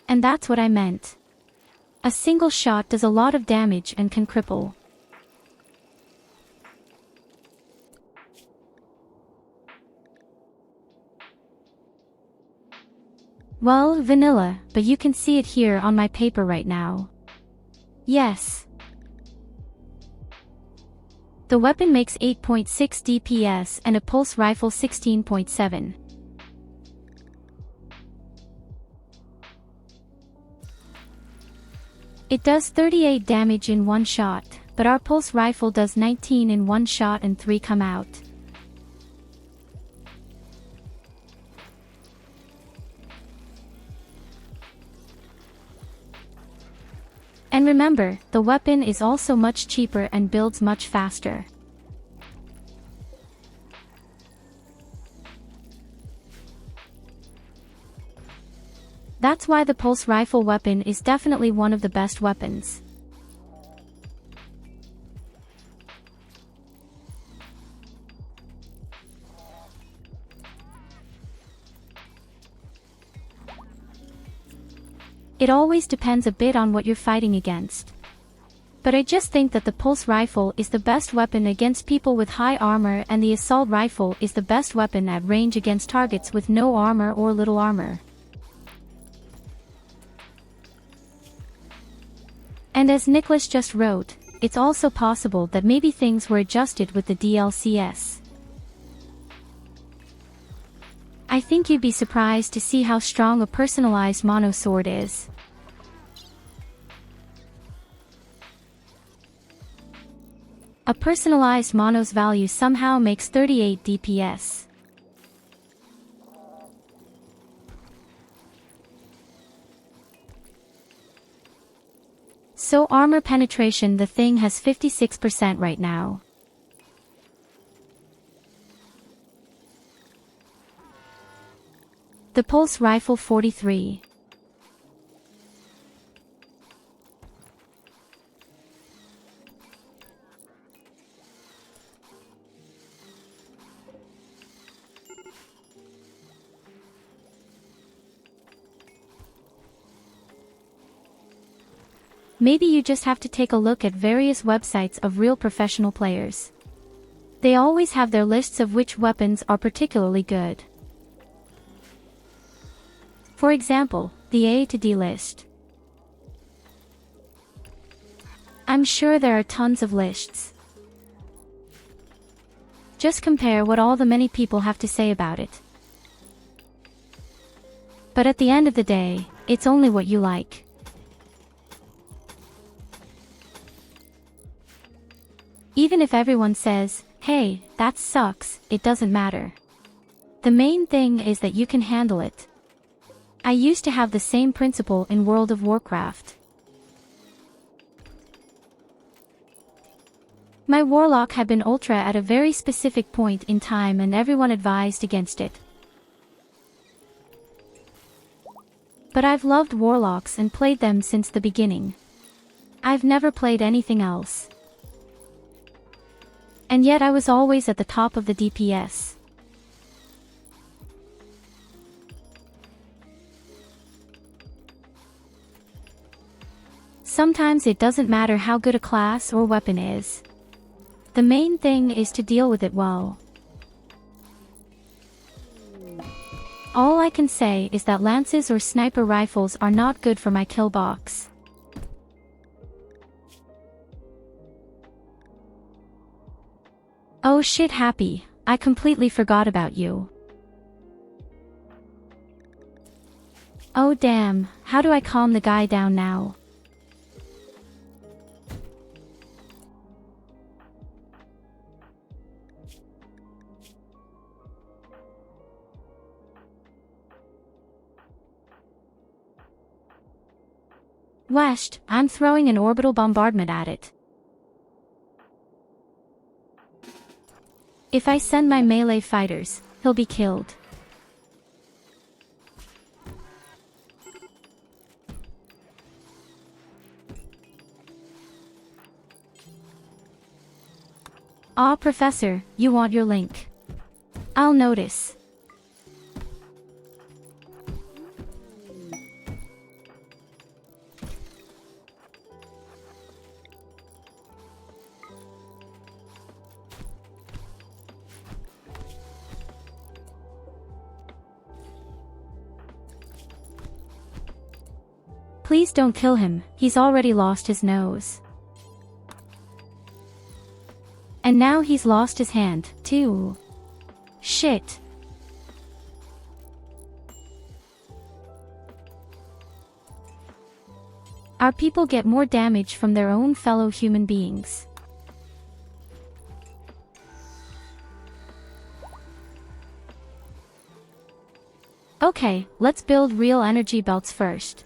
And that's what I meant. A single shot does a lot of damage and can cripple. Well, vanilla, but you can see it here on my paper right now. Yes. The weapon makes 8.6 DPS and a pulse rifle 16.7. It does 38 damage in one shot, but our pulse rifle does 19 in one shot and 3 come out. And remember, the weapon is also much cheaper and builds much faster. That's why the pulse rifle weapon is definitely one of the best weapons. It always depends a bit on what you're fighting against. But I just think that the pulse rifle is the best weapon against people with high armor and the assault rifle is the best weapon at range against targets with no armor or little armor. And as Nicholas just wrote, it's also possible that maybe things were adjusted with the DLCS. I think you'd be surprised to see how strong a personalized mono sword is. A personalized mono's value somehow makes 38 DPS. So armor penetration, the thing has 56% right now. The pulse rifle 43. Maybe you just have to take a look at various websites of real professional players. They always have their lists of which weapons are particularly good. For example, the A to D list. I'm sure there are tons of lists. Just compare what all the many people have to say about it. But at the end of the day, it's only what you like. Even if everyone says, hey, that sucks, it doesn't matter. The main thing is that you can handle it. I used to have the same principle in World of Warcraft. My warlock had been ultra at a very specific point in time and everyone advised against it. But I've loved warlocks and played them since the beginning. I've never played anything else. And yet I was always at the top of the DPS. Sometimes it doesn't matter how good a class or weapon is. The main thing is to deal with it well. All I can say is that lances or sniper rifles are not good for my kill box. Oh shit, Happy, I completely forgot about you. Oh damn, how do I calm the guy down now? West, I'm throwing an orbital bombardment at it. If I send my melee fighters, he'll be killed. Aw, Professor, you want your link. I'll notice. Please don't kill him, he's already lost his nose. And now he's lost his hand, too. Shit. Our people get more damage from their own fellow human beings. Okay, let's build real energy belts first.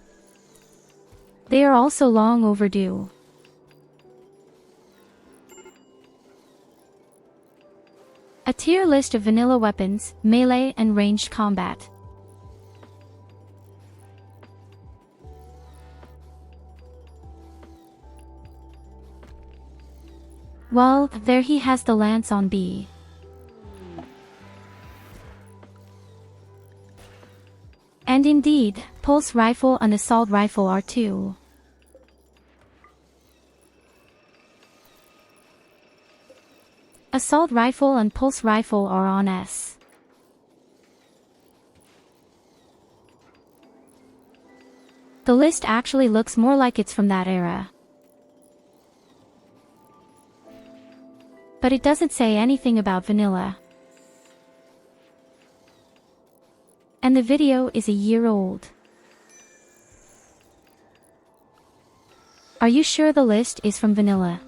They are also long overdue. A tier list of vanilla weapons, melee and ranged combat. Well, there he has the lance on B. And indeed, pulse rifle and assault rifle are too. Assault rifle and pulse rifle are on S. The list actually looks more like it's from that era. But it doesn't say anything about vanilla. And the video is a year old. Are you sure the list is from vanilla?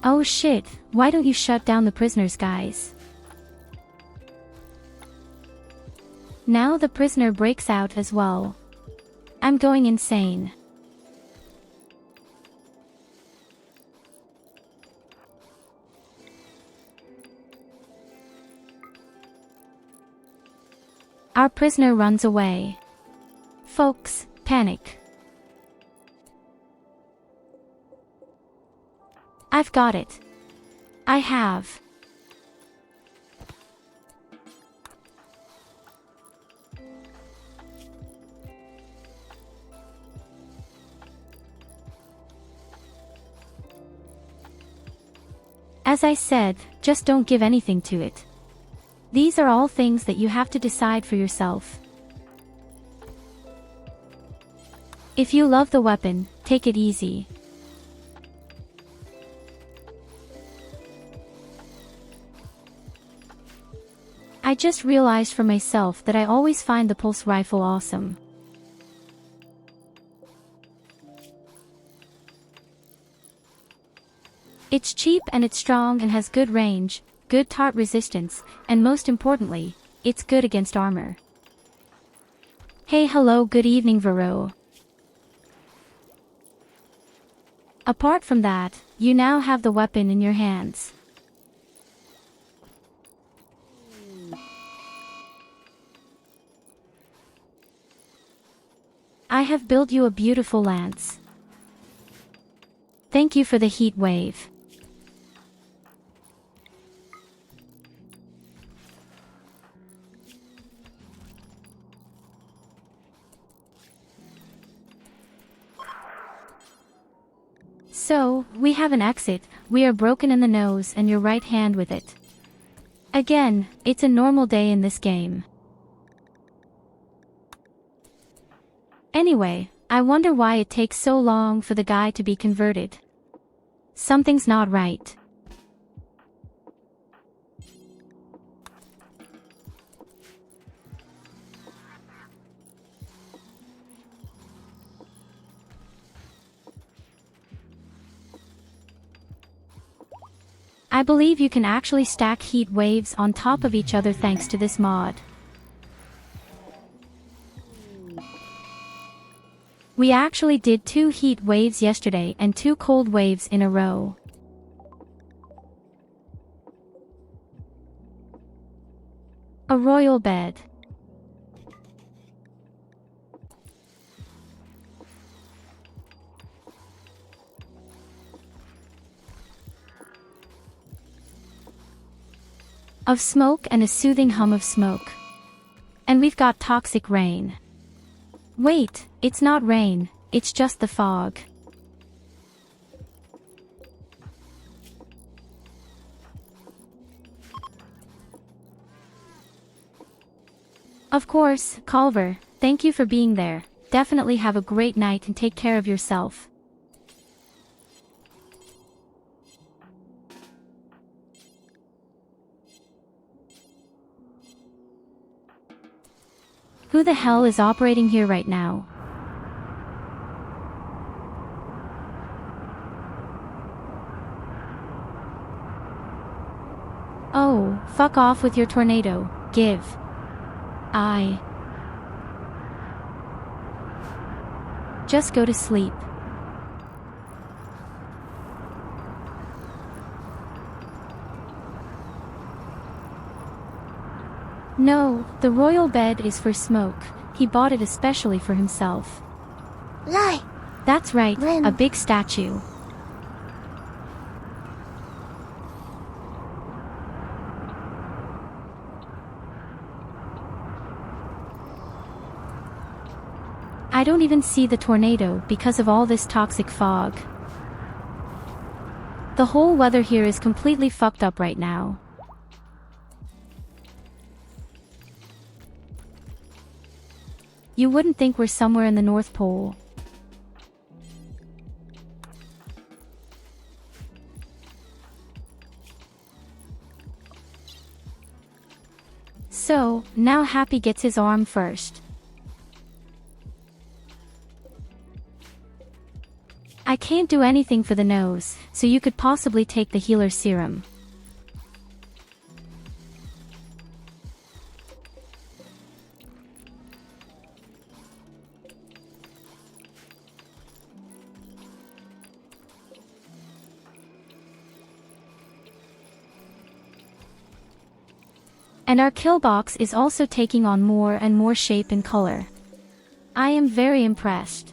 Oh shit, why don't you shut down the prisoners, guys? Now the prisoner breaks out as well. I'm going insane. Our prisoner runs away. Folks, panic. I've got it. I have. As I said, just don't give anything to it. These are all things that you have to decide for yourself. If you love the weapon, take it easy. I just realized for myself that I always find the pulse rifle awesome. It's cheap and it's strong and has good range, good tart resistance, and most importantly, it's good against armor. Hey, hello, good evening, Vero. Apart from that, you now have the weapon in your hands. I have built you a beautiful lance. Thank you for the heat wave. So, we have an exit, we are broken in the nose and your right hand with it. Again, it's a normal day in this game. Anyway, I wonder why it takes so long for the guy to be converted. Something's not right. I believe you can actually stack heat waves on top of each other thanks to this mod. We actually did 2 heat waves yesterday and 2 cold waves in a row. A royal bed. Of smoke and a soothing hum of smoke. And we've got toxic rain. Wait, it's not rain, it's just the fog. Of course, Colvar, thank you for being there. Definitely have a great night and take care of yourself. Who the hell is operating here right now? Oh, fuck off with your tornado, give. Just go to sleep. No, the royal bed is for smoke. He bought it especially for himself. Lie. That's right, Rim. a big statue. I don't even see the tornado because of all this toxic fog. The whole weather here is completely fucked up right now. You wouldn't think we're somewhere in the North Pole. So, now Happy gets his arm first. I I can't do anything for the nose, so you could possibly take the healer serum. And our kill box is also taking on more and more shape and color. I am very impressed.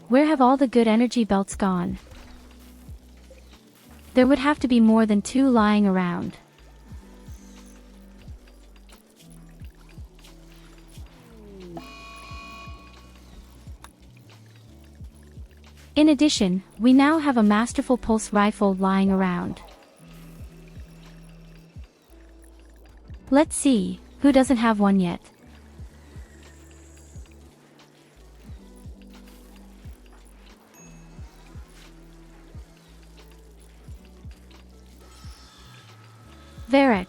Where have all the good energy belts gone? There would have to be more than 2 lying around. In addition, we now have a masterful pulse rifle lying around. Let's see, who doesn't have one yet? Varric.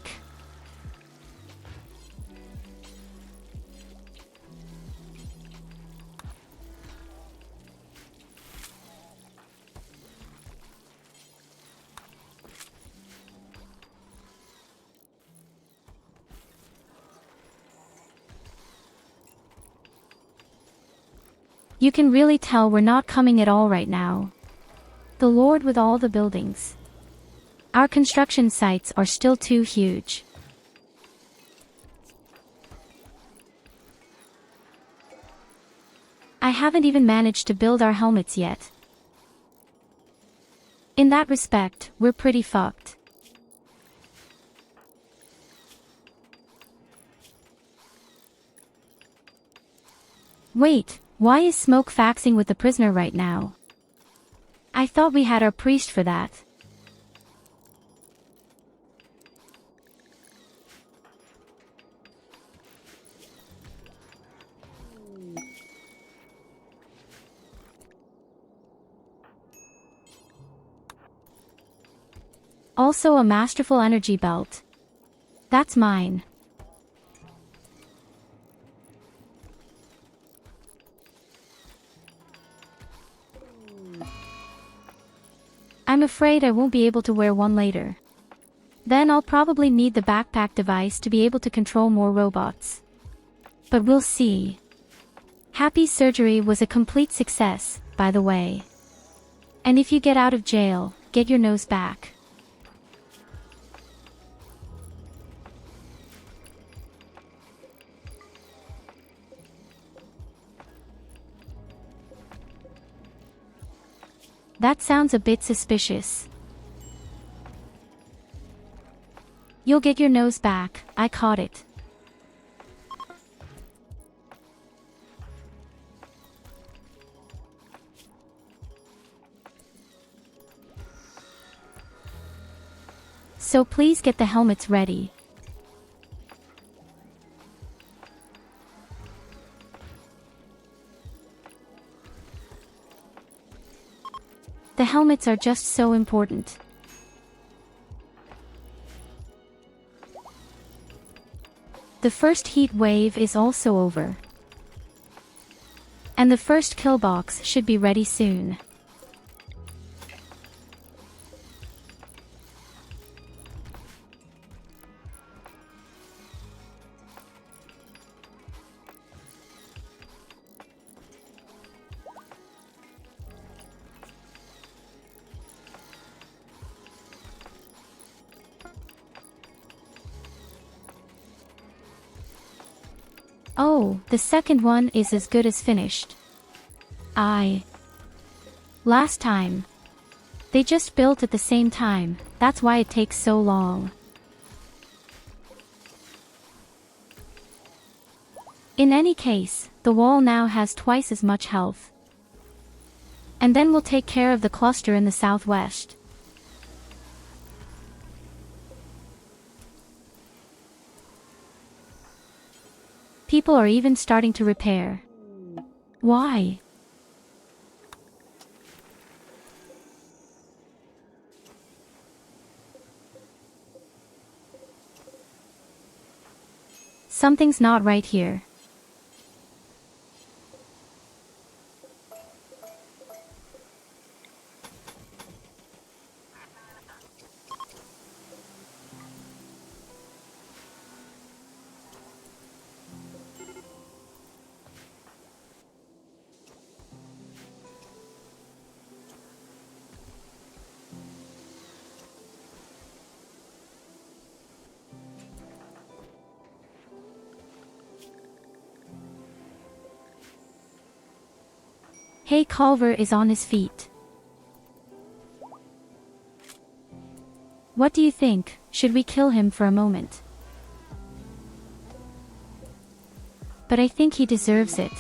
You can really tell we're not coming at all right now. The Lord with all the buildings. Our construction sites are still too huge. I haven't even managed to build our helmets yet. In that respect, we're pretty fucked. Wait, why is Smoke faxing with the prisoner right now? I thought we had our priest for that. Also a masterful energy belt. That's mine. I'm afraid I won't be able to wear one later. Then I'll probably need the backpack device to be able to control more robots. But we'll see. Happy surgery was a complete success, by the way. And if you get out of jail, get your nose back. That sounds a bit suspicious. You'll get your nose back, I caught it. So please get the helmets ready. The helmets are just so important. The first heat wave is also over. And the first kill box should be ready soon. Oh, the second one is as good as finished. Last time. They just built at the same time, that's why it takes so long. In any case, the wall now has twice as much health. And then we'll take care of the cluster in the southwest. People are even starting to repair. Why? Something's not right here. Hey, Colvar is on his feet. What do you think? Should we kill him for a moment? But I think he deserves it.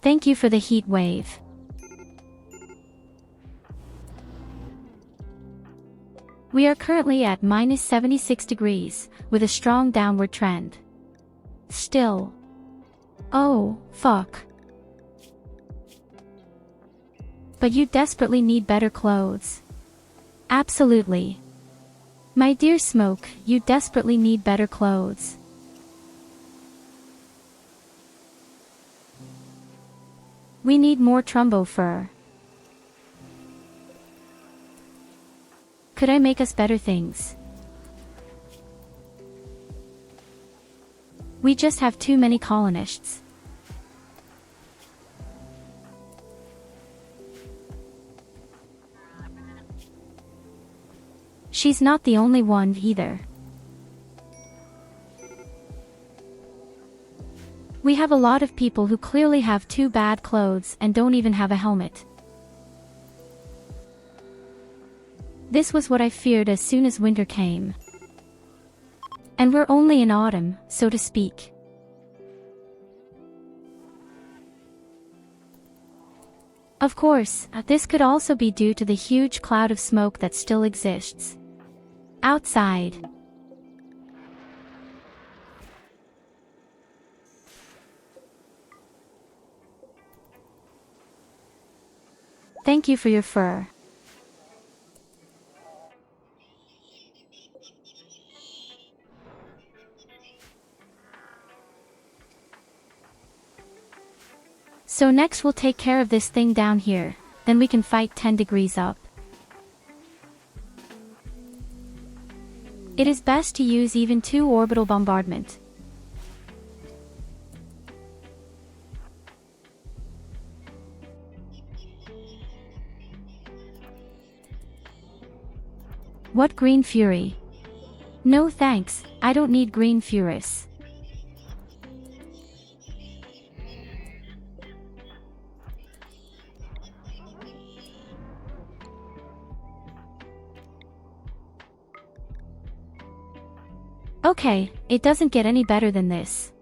Thank you for the heat wave. We are currently at minus 76 degrees, with a strong downward trend. Still. Oh, fuck. But you desperately need better clothes. Absolutely. My dear Smoke, you desperately need better clothes. We need more Trumbo fur. Could I make us better things? We just have too many colonists. She's not the only one either. We have a lot of people who clearly have too bad clothes and don't even have a helmet. This was what I feared as soon as winter came. And we're only in autumn, so to speak. Of course, this could also be due to the huge cloud of smoke that still exists outside. Thank you for your fur. So next we'll take care of this thing down here, then we can fight 10 degrees up. It is best to use even 2 orbital bombardment. What green fury? No thanks, I don't need green furies. Okay, it doesn't get any better than this.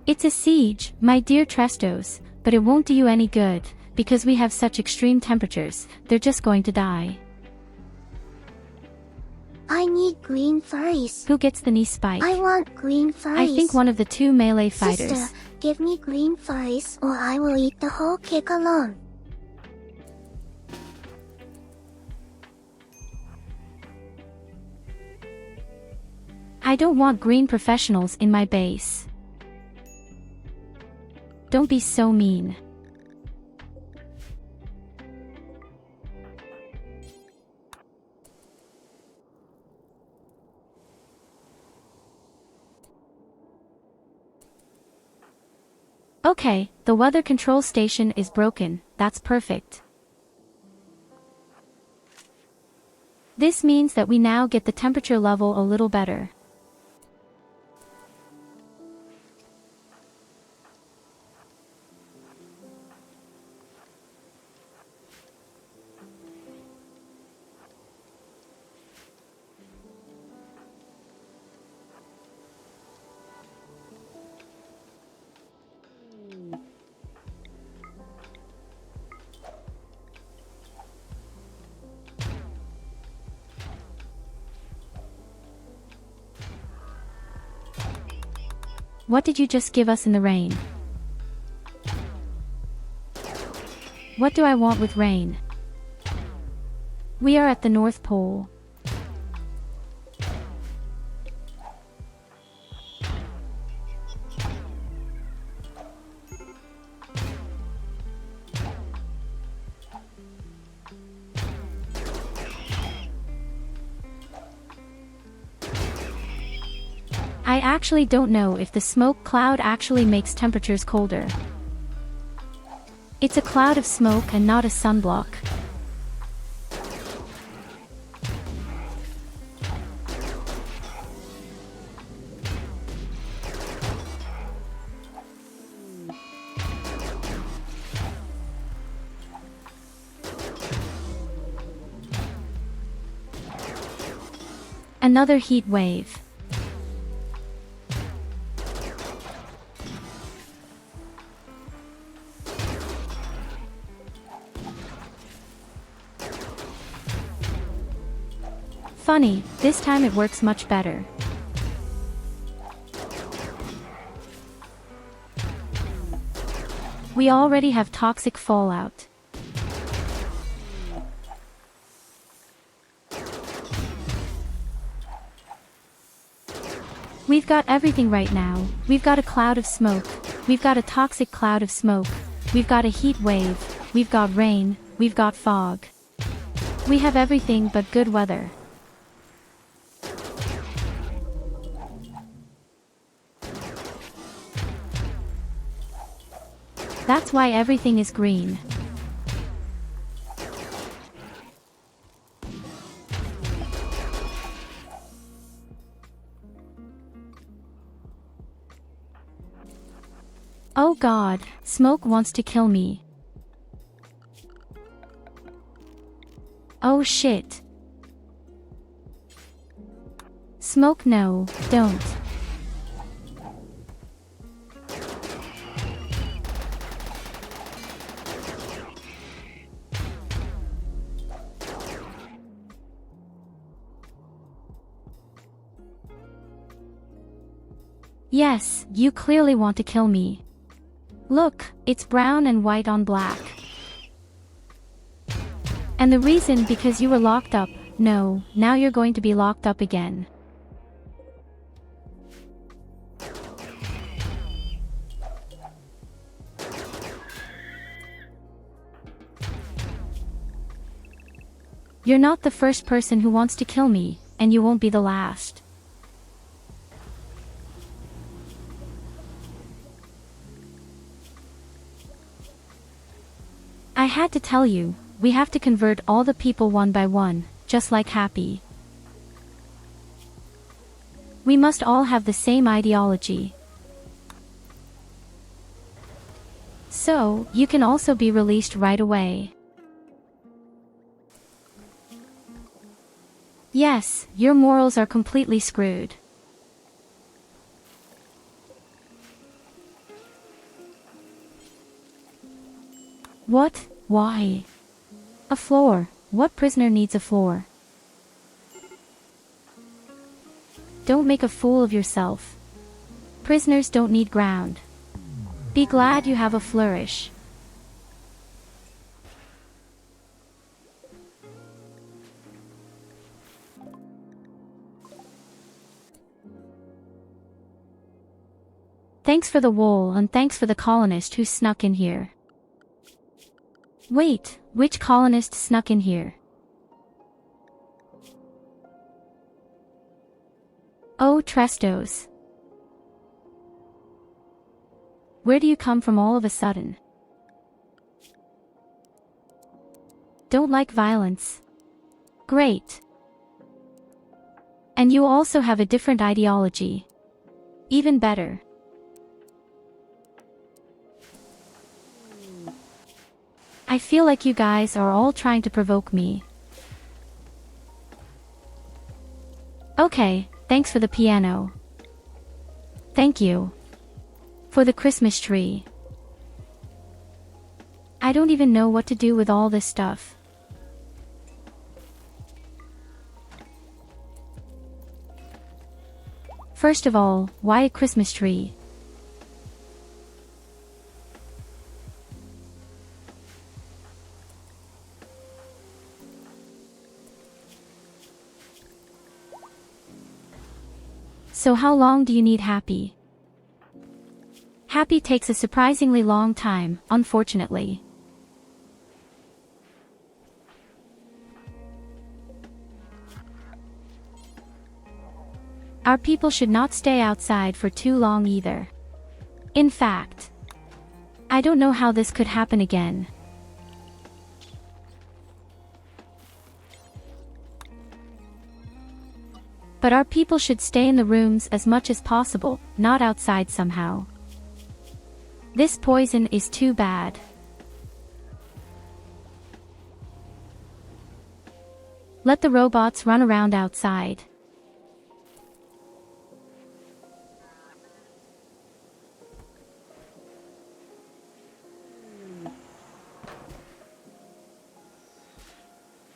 It's a siege, my dear Trestos, but it won't do you any good, because we have such extreme temperatures, they're just going to die. I need green furries. Who gets the knee spike? I want green furries. I think one of the 2 melee fighters. Sister, give me green furries or I will eat the whole cake alone. I don't want green professionals in my base. Don't be so mean. Okay, the weather control station is broken, that's perfect. This means that we now get the temperature level a little better. What did you just give us in the rain? What do I want with rain? We are at the North Pole. I actually don't know if the smoke cloud actually makes temperatures colder. It's a cloud of smoke and not a sunblock. Another heat wave. Funny, this time it works much better. We already have toxic fallout. We've got everything right now. We've got a cloud of smoke. We've got a toxic cloud of smoke. We've got a heat wave. We've got rain. We've got fog. We have everything but good weather. That's why everything is green. Oh God, smoke wants to kill me. Oh shit. Smoke, no, don't. Yes, you clearly want to kill me. Look, it's brown and white on black. And the reason because you were locked up. No, now you're going to be locked up again. You're not the first person who wants to kill me, and you won't be the last. I had to tell you, we have to convert all the people one by one, just like Happy. We must all have the same ideology. So, you can also be released right away. Yes, your morals are completely screwed. What? Why? A floor. What prisoner needs a floor? Don't make a fool of yourself. Prisoners don't need ground. Be glad you have a flourish. Thanks for the wool and thanks for the colonist who snuck in here. Wait, which colonist snuck in here? Oh, Trestos. Where do you come from all of a sudden? Don't like violence. Great. And you also have a different ideology. Even better. I feel like you guys are all trying to provoke me. Okay, thanks for the piano. Thank you. For the Christmas tree. I don't even know what to do with all this stuff. First of all, why a Christmas tree? So how long do you need Happy? Happy takes a surprisingly long time, unfortunately. Our people should not stay outside for too long either. In fact, I don't know how this could happen again. But our people should stay in the rooms as much as possible, not outside somehow. This poison is too bad. Let the robots run around outside.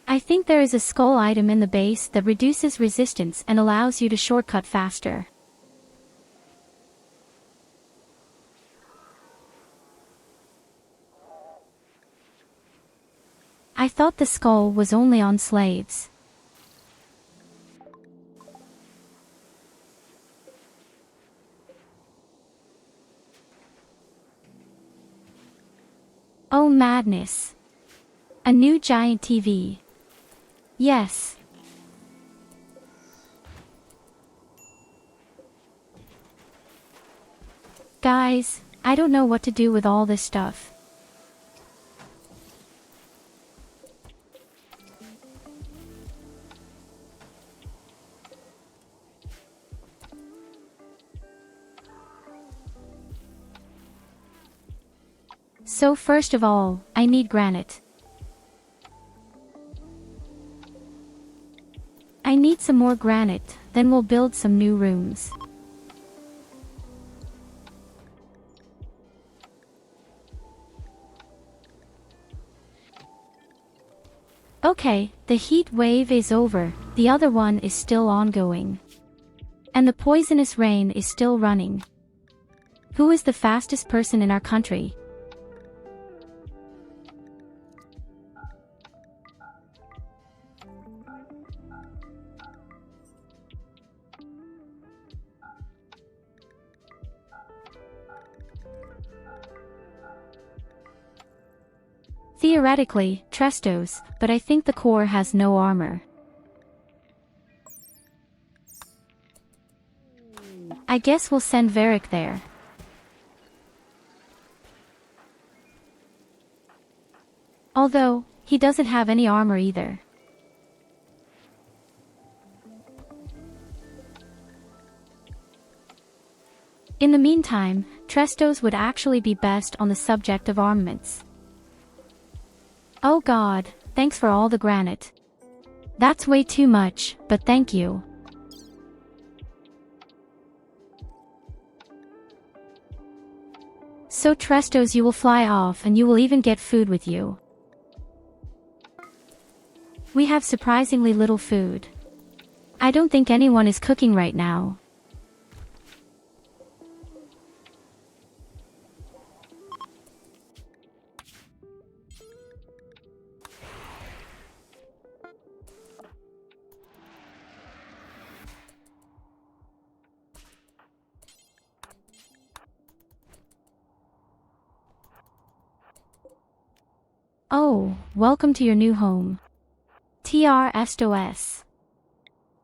I think there is a skull item in the base that reduces resistance and allows you to shortcut faster. I thought the skull was only on slaves. Oh madness. A new giant TV. Yes. Guys, I don't know what to do with all this stuff. So first of all, I need granite. I need some more granite, then we'll build some new rooms. Okay, the heat wave is over, the other one is still ongoing. And the poisonous rain is still running. Who is the fastest person in our country? Theoretically, Trestos, but I think the core has no armor. I guess we'll send Varric there. Although, he doesn't have any armor either. In the meantime, Trestos would actually be best on the subject of armaments. Oh god, thanks for all the granite. That's way too much, but thank you. So Trestos, you will fly off and you will even get food with you. We have surprisingly little food. I don't think anyone is cooking right now. Oh, welcome to your new home. Tyurru.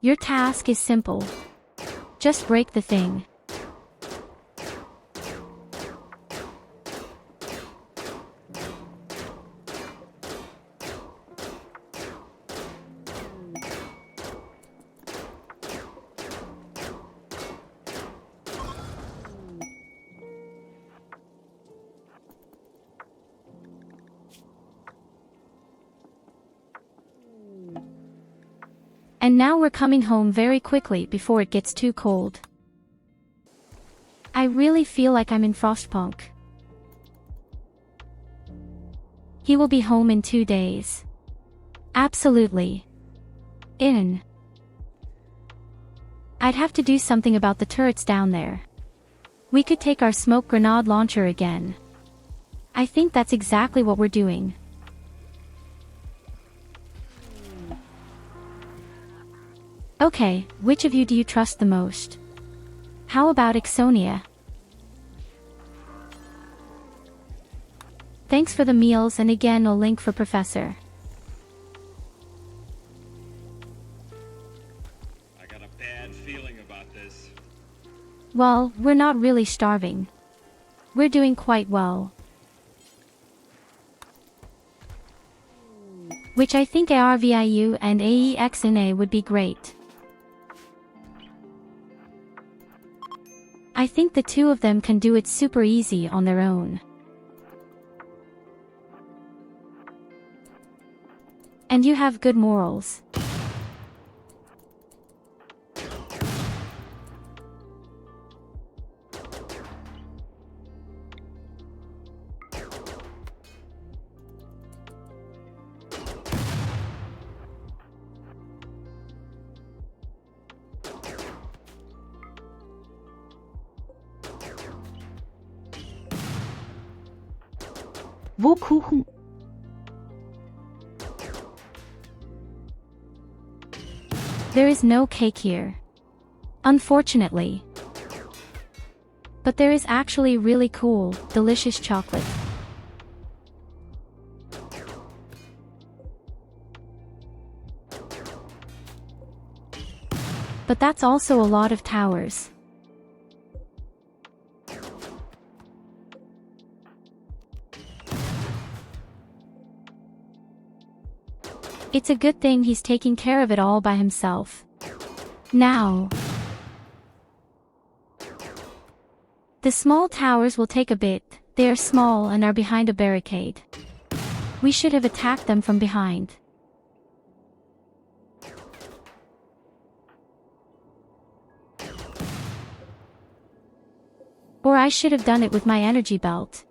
Your task is simple. Just break the thing. And now we're coming home very quickly before it gets too cold. I really feel like I'm in Frostpunk. He will be home in 2 days. Absolutely. I'd have to do something about the turrets down there. We could take our smoke grenade launcher again. I think that's exactly what we're doing. Okay, which of you do you trust the most? How about Ixonia? Thanks for the meals and again a link for Professor. I got a bad feeling about this. Well, we're not really starving. We're doing quite well. Which I think ARVIU and AEXNA would be great. I think the two of them can do it super easy on their own. And you have good morals. Wo Kuchen? There is no cake here. Unfortunately. But there is actually really cool, delicious chocolate. But that's also a lot of towers. It's a good thing he's taking care of it all by himself. Now, the small towers will take a bit. They are small and are behind a barricade. We should have attacked them from behind. Or I should have done it with my energy belt.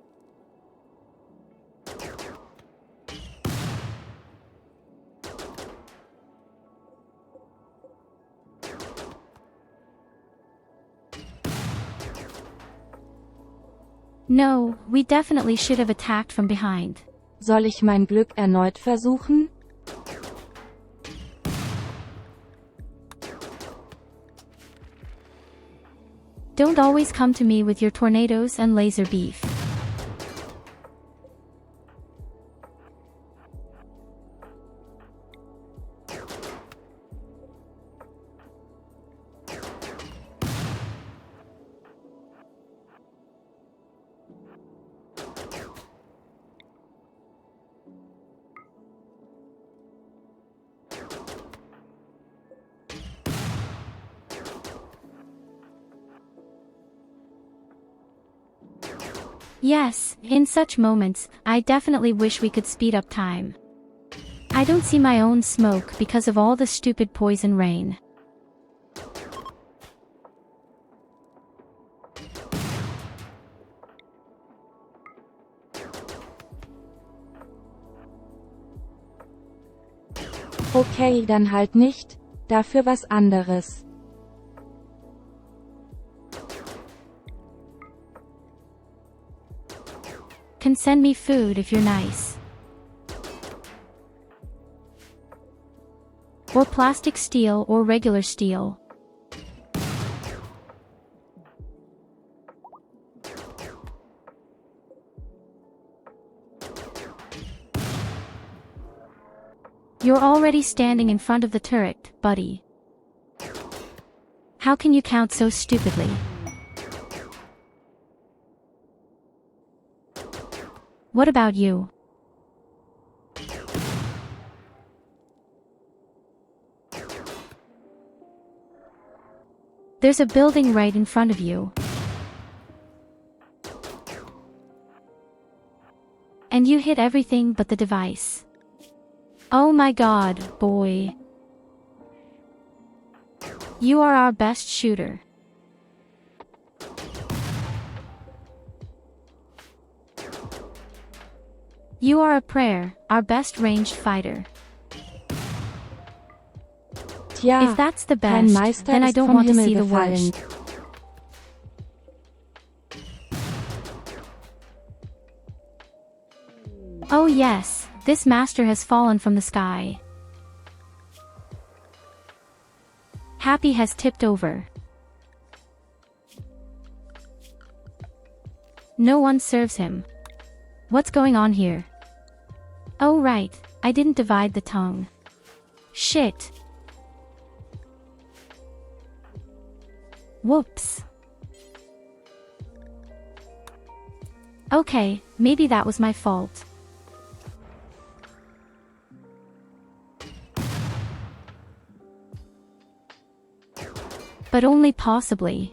No, we definitely should have attacked from behind. Soll ich mein Glück erneut versuchen? Don't always come to me with your tornadoes and laser beef. Yes, in such moments, I definitely wish we could speed up time. I don't see my own smoke because of all the stupid poison rain. Okay, dann halt nicht. Dafür was anderes. Can send me food if you're nice. Or plastic steel or regular steel. You're already standing in front of the turret, buddy. How can you count so stupidly? What about you? There's a building right in front of you. And you hit everything but the device. Oh my god, boy. You are our best shooter. You are a prayer, our best ranged fighter. Tja, if that's the kein best, Meister then I ist don't vom want to Himmel see the gefallen. worst. Oh yes, this master has fallen from the sky. Happy has tipped over. No one serves him. What's going on here? Oh right, I didn't divide the tongue. Shit. Whoops. Okay, maybe that was my fault. But only possibly.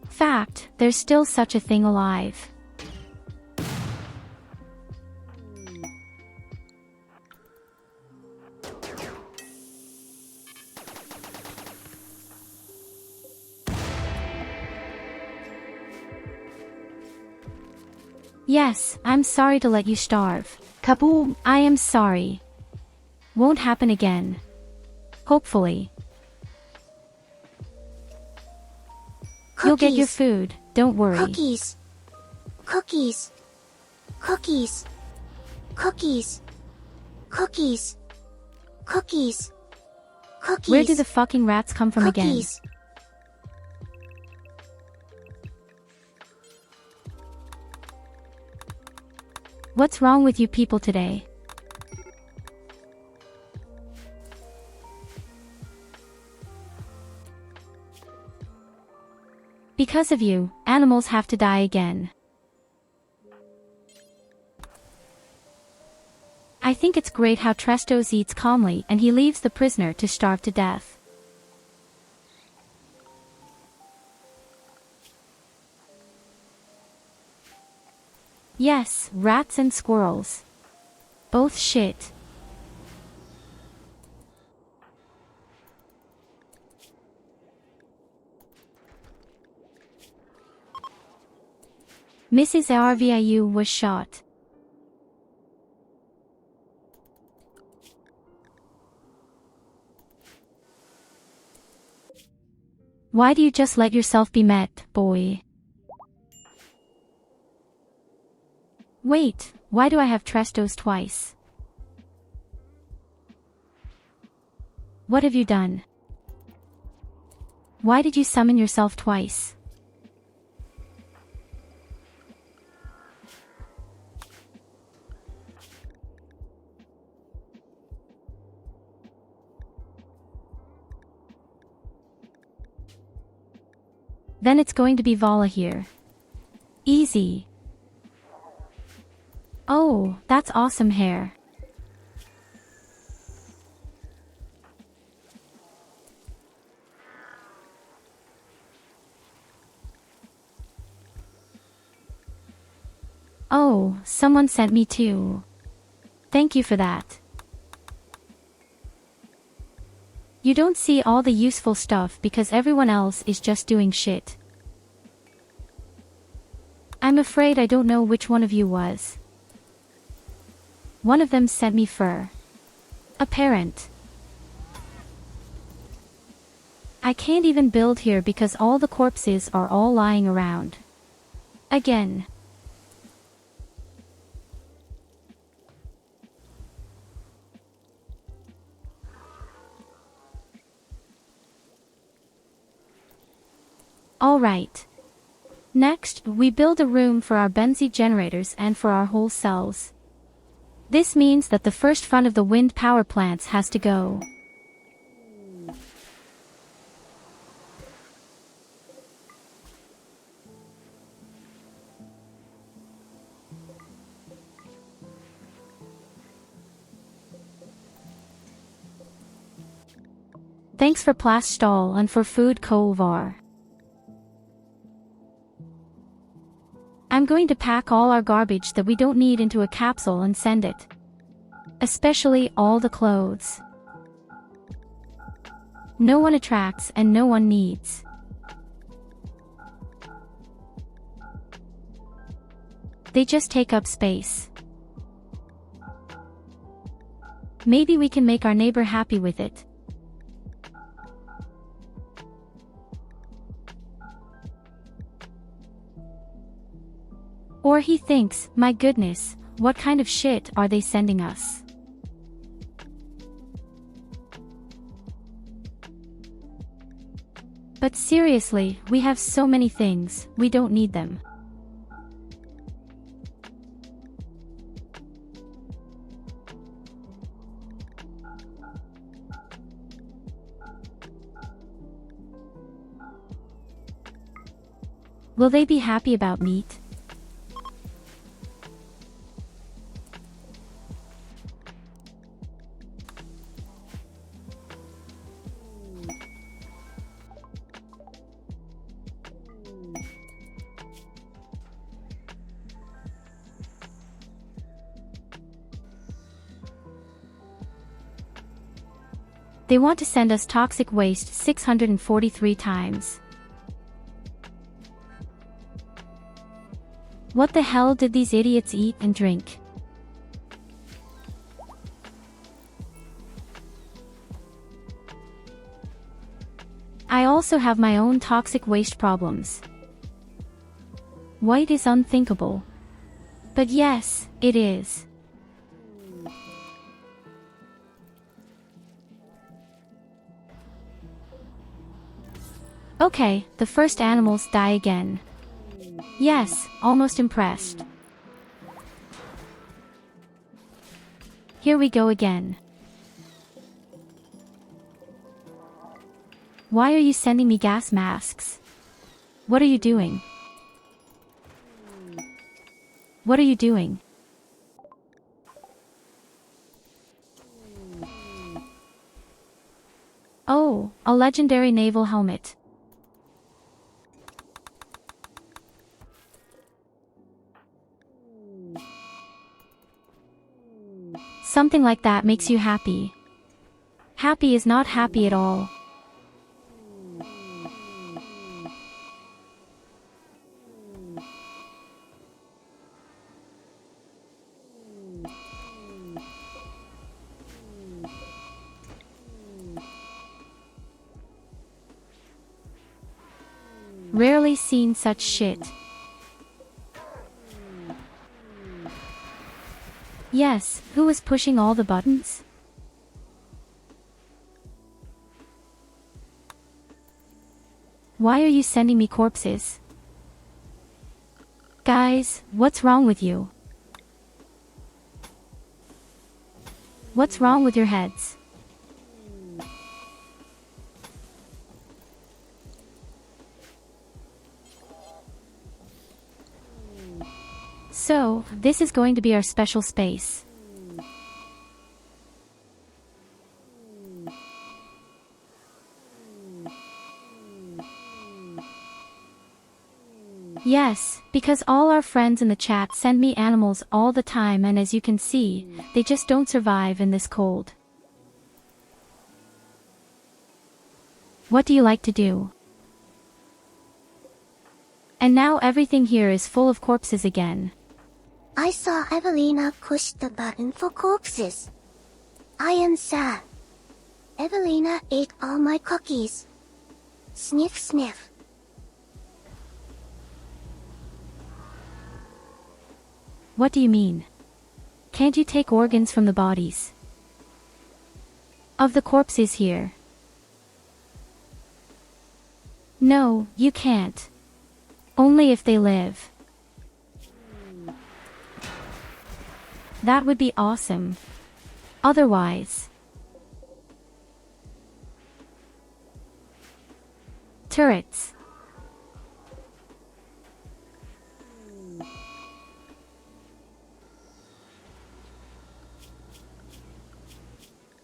Fact, there's still such a thing alive. Yes, I'm sorry to let you starve. Kaboom! I am sorry. Won't happen again. Hopefully. You'll get your food, don't worry. Cookies. Cookies. Cookies. Cookies. Cookies. Cookies. Cookies. Where do the fucking rats come from again? Cookies. What's wrong with you people today? Because of you, animals have to die again. I think it's great how Trestos eats calmly and he leaves the prisoner to starve to death. Yes, rats and squirrels. Both shit. Mrs. Rviu was shot. Why do you just let yourself be met, boy? Wait, why do I have Trestos twice? What have you done? Why did you summon yourself twice? Then it's going to be Vala here. Easy. Oh, that's awesome hair. Oh, someone sent me too. Thank you for that. You don't see all the useful stuff because everyone else is just doing shit. I'm afraid I don't know which one of you was. One of them sent me fur. A parent. I can't even build here because all the corpses are all lying around. Again. Alright. Next, we build a room for our benzene generators and for our whole cells. This means that the first front of the wind power plants has to go. Thanks for Plastall and for food, Colvar. I'm going to pack all our garbage that we don't need into a capsule and send it. Especially all the clothes. No one attracts and no one needs. They just take up space. Maybe we can make our neighbor happy with it. Or he thinks, my goodness, what kind of shit are they sending us? But seriously, we have so many things, we don't need them. Will they be happy about meat? They want to send us toxic waste 643 times. What the hell did these idiots eat and drink? I also have my own toxic waste problems. White is unthinkable. But yes, it is. Okay, the first animals die again. Yes, almost impressed. Here we go again. Why are you sending me gas masks? What are you doing? What are you doing? Oh, a legendary naval helmet. Something like that makes you happy. Happy is not happy at all. Rarely seen such shit. Yes, who was pushing all the buttons? Why are you sending me corpses? Guys, what's wrong with you? What's wrong with your heads? So, this is going to be our special space. Yes, because all our friends in the chat send me animals all the time, and as you can see, they just don't survive in this cold. What do you like to do? And now everything here is full of corpses again. I saw Evelina push the button for corpses. I am sad. Evelina ate all my cookies. Sniff sniff. What do you mean? Can't you take organs from the bodies of the corpses here? No, you can't. Only if they live. That would be awesome. Otherwise. Turrets.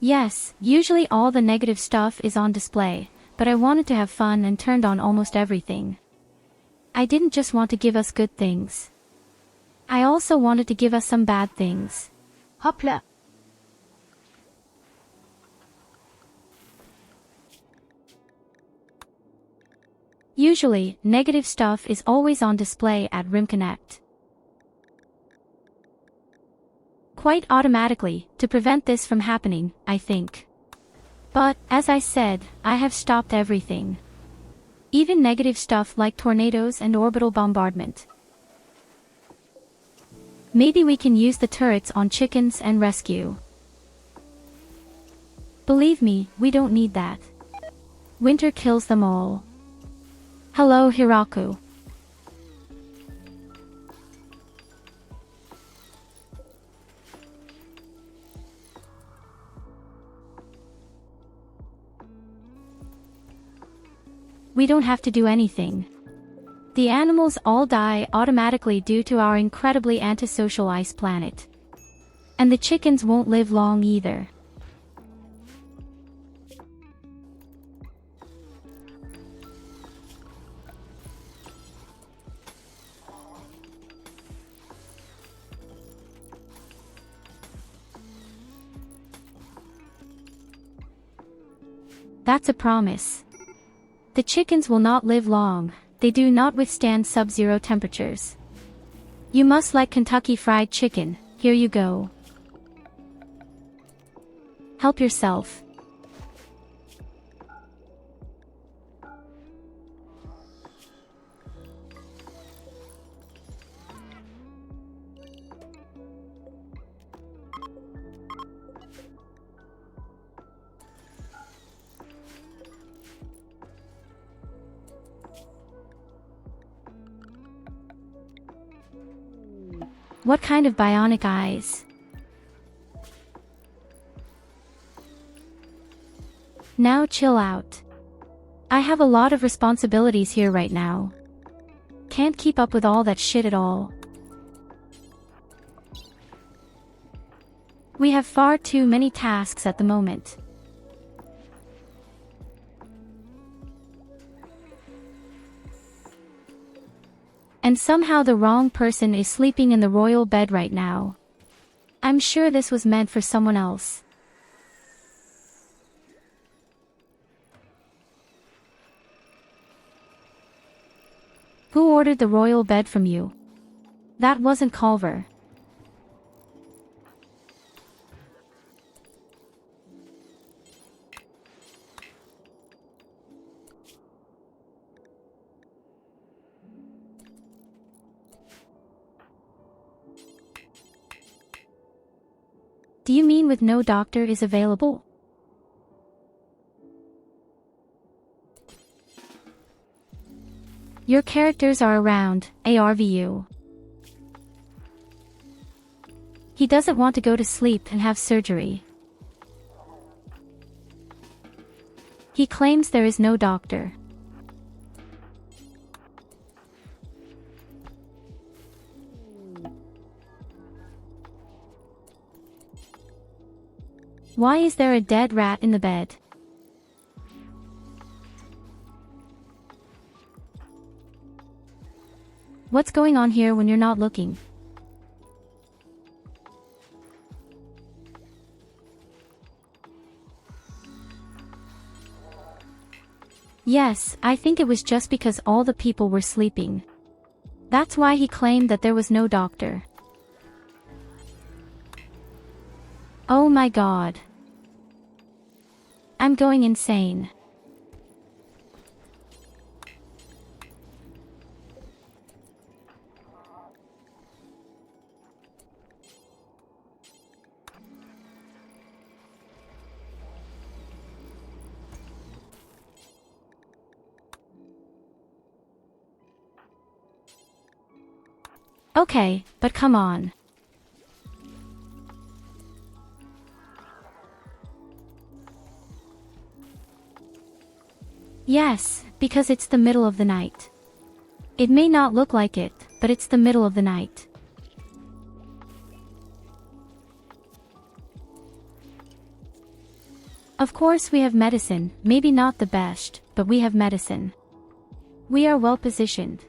Yes, usually all the negative stuff is on display, but I wanted to have fun and turned on almost everything. I didn't just want to give us good things. I also wanted to give us some bad things. Hoppla. Usually, negative stuff is always on display at Rimconnect. Quite automatically, to prevent this from happening, I think. But, as I said, I have stopped everything. Even negative stuff like tornadoes and orbital bombardment. Maybe we can use the turrets on chickens and rescue. Believe me, we don't need that. Winter kills them all. Hello, Hiraku. We don't have to do anything. The animals all die automatically due to our incredibly antisocial ice planet. And the chickens won't live long either. That's a promise. The chickens will not live long, they do not withstand sub-zero temperatures. You must like Kentucky Fried Chicken, here you go. Help yourself. What kind of bionic eyes? Now chill out. I have a lot of responsibilities here right now. Can't keep up with all that shit at all. We have far too many tasks at the moment. And somehow the wrong person is sleeping in the royal bed right now. I'm sure this was meant for someone else. Who ordered the royal bed from you? That wasn't Colvar. Do you mean with no doctor is available? Your characters are around, ARVU. He doesn't want to go to sleep and have surgery. He claims there is no doctor. Why is there a dead rat in the bed? What's going on here when you're not looking? Yes, I think it was just because all the people were sleeping. That's why he claimed that there was no doctor. Oh my god. I'm going insane. Okay, but come on. Yes, because it's the middle of the night. It may not look like it, but it's the middle of the night. Of course we have medicine, maybe not the best, but we have medicine. We are well positioned.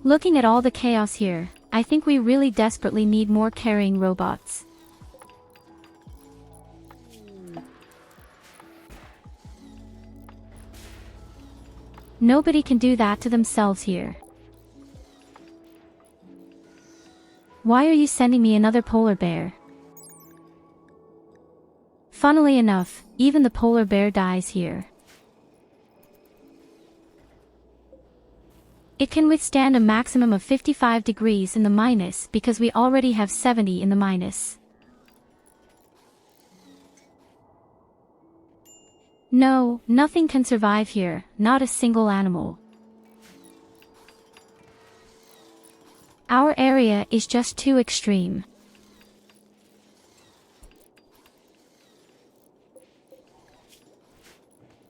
Looking at all the chaos here, I think we really desperately need more carrying robots. Nobody can do that to themselves here. Why are you sending me another polar bear? Funnily enough, even the polar bear dies here. It can withstand a maximum of 55 degrees in the minus because we already have 70 in the minus. No, nothing can survive here, not a single animal. Our area is just too extreme.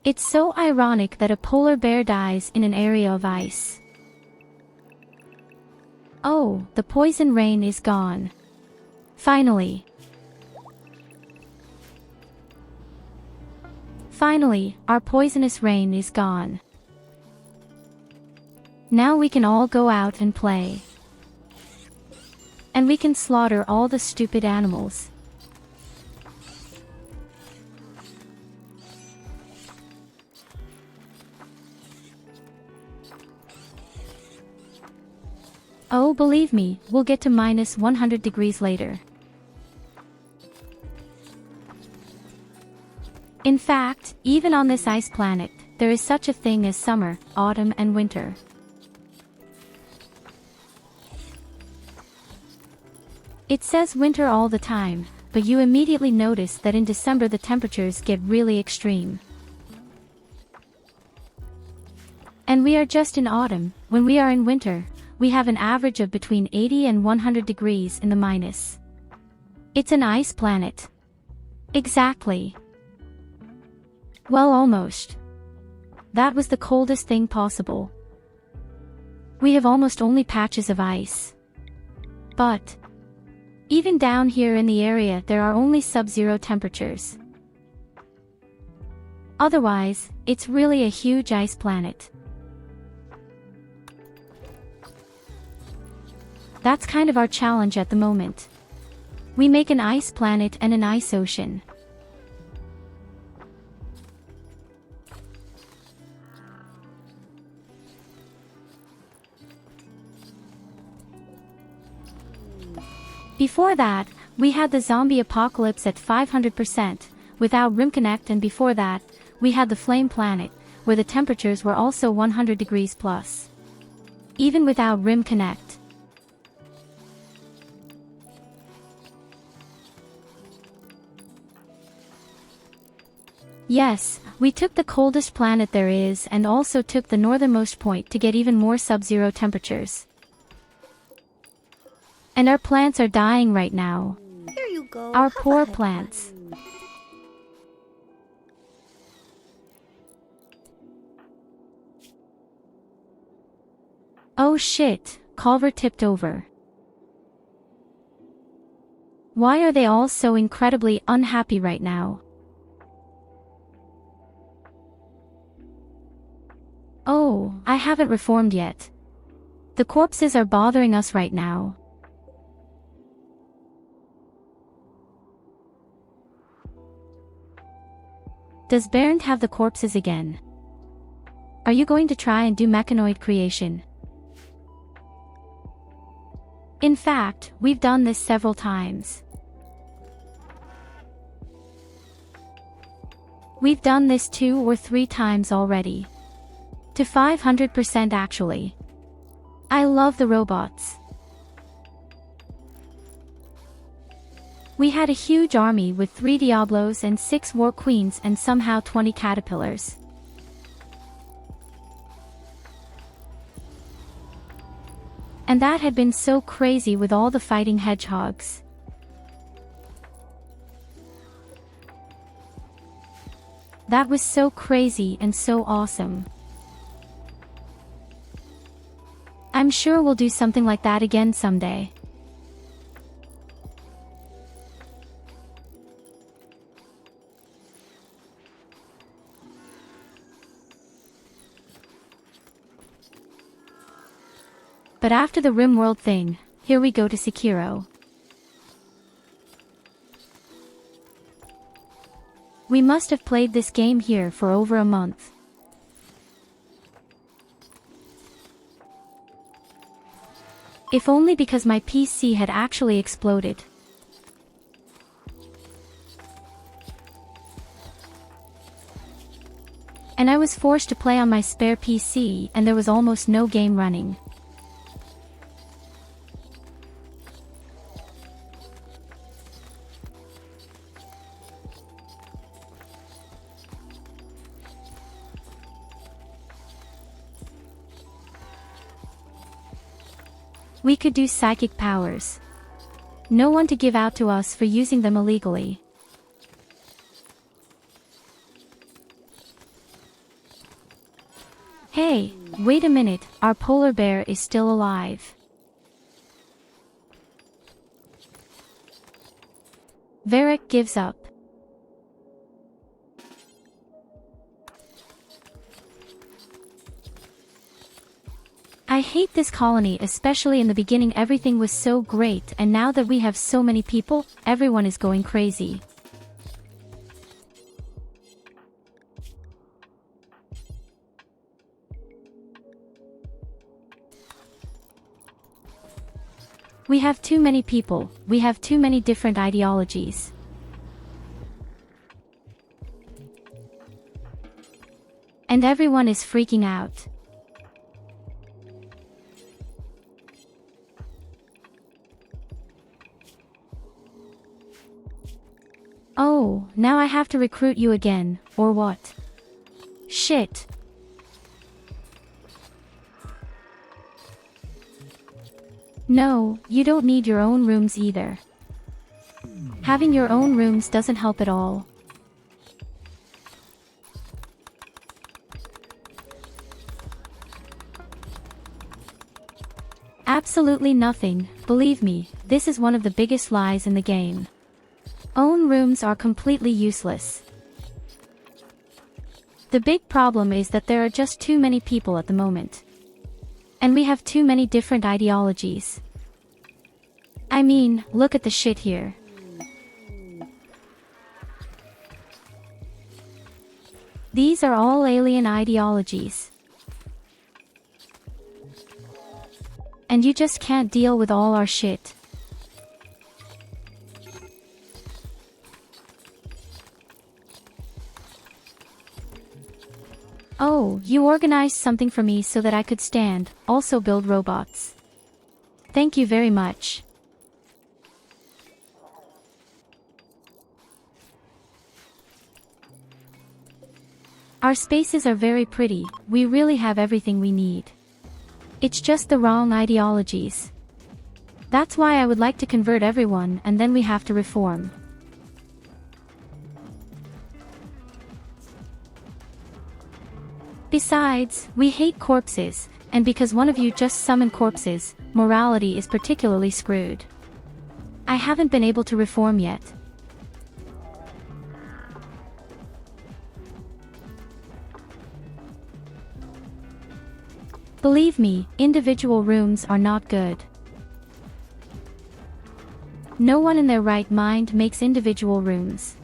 It's so ironic that a polar bear dies in an area of ice. Oh, the poison rain is gone. Finally. Finally, our poisonous rain is gone. Now we can all go out and play. And we can slaughter all the stupid animals. Oh, believe me, we'll get to minus 100 degrees later. In fact, even on this ice planet, there is such a thing as summer, autumn and winter. It says winter all the time, but you immediately notice that in December the temperatures get really extreme. And we are just in autumn. When we are in winter, we have an average of between 80 and 100 degrees in the minus. It's an ice planet. Exactly. Well, almost. That was the coldest thing possible. We have almost only patches of ice. But even down here in the area there are only sub-zero temperatures. Otherwise, it's really a huge ice planet. That's kind of our challenge at the moment. We make an ice planet and an ice ocean. Before that, we had the zombie apocalypse at 500%, without Rimconnect, and before that, we had the flame planet, where the temperatures were also 100 degrees plus. Even without Rimconnect. Yes, we took the coldest planet there is and also took the northernmost point to get even more sub-zero temperatures. And our plants are dying right now. Here you go. Our poor plants. Oh shit, Colvar tipped over. Why are they all so incredibly unhappy right now? Oh, I haven't reformed yet. The corpses are bothering us right now. Does Bernd have the corpses again? Are you going to try and do mechanoid creation? In fact, we've done this several times. We've done this 2 or 3 times already. To 500% actually. I love the robots. We had a huge army with 3 Diablos and 6 War Queens and somehow 20 caterpillars. And that had been so crazy with all the fighting hedgehogs. That was so crazy and so awesome. I'm sure we'll do something like that again someday. But after the Rimworld thing, here we go to Sekiro. We must have played this game here for over a month. If only because my PC had actually exploded. And I was forced to play on my spare PC and there was almost no game running. We could do psychic powers. No one to give out to us for using them illegally. wait a minute, our polar bear is still alive. Varric gives up. I hate this colony, especially in the beginning everything was so great, and now that we have so many people, everyone is going crazy. We have too many people, we have too many different ideologies. And everyone is freaking out. Oh, now I have to recruit you again, or what? Shit. No, you don't need your own rooms either. Having your own rooms doesn't help at all. Absolutely nothing, believe me, this is one of the biggest lies in the game. Own rooms are completely useless. The big problem is that there are just too many people at the moment. And we have too many different ideologies. I mean, look at the shit here. These are all alien ideologies. And you just can't deal with all our shit. Oh, you organized something for me so that I could stand, also build robots. Thank you very much. Our spaces are very pretty, we really have everything we need. It's just the wrong ideologies. That's why I would like to convert everyone, and then we have to reform. Besides, we hate corpses, and because one of you just summoned corpses, morality is particularly screwed. I haven't been able to reform yet. Believe me, individual rooms are not good. No one in their right mind makes individual rooms.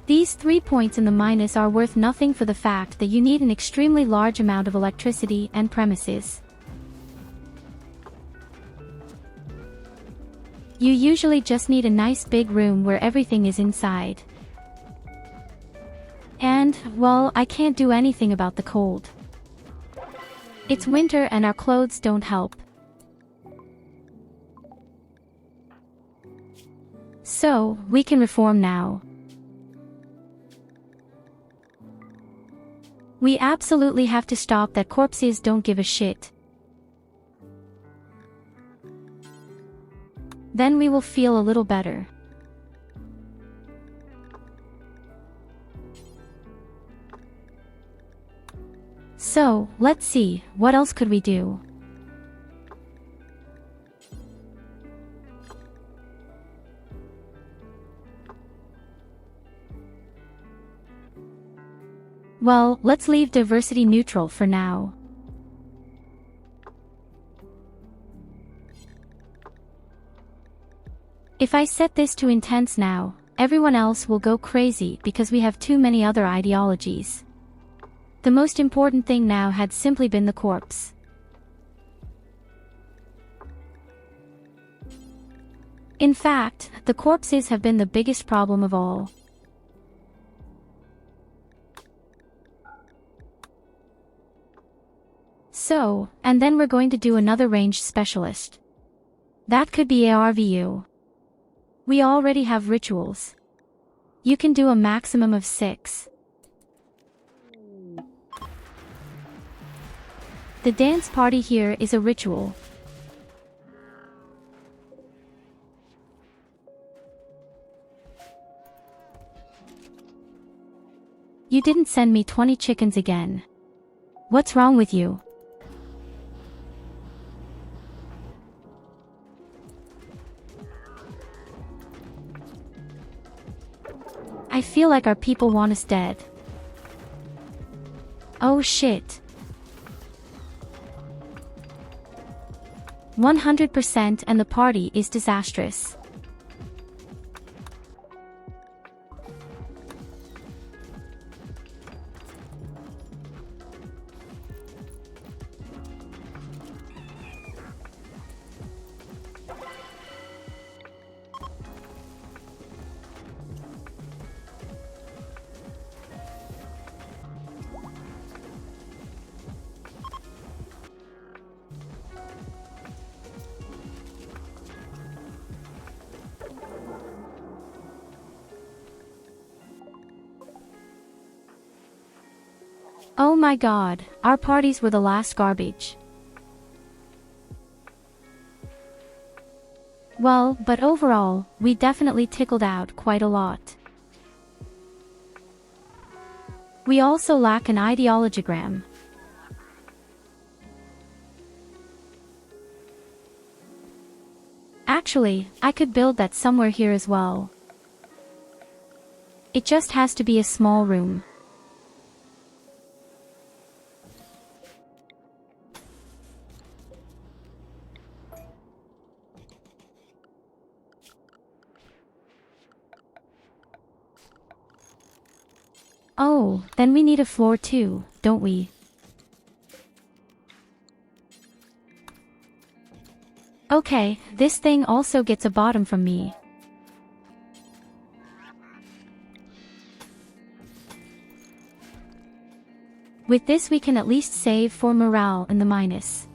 These 3 points in the minus are worth nothing for the fact that you need an extremely large amount of electricity and premises. You usually just need a nice big room where everything is inside. And, well, I can't do anything about the cold. It's winter and our clothes don't help. So, we can reform now. We absolutely have to stop that corpses don't give a shit. Then we will feel a little better. So, let's see, what else could we do? Well, let's leave diversity neutral for now. If I set this to intense now, everyone else will go crazy because we have too many other ideologies. The most important thing now had simply been the corpse. In fact, the corpses have been the biggest problem of all. So, and then we're going to do another range specialist. That could be ARVU. We already have rituals. You can do a maximum of 6. The dance party here is a ritual. You didn't send me 20 chickens again. What's wrong with you? I feel like our people want us dead. Oh shit. 100% and the party is disastrous. Oh my god, our parties were the last garbage. Well, but overall, we definitely tickled out quite a lot. We also lack an ideologogram. Actually, I could build that somewhere here as well. It just has to be a small room. Oh, then we need a floor too, don't we? Okay, this thing also gets a bottom from me. With this we can at least save for morale in the minus.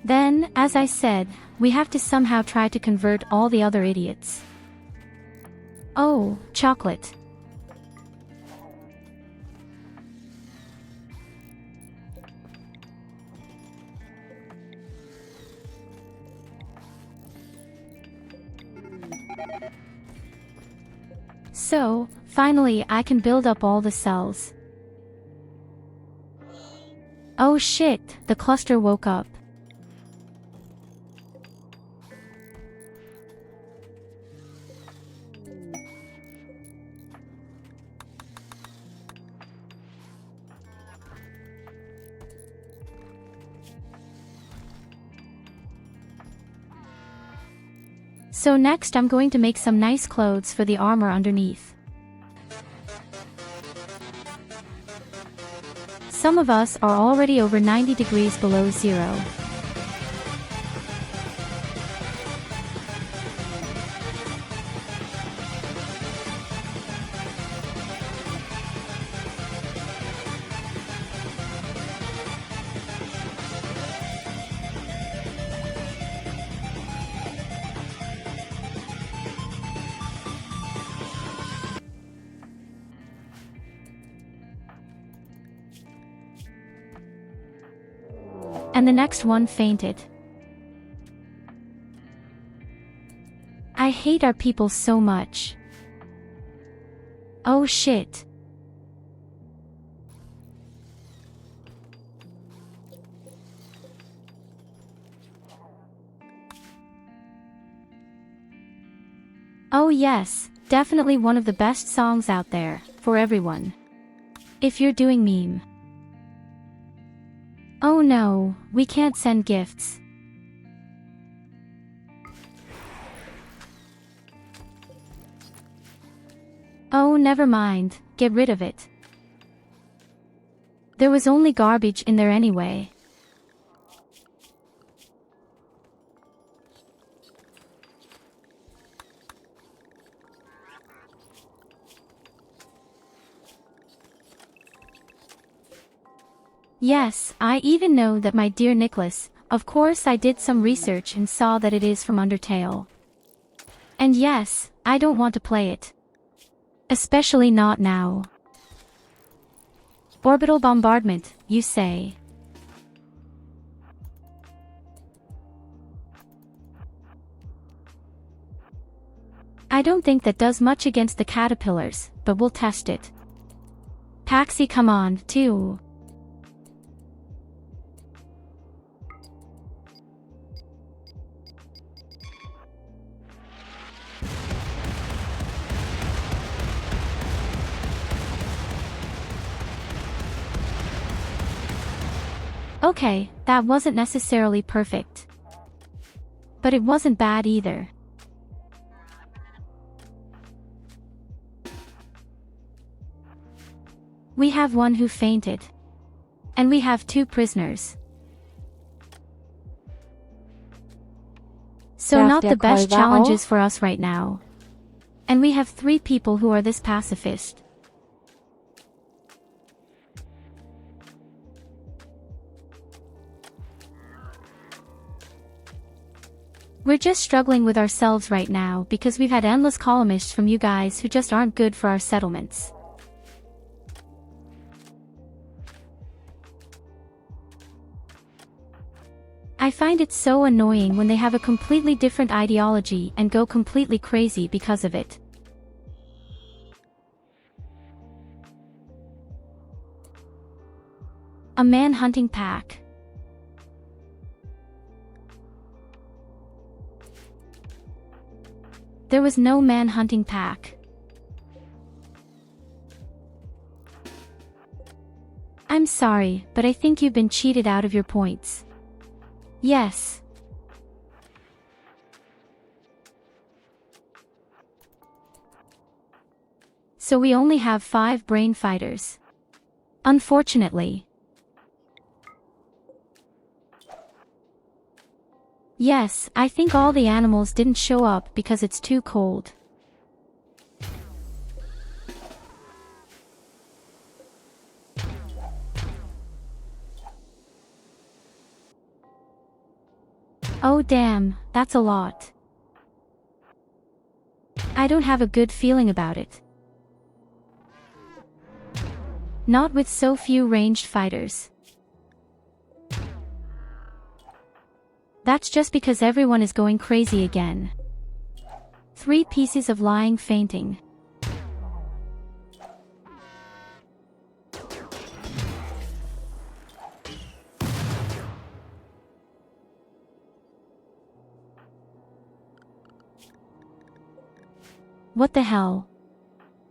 Then, as I said, we have to somehow try to convert all the other idiots. Oh, chocolate. So, finally I can build up all the cells. Oh shit, the cluster woke up. So next I'm going to make some nice clothes for the armor underneath. Some of us are already over 90 degrees below zero. And the next one fainted. I hate our people so much. Oh shit. Oh yes, definitely one of the best songs out there, for everyone. If you're doing meme. Oh no, we can't send gifts. Oh never mind, get rid of it. There was only garbage in there anyway. Yes, I even know that, my dear Nicholas. Of course I did some research and saw that it is from Undertale. And yes, I don't want to play it. Especially not now. Orbital bombardment, you say? I don't think that does much against the caterpillars, but we'll test it. Paxi, come on, too. Okay, that wasn't necessarily perfect. But it wasn't bad either. We have one who fainted. And we have 2 prisoners. So Darf not der the best Colvar challenges auch? for us right now. And we have 3 people who are this pacifist. We're just struggling with ourselves right now because we've had endless columnists from you guys who just aren't good for our settlements. I find it so annoying when they have a completely different ideology and go completely crazy because of it. A man-hunting pack. There was no man-hunting pack. I'm sorry, but I think you've been cheated out of your points. Yes. So we only have 5 brain fighters. Unfortunately. Yes, I think all the animals didn't show up because it's too cold. Oh damn, that's a lot. I don't have a good feeling about it. Not with so few ranged fighters. That's just because everyone is going crazy again. 3 pieces of lying fainting. What the hell?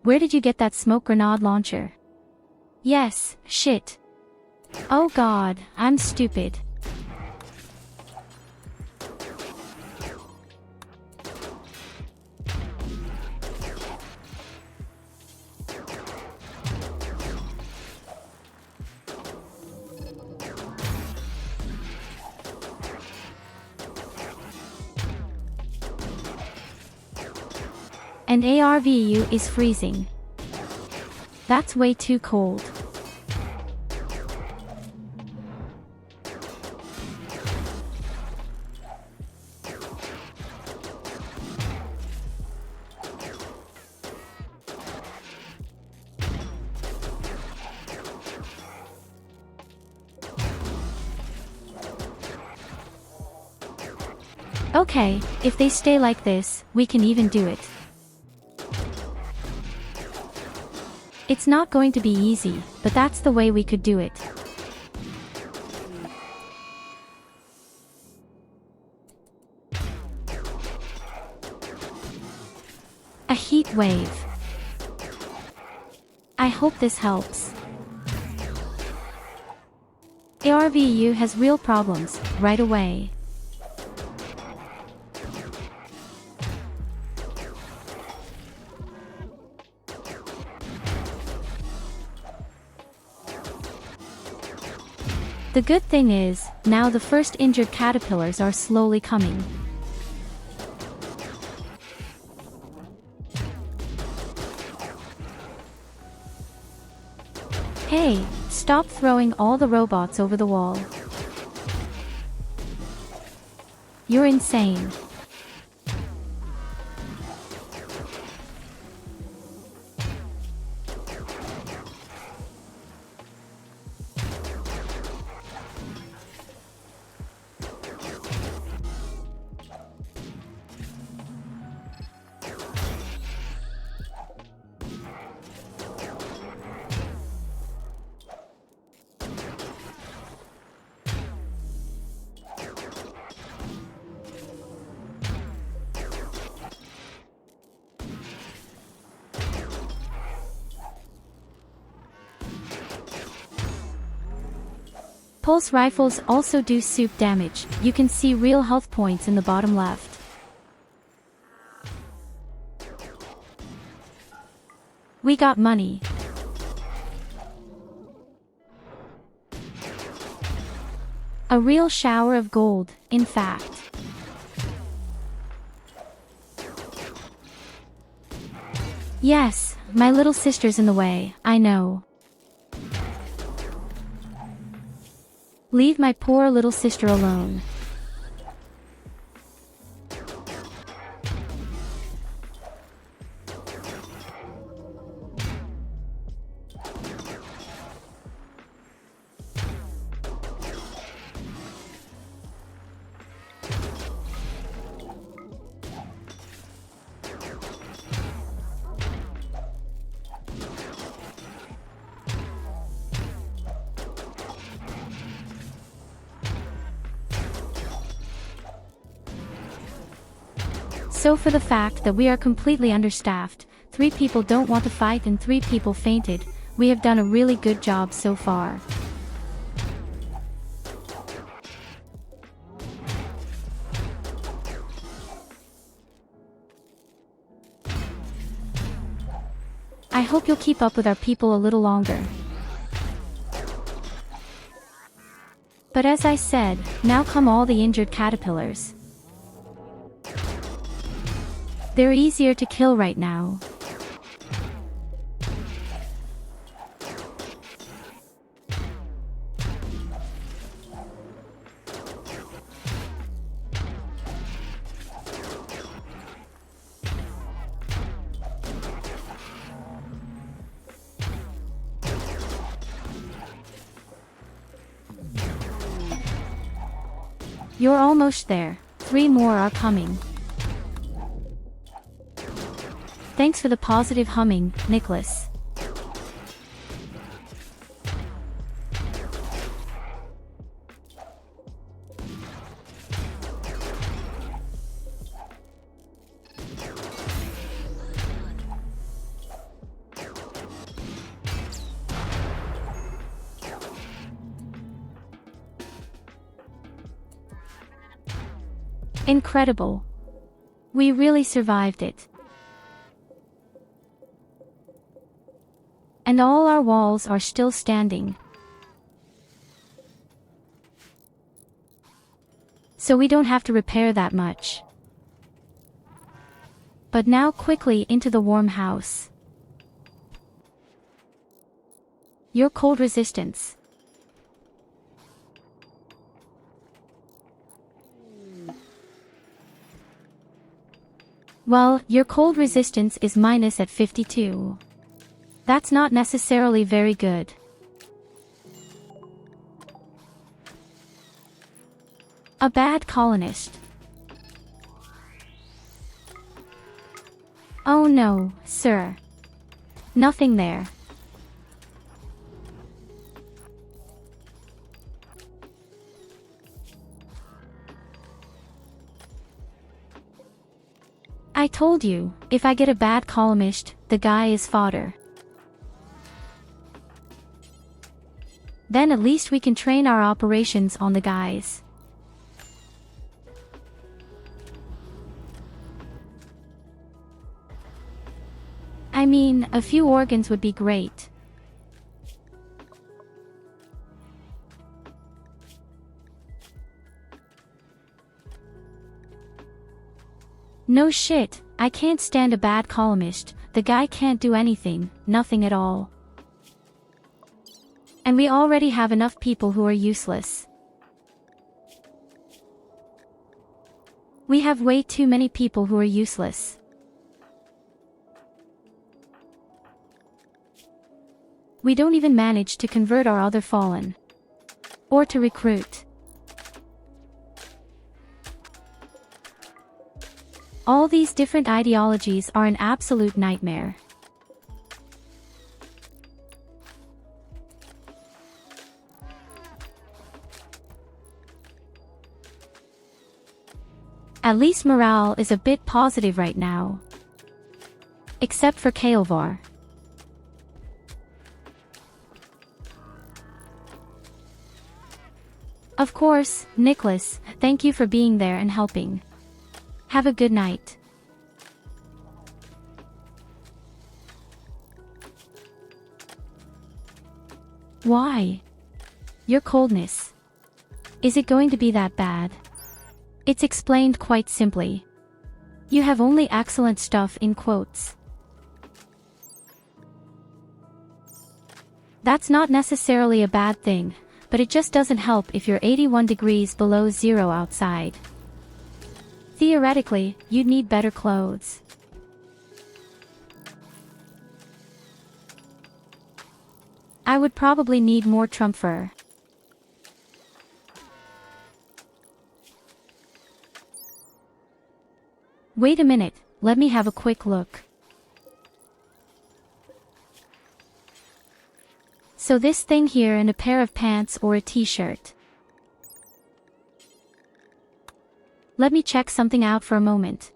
Where did you get that smoke grenade launcher? Yes, shit. Oh god, I'm stupid. And ARVU is freezing. That's way too cold. Okay, if they stay like this, we can even do it. It's not going to be easy, but that's the way we could do it. A heat wave. I hope this helps. ARVU has real problems, right away. The good thing is, now the first injured caterpillars are slowly coming. Hey, stop throwing all the robots over the wall. You're insane. Pulse rifles also do soup damage. You can see real health points in the bottom left. We got money. A real shower of gold, in fact. Yes, my little sister's in the way, I know. Leave my poor little sister alone. So for the fact that we are completely understaffed, 3 people don't want to fight and 3 people fainted, we have done a really good job so far. I hope you'll keep up with our people a little longer. But as I said, now come all the injured caterpillars. They're easier to kill right now. You're almost there. 3 more are coming. Thanks for the positive humming, Nicholas. Incredible. We really survived it. And all our walls are still standing. So we don't have to repair that much. But now quickly into the warm house. Your cold resistance. Well, your cold resistance is minus at 52. That's not necessarily very good. A bad colonist. Oh no, sir. Nothing there. I told you, if I get a bad columnist, the guy is fodder. Then at least we can train our operations on the guys. I mean, a few organs would be great. No shit, I can't stand a bad columnist. The guy can't do anything, nothing at all. And we already have enough people who are useless. We have way too many people who are useless. We don't even manage to convert our other fallen. Or to recruit. All these different ideologies are an absolute nightmare. At least morale is a bit positive right now. Except for Colvar. Of course, Nicholas, thank you for being there and helping. Have a good night. Why? Your coldness. Is it going to be that bad? It's explained quite simply. You have only excellent stuff in quotes. That's not necessarily a bad thing, but it just doesn't help if you're 81 degrees below zero outside. Theoretically, you'd need better clothes. I would probably need more Trump fur. Wait a minute, let me have a quick look. So this thing here and a pair of pants or a t-shirt. Let me check something out for a moment.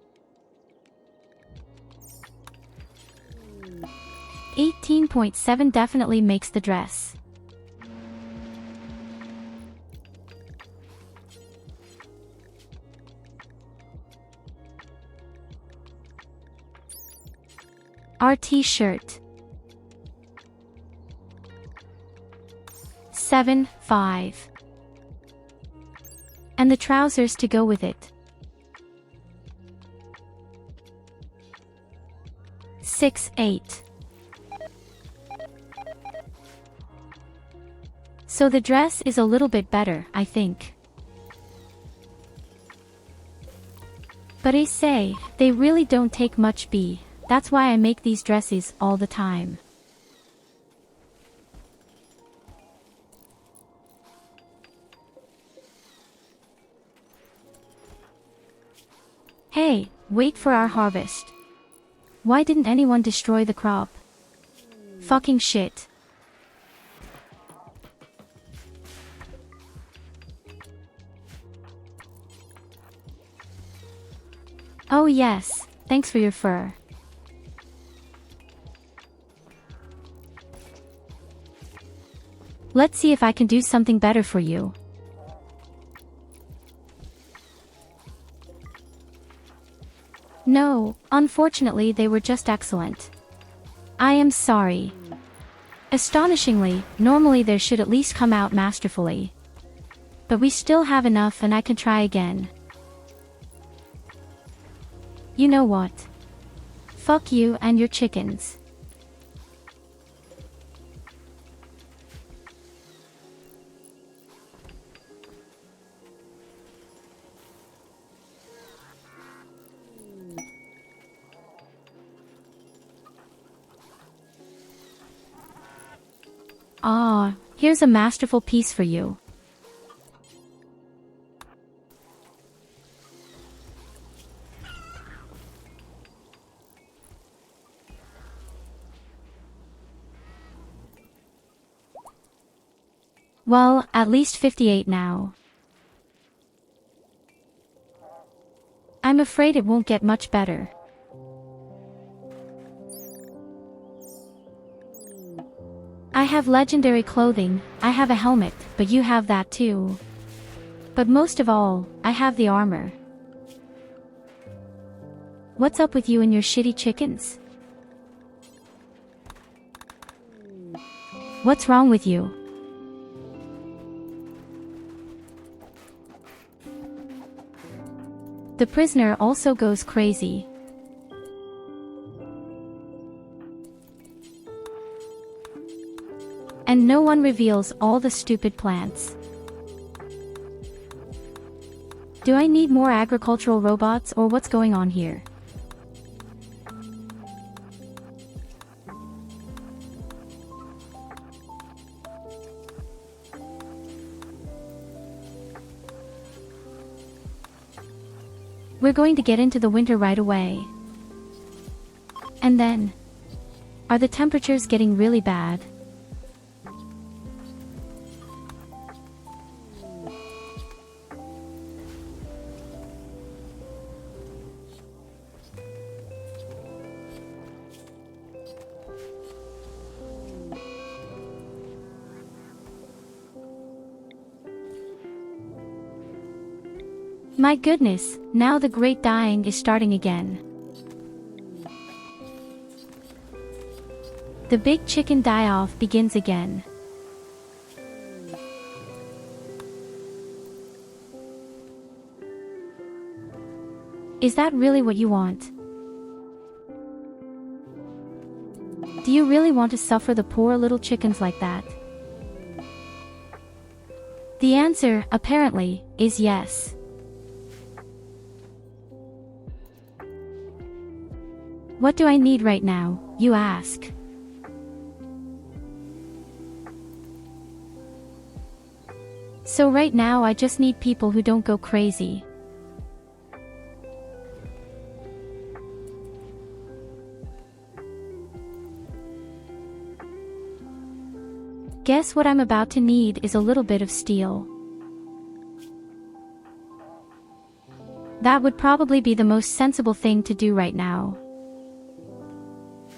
18.7 definitely makes the dress. Our t-shirt. 7.5. And the trousers to go with it. 6.8. So the dress is a little bit better, I think. But I say, they really don't take much B. That's why I make these dresses all the time. Hey, wait for our harvest. Why didn't anyone destroy the crop? Fucking shit. Oh yes, thanks for your fur. Let's see if I can do something better for you. No, unfortunately they were just excellent. I am sorry. Astonishingly, normally there should at least come out masterfully. But we still have enough and I can try again. You know what? Fuck you and your chickens. Ah, here's a masterful piece for you. Well, at least 58 now. I'm afraid it won't get much better. I have legendary clothing, I have a helmet, but you have that too. But most of all, I have the armor. What's up with you and your shitty chickens? What's wrong with you? The prisoner also goes crazy. And no one reveals all the stupid plants. Do I need more agricultural robots or what's going on here? We're going to get into the winter right away. And then, are the temperatures getting really bad? My goodness, now the great dying is starting again. The big chicken die-off begins again. Is that really what you want? Do you really want to suffer the poor little chickens like that? The answer, apparently, is yes. What do I need right now, you ask? So right now I just need people who don't go crazy. Guess what I'm about to need is a little bit of steel. That would probably be the most sensible thing to do right now.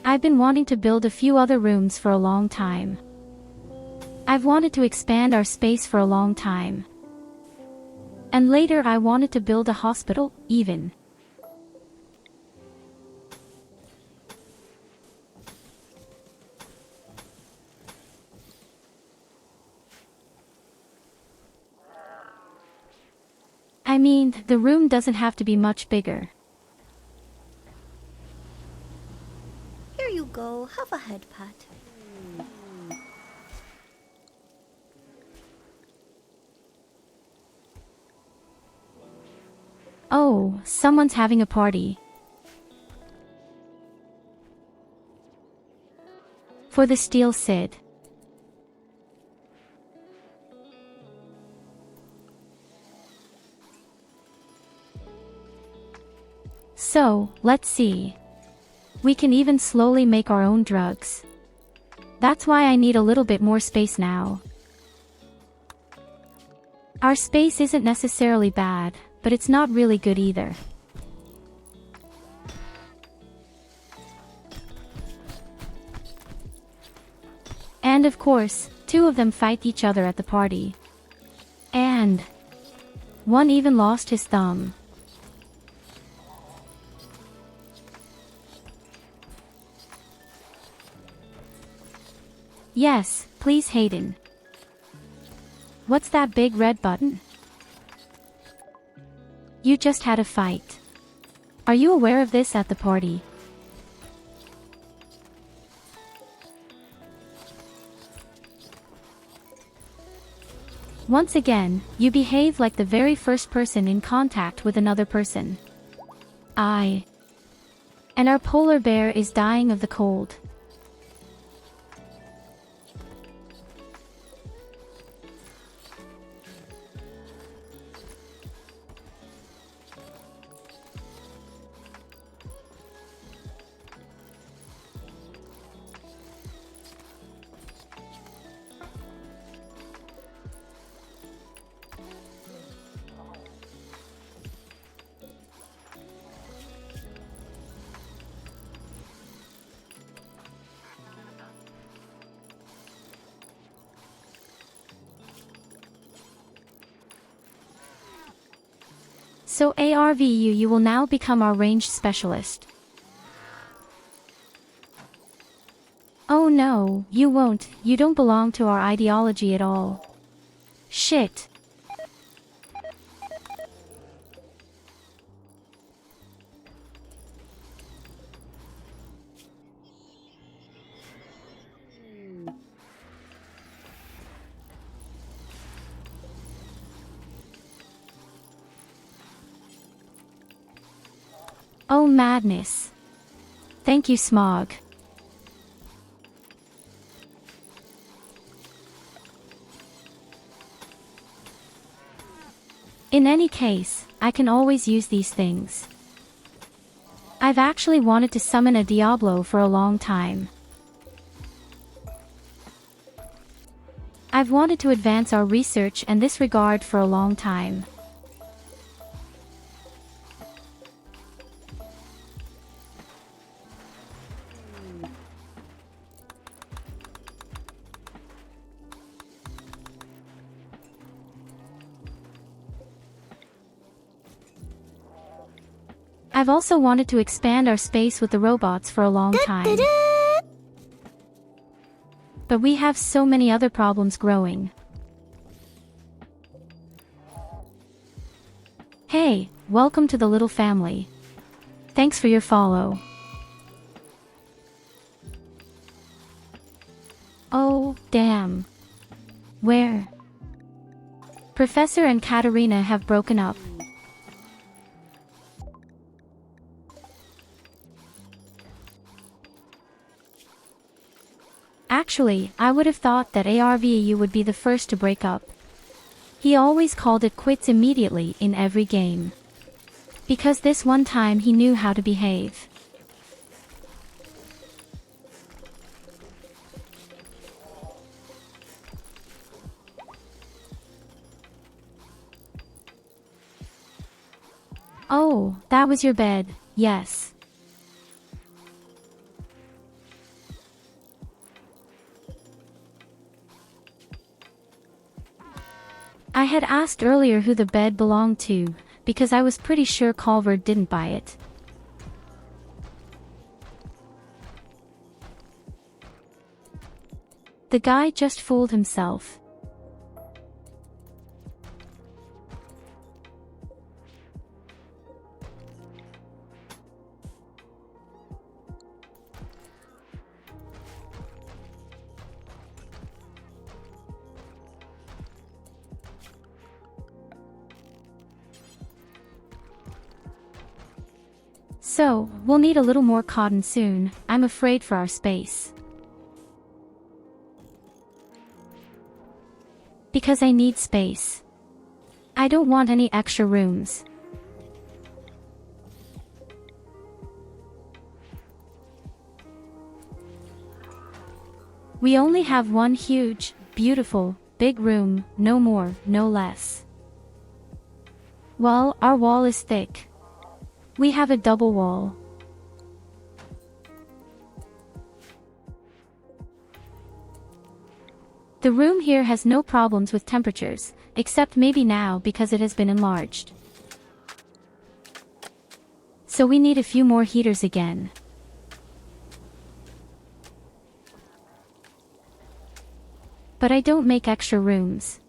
I've been wanting to build a few other rooms for a long time. I've wanted to expand our space for a long time. And later I wanted to build a hospital, even. I mean, the room doesn't have to be much bigger. Here you go, have a head pat. Oh, someone's having a party. For the Steel Cid. So, let's see. We can even slowly make our own drugs. That's why I need a little bit more space now. Our space isn't necessarily bad, but it's not really good either. And of course, two of them fight each other at the party. And one even lost his thumb. Yes, please Hayden. What's that big red button? You just had a fight. Are you aware of this at the party? Once again, you behave like the very first person in contact with another person. And our polar bear is dying of the cold. So ARVU, you will now become our ranged specialist. Oh no, you won't, you don't belong to our ideology at all. Shit. Oh madness. Thank you, Smog. In any case, I can always use these things. I've actually wanted to summon a Diablo for a long time. I've wanted to advance our research and this regard for a long time. I've also wanted to expand our space with the robots for a long time. But we have so many other problems growing. Hey, welcome to the little family. Thanks for your follow. Oh, damn. Where? Professor and Katarina have broken up. Actually, I would have thought that ARVU would be the first to break up. He always called it quits immediately in every game. Because this one time he knew how to behave. Oh, that was your bed, yes. I had asked earlier who the bed belonged to, because I was pretty sure Colvar didn't buy it. The guy just fooled himself. So, we'll need a little more cotton soon. I'm afraid for our space. Because I need space. I don't want any extra rooms. We only have one huge, beautiful, big room, no more, no less. Well, our wall is thick. We have a double wall. The room here has no problems with temperatures, except maybe now because it has been enlarged. So we need a few more heaters again. But I don't make extra rooms.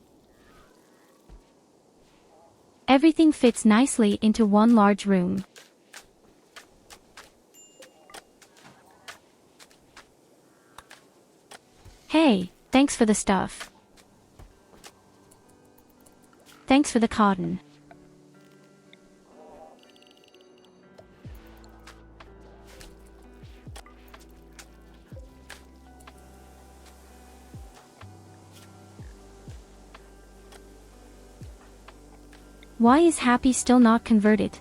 Everything fits nicely into one large room. Hey, thanks for the stuff. Thanks for the cotton. Why is Happy still not converted?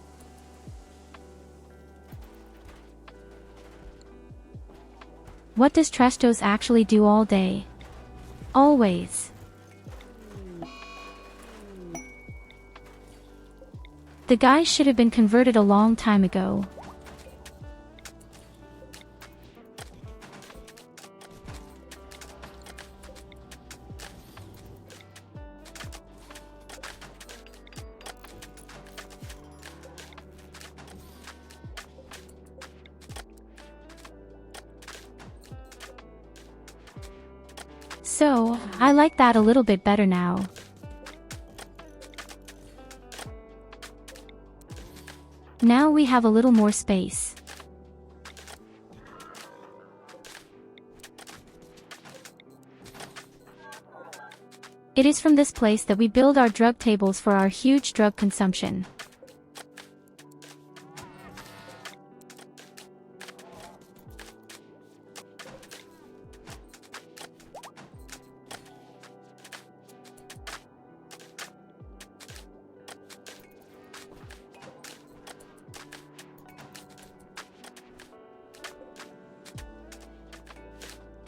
What does Trestos actually do all day? Always. The guy should have been converted a long time ago. So, I like that a little bit better now. Now we have a little more space. It is from this place that we build our drug tables for our huge drug consumption.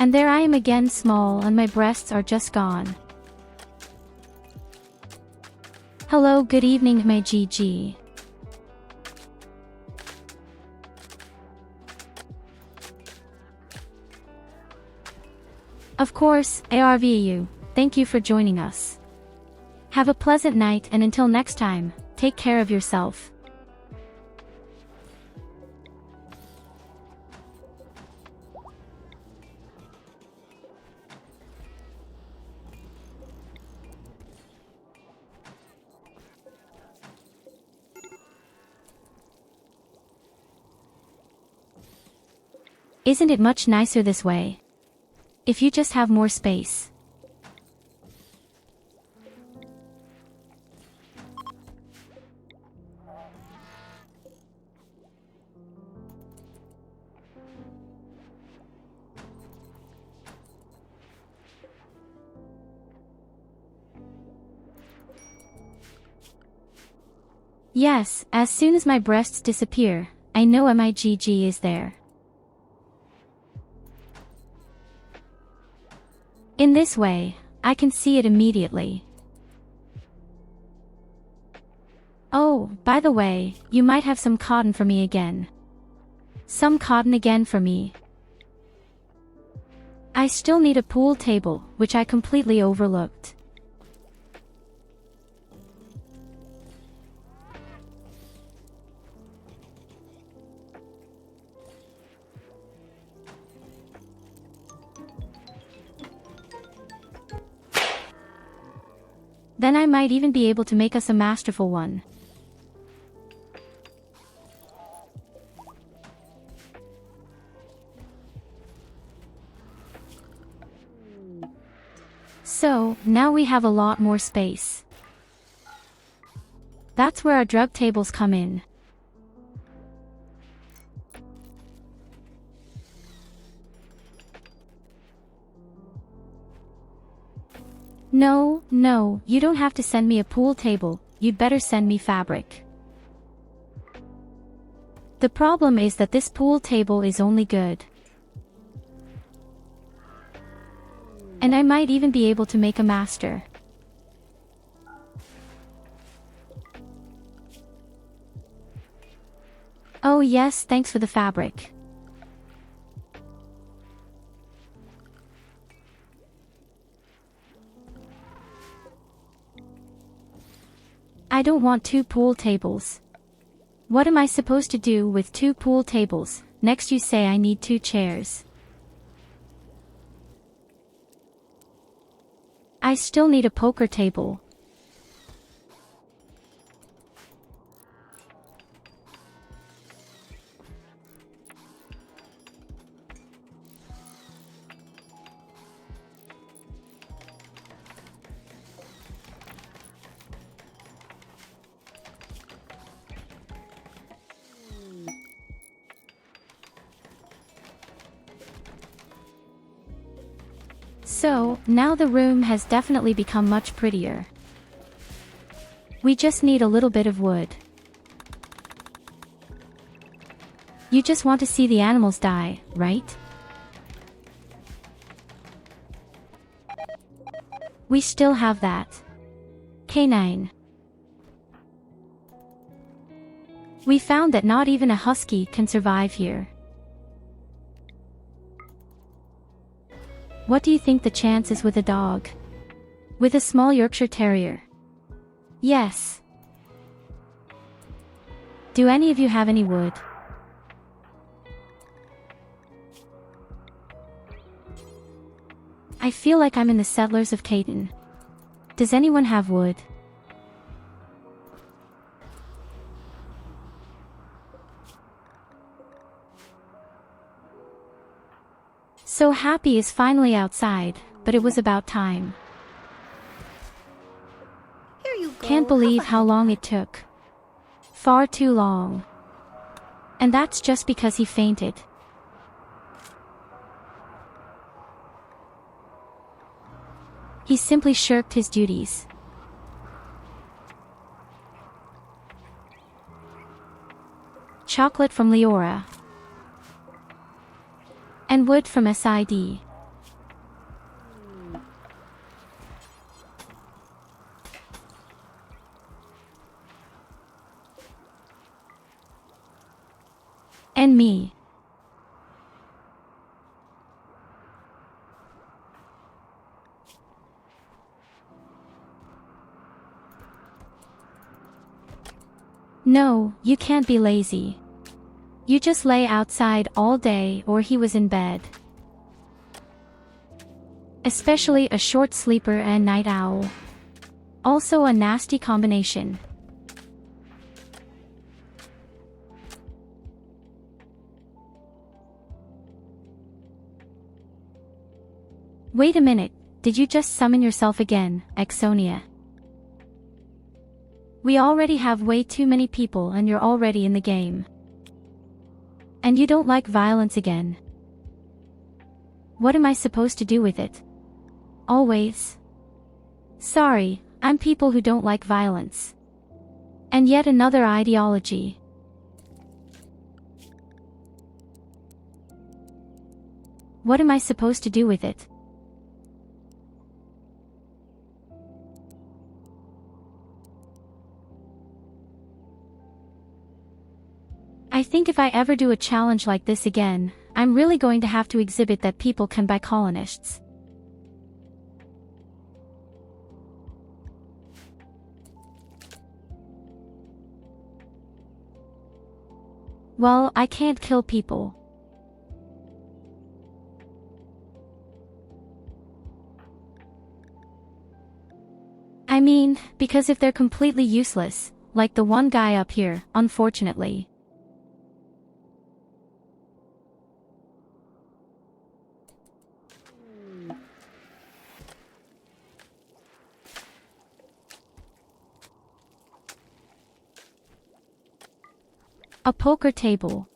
And there I am again, small, and my breasts are just gone. Hello, good evening, my GG. Of course, ARVU, thank you for joining us. Have a pleasant night, and until next time, take care of yourself. Isn't it much nicer this way? If you just have more space. Yes, as soon as my breasts disappear, I know MIGG is there. In this way, I can see it immediately. Oh, by the way, you might have some cotton for me again. Some cotton again for me. I still need a pool table, which I completely overlooked. Then I might even be able to make us a masterful one. So, now we have a lot more space. That's where our drug tables come in. No, you don't have to send me a pool table, you'd better send me fabric. The problem is that this pool table is only good. And I might even be able to make a master. Oh yes, thanks for the fabric. I don't want 2 pool tables. What am I supposed to do with 2 pool tables? Next you say I need 2 chairs. I still need a poker table. So, now the room has definitely become much prettier. We just need a little bit of wood. You just want to see the animals die, right? We still have that. K9. We found that not even a husky can survive here. What do you think the chance is with a dog? With a small Yorkshire Terrier? Yes. Do any of you have any wood? I feel like I'm in the Settlers of Catan. Does anyone have wood? So Happy is finally outside, but it was about time. Here you go. Can't believe how long it took. Far too long. And that's just because he fainted. He simply shirked his duties. Chocolate from Leora. And wood from SID. And me. No, you can't be lazy. You just lay outside all day or he was in bed. Especially a short sleeper and night owl. Also a nasty combination. Wait a minute, did you just summon yourself again, Exonia? We already have way too many people and you're already in the game. And you don't like violence again. What am I supposed to do with it? Always. Sorry, I'm people who don't like violence. And yet another ideology. What am I supposed to do with it? I think if I ever do a challenge like this again, I'm really going to have to exhibit that people can buy colonists. Well, I can't kill people. I mean, because if they're completely useless, like the one guy up here, unfortunately. A poker table.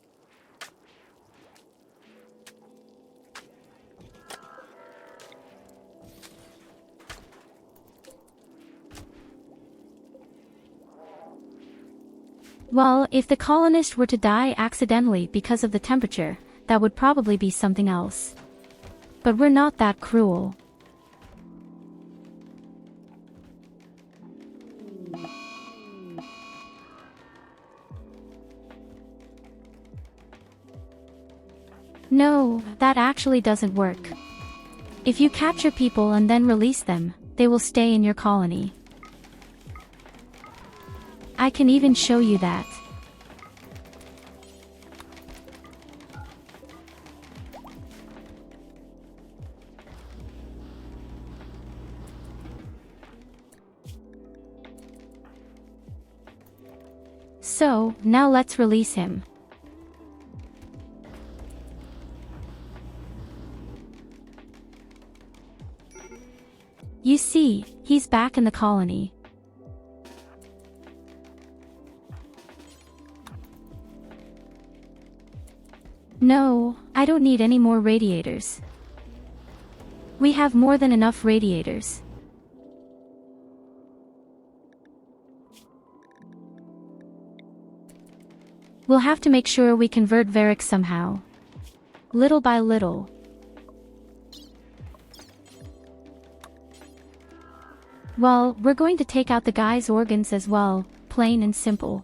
Well, if the colonist were to die accidentally because of the temperature, that would probably be something else. But we're not that cruel. No, that actually doesn't work. If you capture people and then release them, they will stay in your colony. I can even show you that. So, now let's release him. You see, he's back in the colony. No, I don't need any more radiators. We have more than enough radiators. We'll have to make sure we convert Varric somehow. Little by little. Well, we're going to take out the guy's organs as well, plain and simple.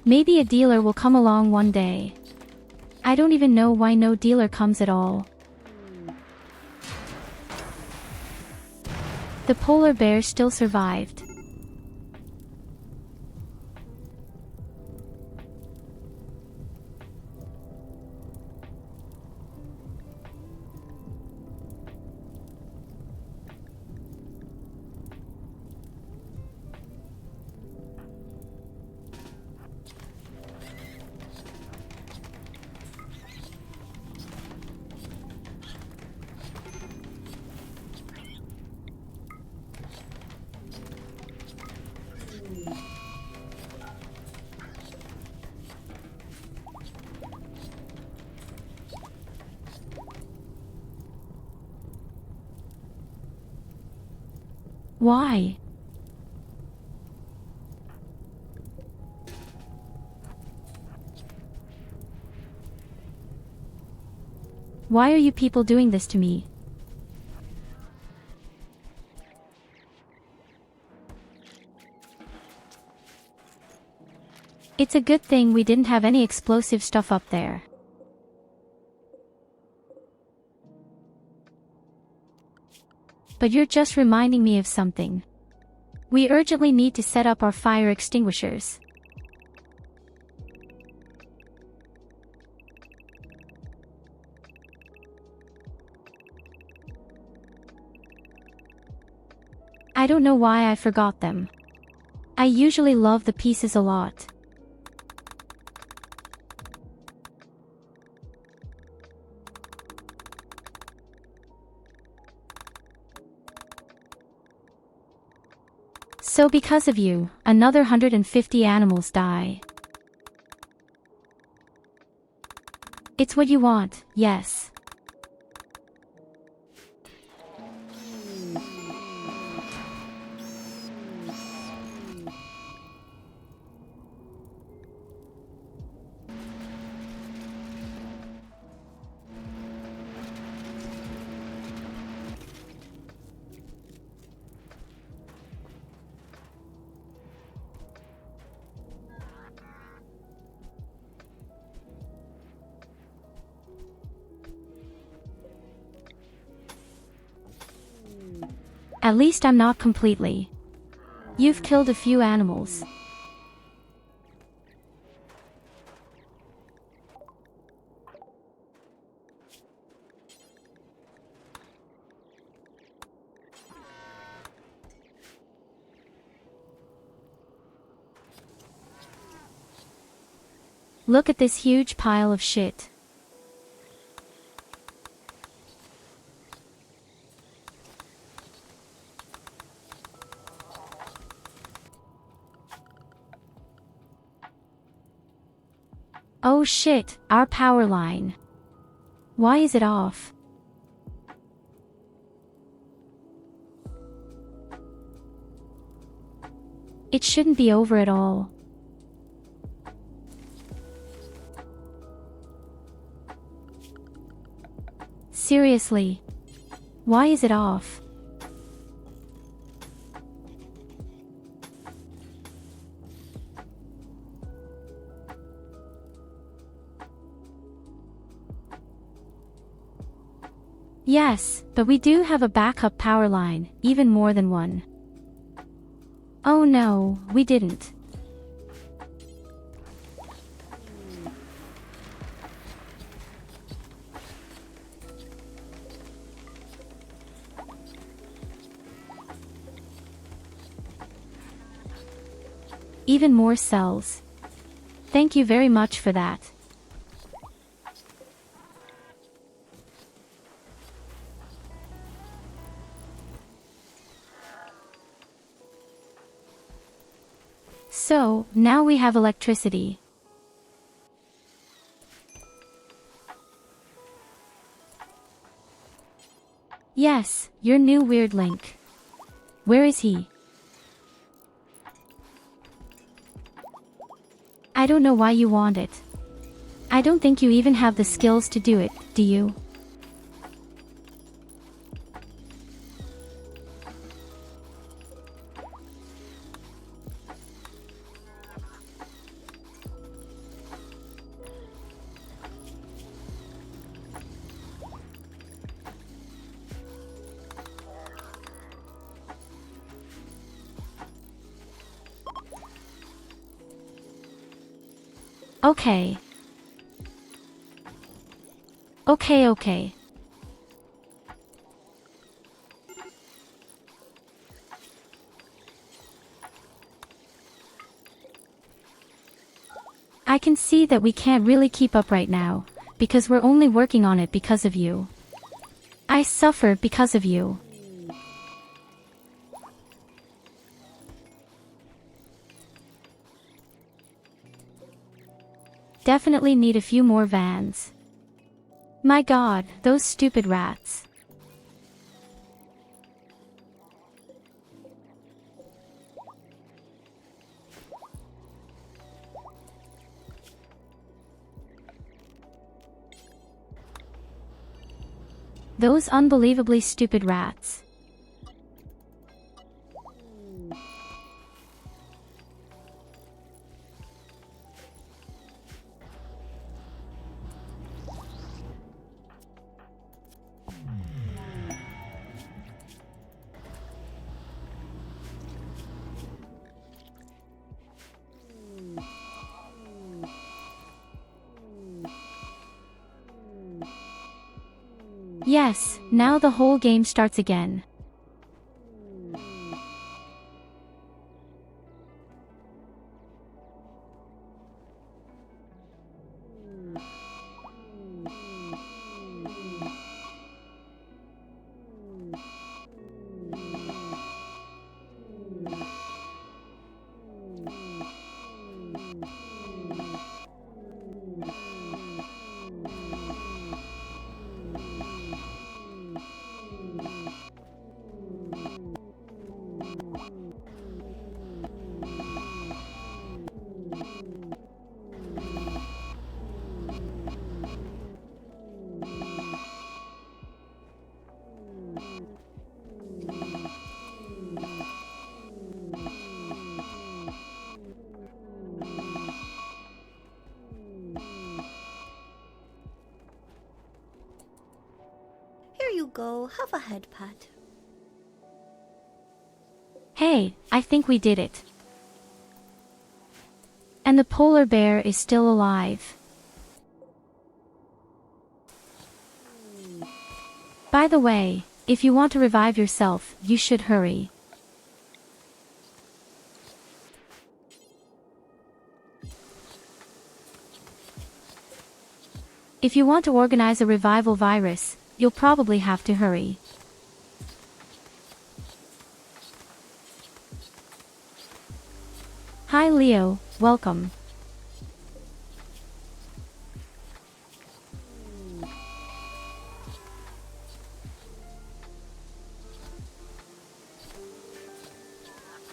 Maybe a dealer will come along one day. I don't even know why no dealer comes at all. The polar bear still survived. Why? Why are you people doing this to me? It's a good thing we didn't have any explosive stuff up there. But you're just reminding me of something. We urgently need to set up our fire extinguishers. I don't know why I forgot them. I usually love the pieces a lot. So because of you, another 150 animals die. It's what you want, yes. At least I'm not completely. You've killed a few animals. Look at this huge pile of shit. Oh shit, our power line. Why is it off? It shouldn't be over at all. Seriously. Why is it off? Yes, but we do have a backup power line, even more than one. Oh no, we didn't. Even more cells. Thank you very much for that. So, now we have electricity. Yes, your new weird link. Where is he? I don't know why you want it. I don't think you even have the skills to do it, do you? Okay. Okay. I can see that we can't really keep up right now, because we're only working on it because of you. I suffer because of you. Definitely need a few more vans. My god, those stupid rats. Those unbelievably stupid rats. Yes, now the whole game starts again. you go, have a head pat. Hey, I think we did it. And the polar bear is still alive. By the way, if you want to revive yourself, you should hurry. If you want to organize a revival virus, you'll probably have to hurry. Hi Leo, welcome.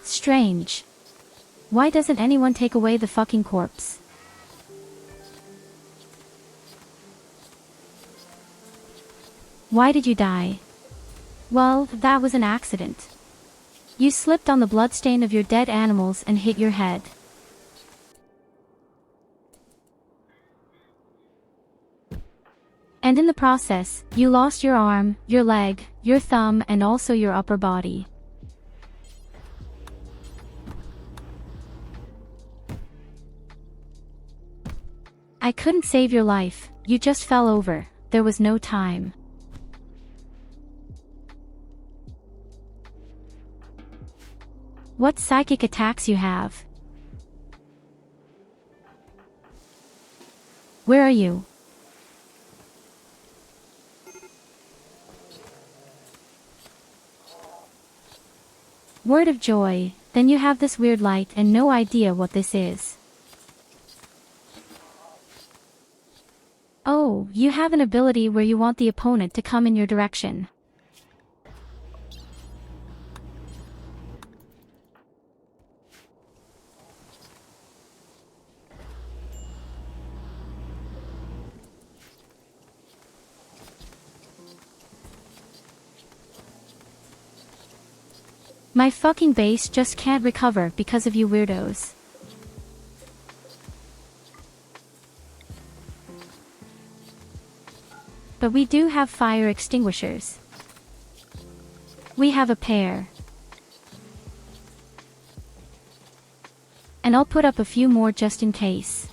Strange. Why doesn't anyone take away the fucking corpse? Why did you die? Well, that was an accident. You slipped on the bloodstain of your dead animals and hit your head. And in the process, you lost your arm, your leg, your thumb, and also your upper body. I couldn't save your life, you just fell over, there was no time. What psychic attacks you have? Where are you? Word of joy, then you have this weird light and no idea what this is. Oh, you have an ability where you want the opponent to come in your direction. My fucking base just can't recover because of you weirdos. But we do have fire extinguishers. We have a pair. And I'll put up a few more just in case.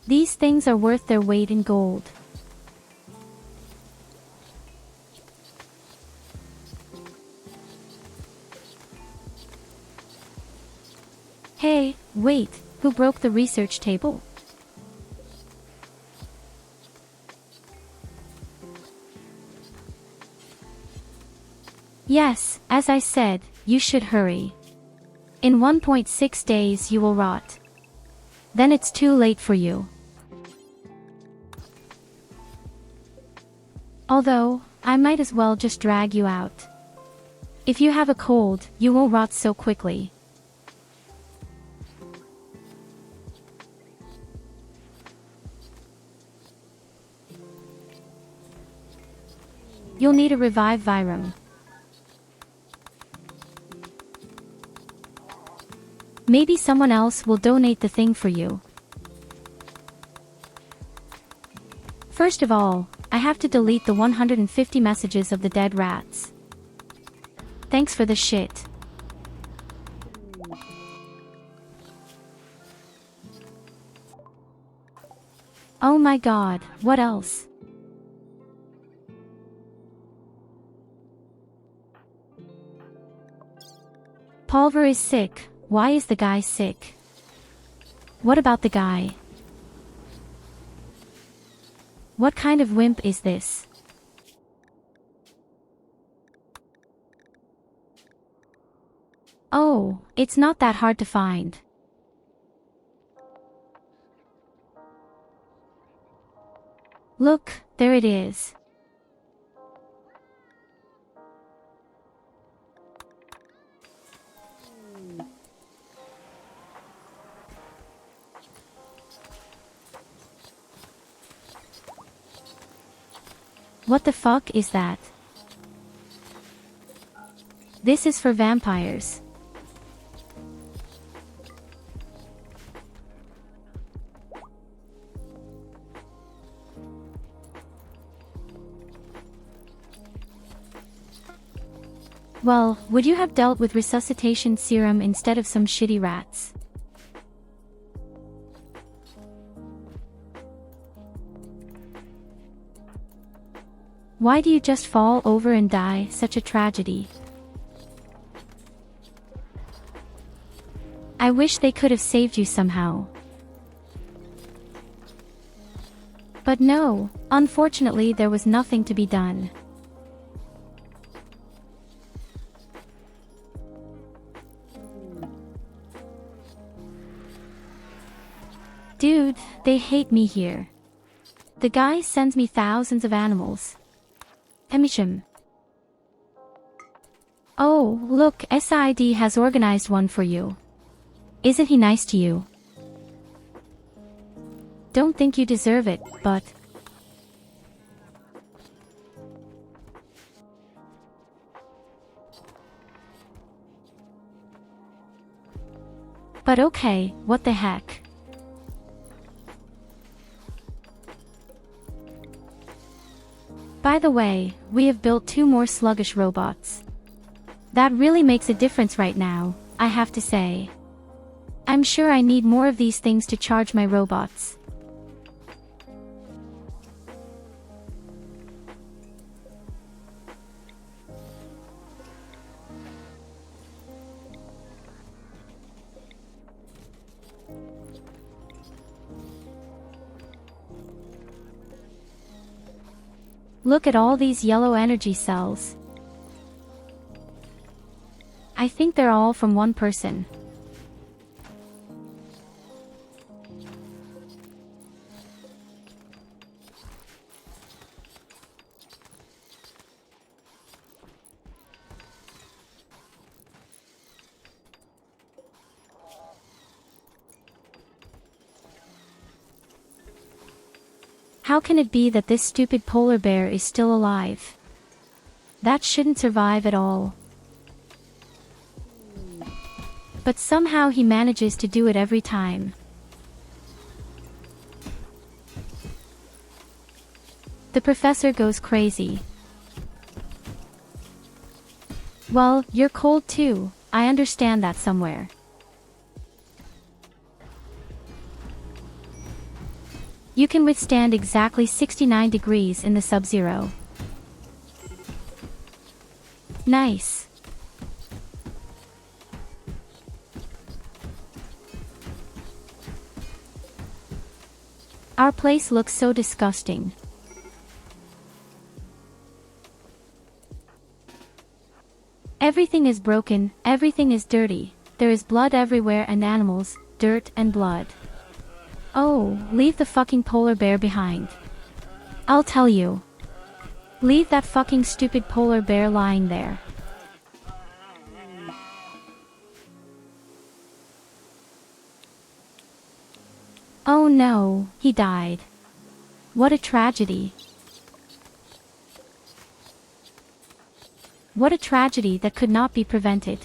These things are worth their weight in gold. Hey, wait, who broke the research table? Yes, as I said, you should hurry. In 1.6 days you will rot. Then it's too late for you. Although, I might as well just drag you out. If you have a cold, you won't rot so quickly. You'll need a revive Virum. Maybe someone else will donate the thing for you. First of all, I have to delete the 150 messages of the dead rats. Thanks for the shit. Oh my god, what else? Colvar is sick. Why is the guy sick? What about the guy? What kind of wimp is this? Oh, it's not that hard to find. Look, there it is. What the fuck is that? This is for vampires. Well, would you have dealt with resuscitation serum instead of some shitty rats? Why do you just fall over and die? Such a tragedy. I wish they could have saved you somehow. But no, unfortunately there was nothing to be done. Dude, they hate me here. The guy sends me thousands of animals. Emisham. Oh, look, SID has organized one for you. Isn't he nice to you? Don't think you deserve it, but... But okay, what the heck? By the way, we have built 2 more sluggish robots. That really makes a difference right now, I have to say. I'm sure I need more of these things to charge my robots. Look at all these yellow energy cells. I think they're all from one person. How can it be that this stupid polar bear is still alive? That shouldn't survive at all. But somehow he manages to do it every time. The professor goes crazy. Well, you're cold too, I understand that somewhere. You can withstand exactly 69 degrees in the sub-zero. Nice. Our place looks so disgusting. Everything is broken, everything is dirty, there is blood everywhere and animals, dirt and blood. Oh, leave the fucking polar bear behind. I'll tell you. Leave that fucking stupid polar bear lying there. Oh no, he died. What a tragedy. What a tragedy that could not be prevented.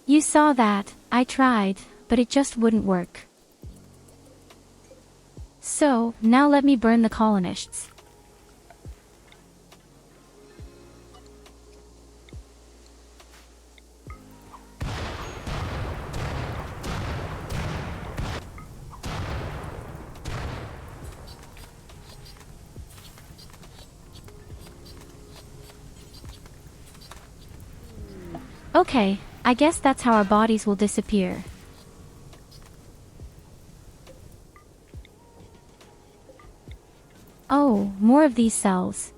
You saw that, I tried, but it just wouldn't work. So, now let me burn the colonists. Okay, I guess that's how our bodies will disappear. Oh, more of these cells.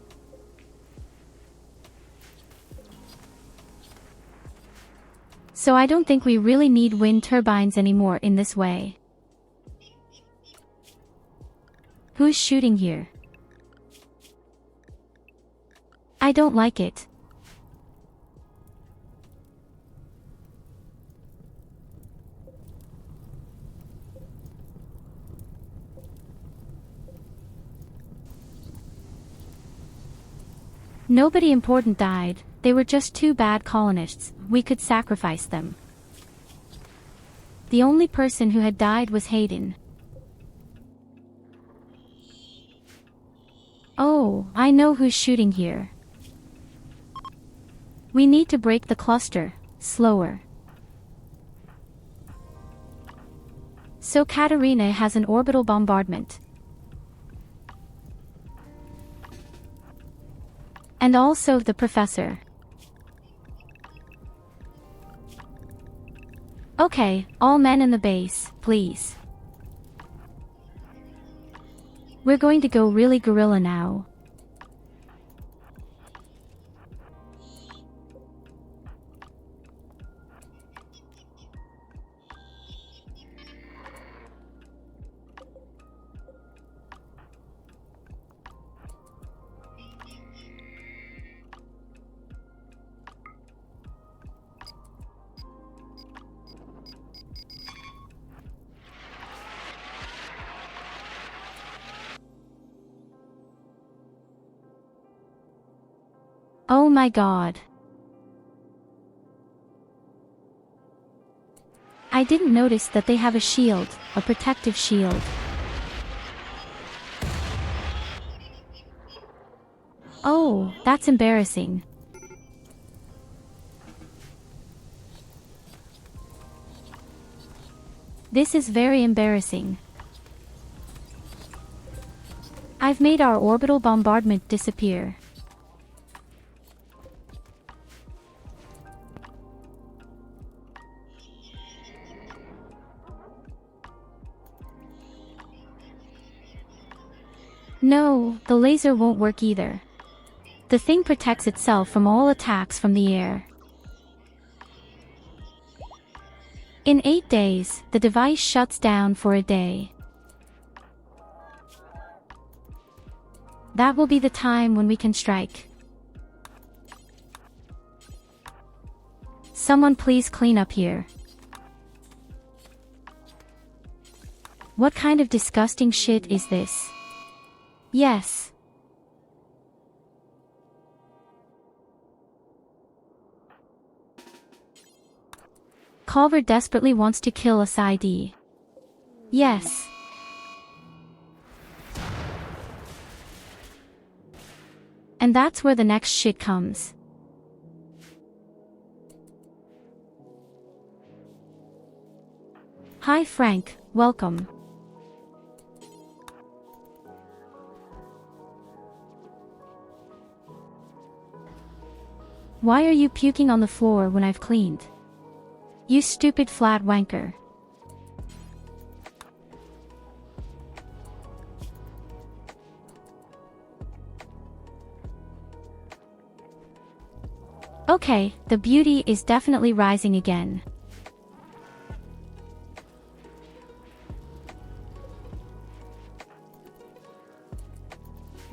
So I don't think we really need wind turbines anymore in this way. Who's shooting here? I don't like it. Nobody important died, they were just 2 bad colonists, we could sacrifice them. The only person who had died was Hayden. Oh, I know who's shooting here. We need to break the cluster, slower. So Katarina has an orbital bombardment. And also the professor. Okay, all men in the base, please. We're going to go really guerrilla now. Oh my god. I didn't notice that they have a shield, a protective shield. Oh, that's embarrassing. This is very embarrassing. I've made our orbital bombardment disappear. No, the laser won't work either. The thing protects itself from all attacks from the air. In 8 days, the device shuts down for a day. That will be the time when we can strike. Someone please clean up here. What kind of disgusting shit is this? Yes. Colvar desperately wants to kill us ID. Yes. And that's where the next shit comes. Hi Frank, welcome. Why are you puking on the floor when I've cleaned? You stupid flat wanker. Okay, the beauty is definitely rising again.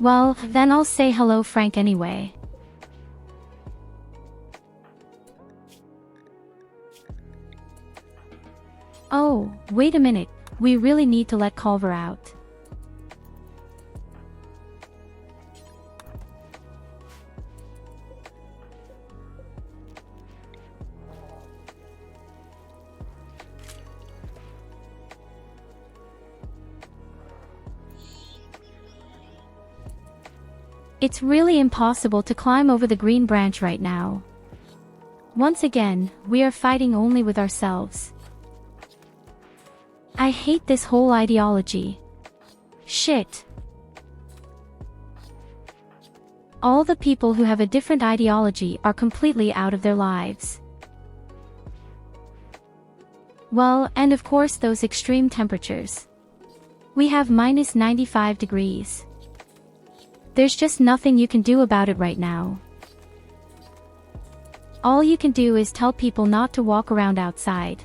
Well, then I'll say hello Frank anyway. Oh, wait a minute, we really need to let Colvar out. It's really impossible to climb over the green branch right now. Once again, we are fighting only with ourselves. I hate this whole ideology. Shit. All the people who have a different ideology are completely out of their lives. Well, and of course those extreme temperatures. We have minus 95 degrees. There's just nothing you can do about it right now. All you can do is tell people not to walk around outside.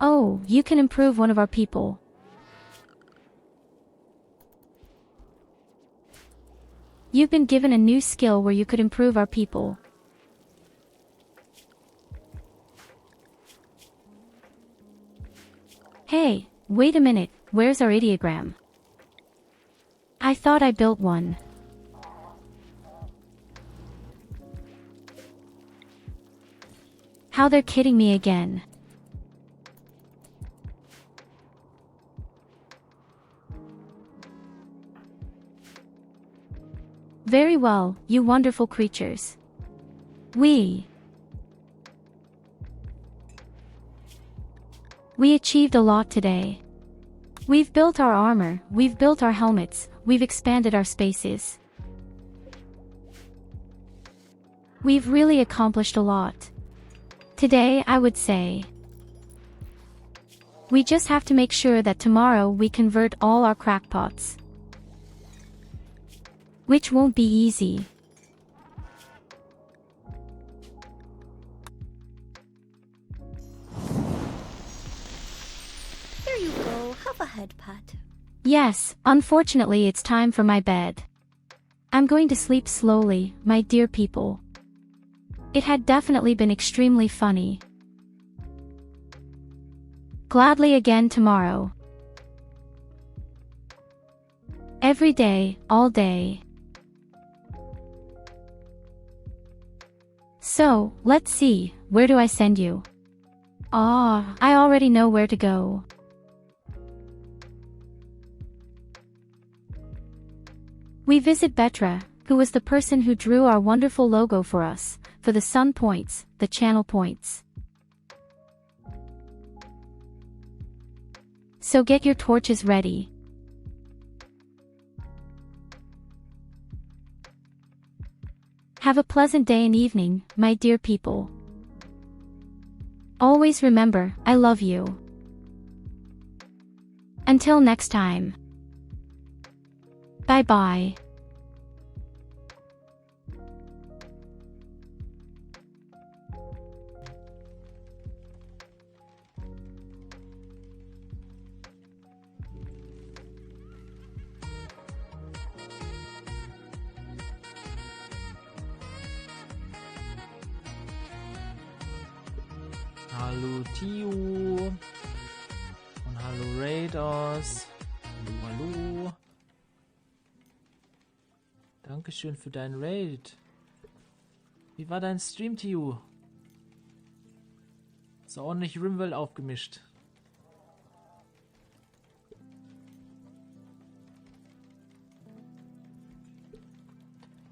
Oh, you can improve one of our people. You've been given a new skill where you could improve our people. Hey, wait a minute, where's our ideogram? I thought I built one. How they're kidding me again. Very well, you wonderful creatures. We achieved a lot today. We've built our armor, we've built our helmets, we've expanded our spaces. We've really accomplished a lot. Today, I would say. We just have to make sure that tomorrow we convert all our crackpots. Which won't be easy. Here you go. Have a head pat. Yes, unfortunately it's time for my bed. I'm going to sleep slowly, my dear people. It had definitely been extremely funny. Gladly again tomorrow. Every day, all day. So, let's see, where do I send you? Ah, I already know where to go. We visit Betra, who was the person who drew our wonderful logo for us, for the sun points, the channel points. So get your torches ready. Have a pleasant day and evening, my dear people. Always remember, I love you. Until next time. Bye bye. Hallo Tio und hallo Raiders. Hallo, hallo. Dankeschön für dein Raid. Wie war dein Stream, Tio? Ist ordentlich Rimworld aufgemischt.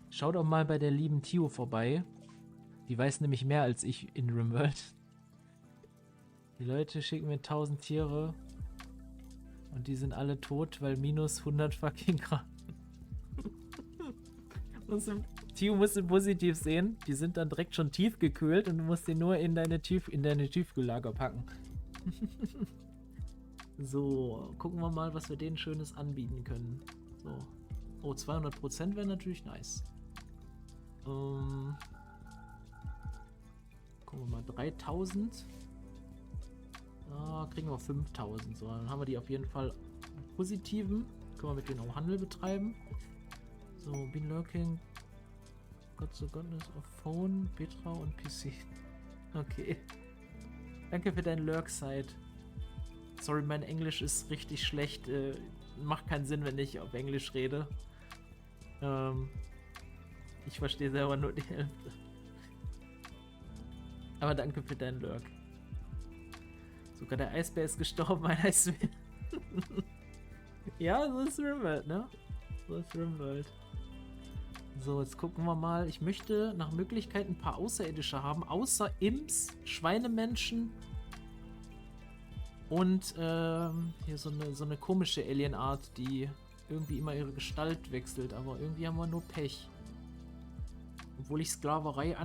Schaut auch mal bei der lieben Tio vorbei. Die weiß nämlich mehr als ich in Rimworld. Die Leute schicken mir 1000 Tiere und die sind alle tot, weil minus 100 fucking Grad. Tio musst du positiv sehen, die sind dann direkt schon tiefgekühlt und du musst sie nur in deine Tiefkühllager packen. So, gucken wir mal, was wir denen Schönes anbieten können. So. Oh, 200% wäre natürlich nice. Gucken wir mal, 3000. Kriegen wir 5000. So, dann haben wir die auf jeden Fall positiven. Können wir mit denen auch Handel betreiben. So, Been Lurking. Gott so Gottness auf Phone, Betra und PC. Okay. Danke für dein Lurk-Site. Sorry, mein Englisch ist richtig schlecht. Macht keinen Sinn, wenn ich auf Englisch rede. Ich verstehe selber nur die Hälfte. Aber danke für deinen Lurk. Sogar der Eisbär ist gestorben, ein Eisbär. Ja, so ist Rimworld, ne? So ist Rimworld. So, jetzt gucken wir mal. Ich möchte nach Möglichkeit ein paar Außerirdische haben, außer Imps, Schweinemenschen und hier so eine komische Alienart, die irgendwie immer ihre Gestalt wechselt, aber irgendwie haben wir nur Pech. Obwohl ich Sklaverei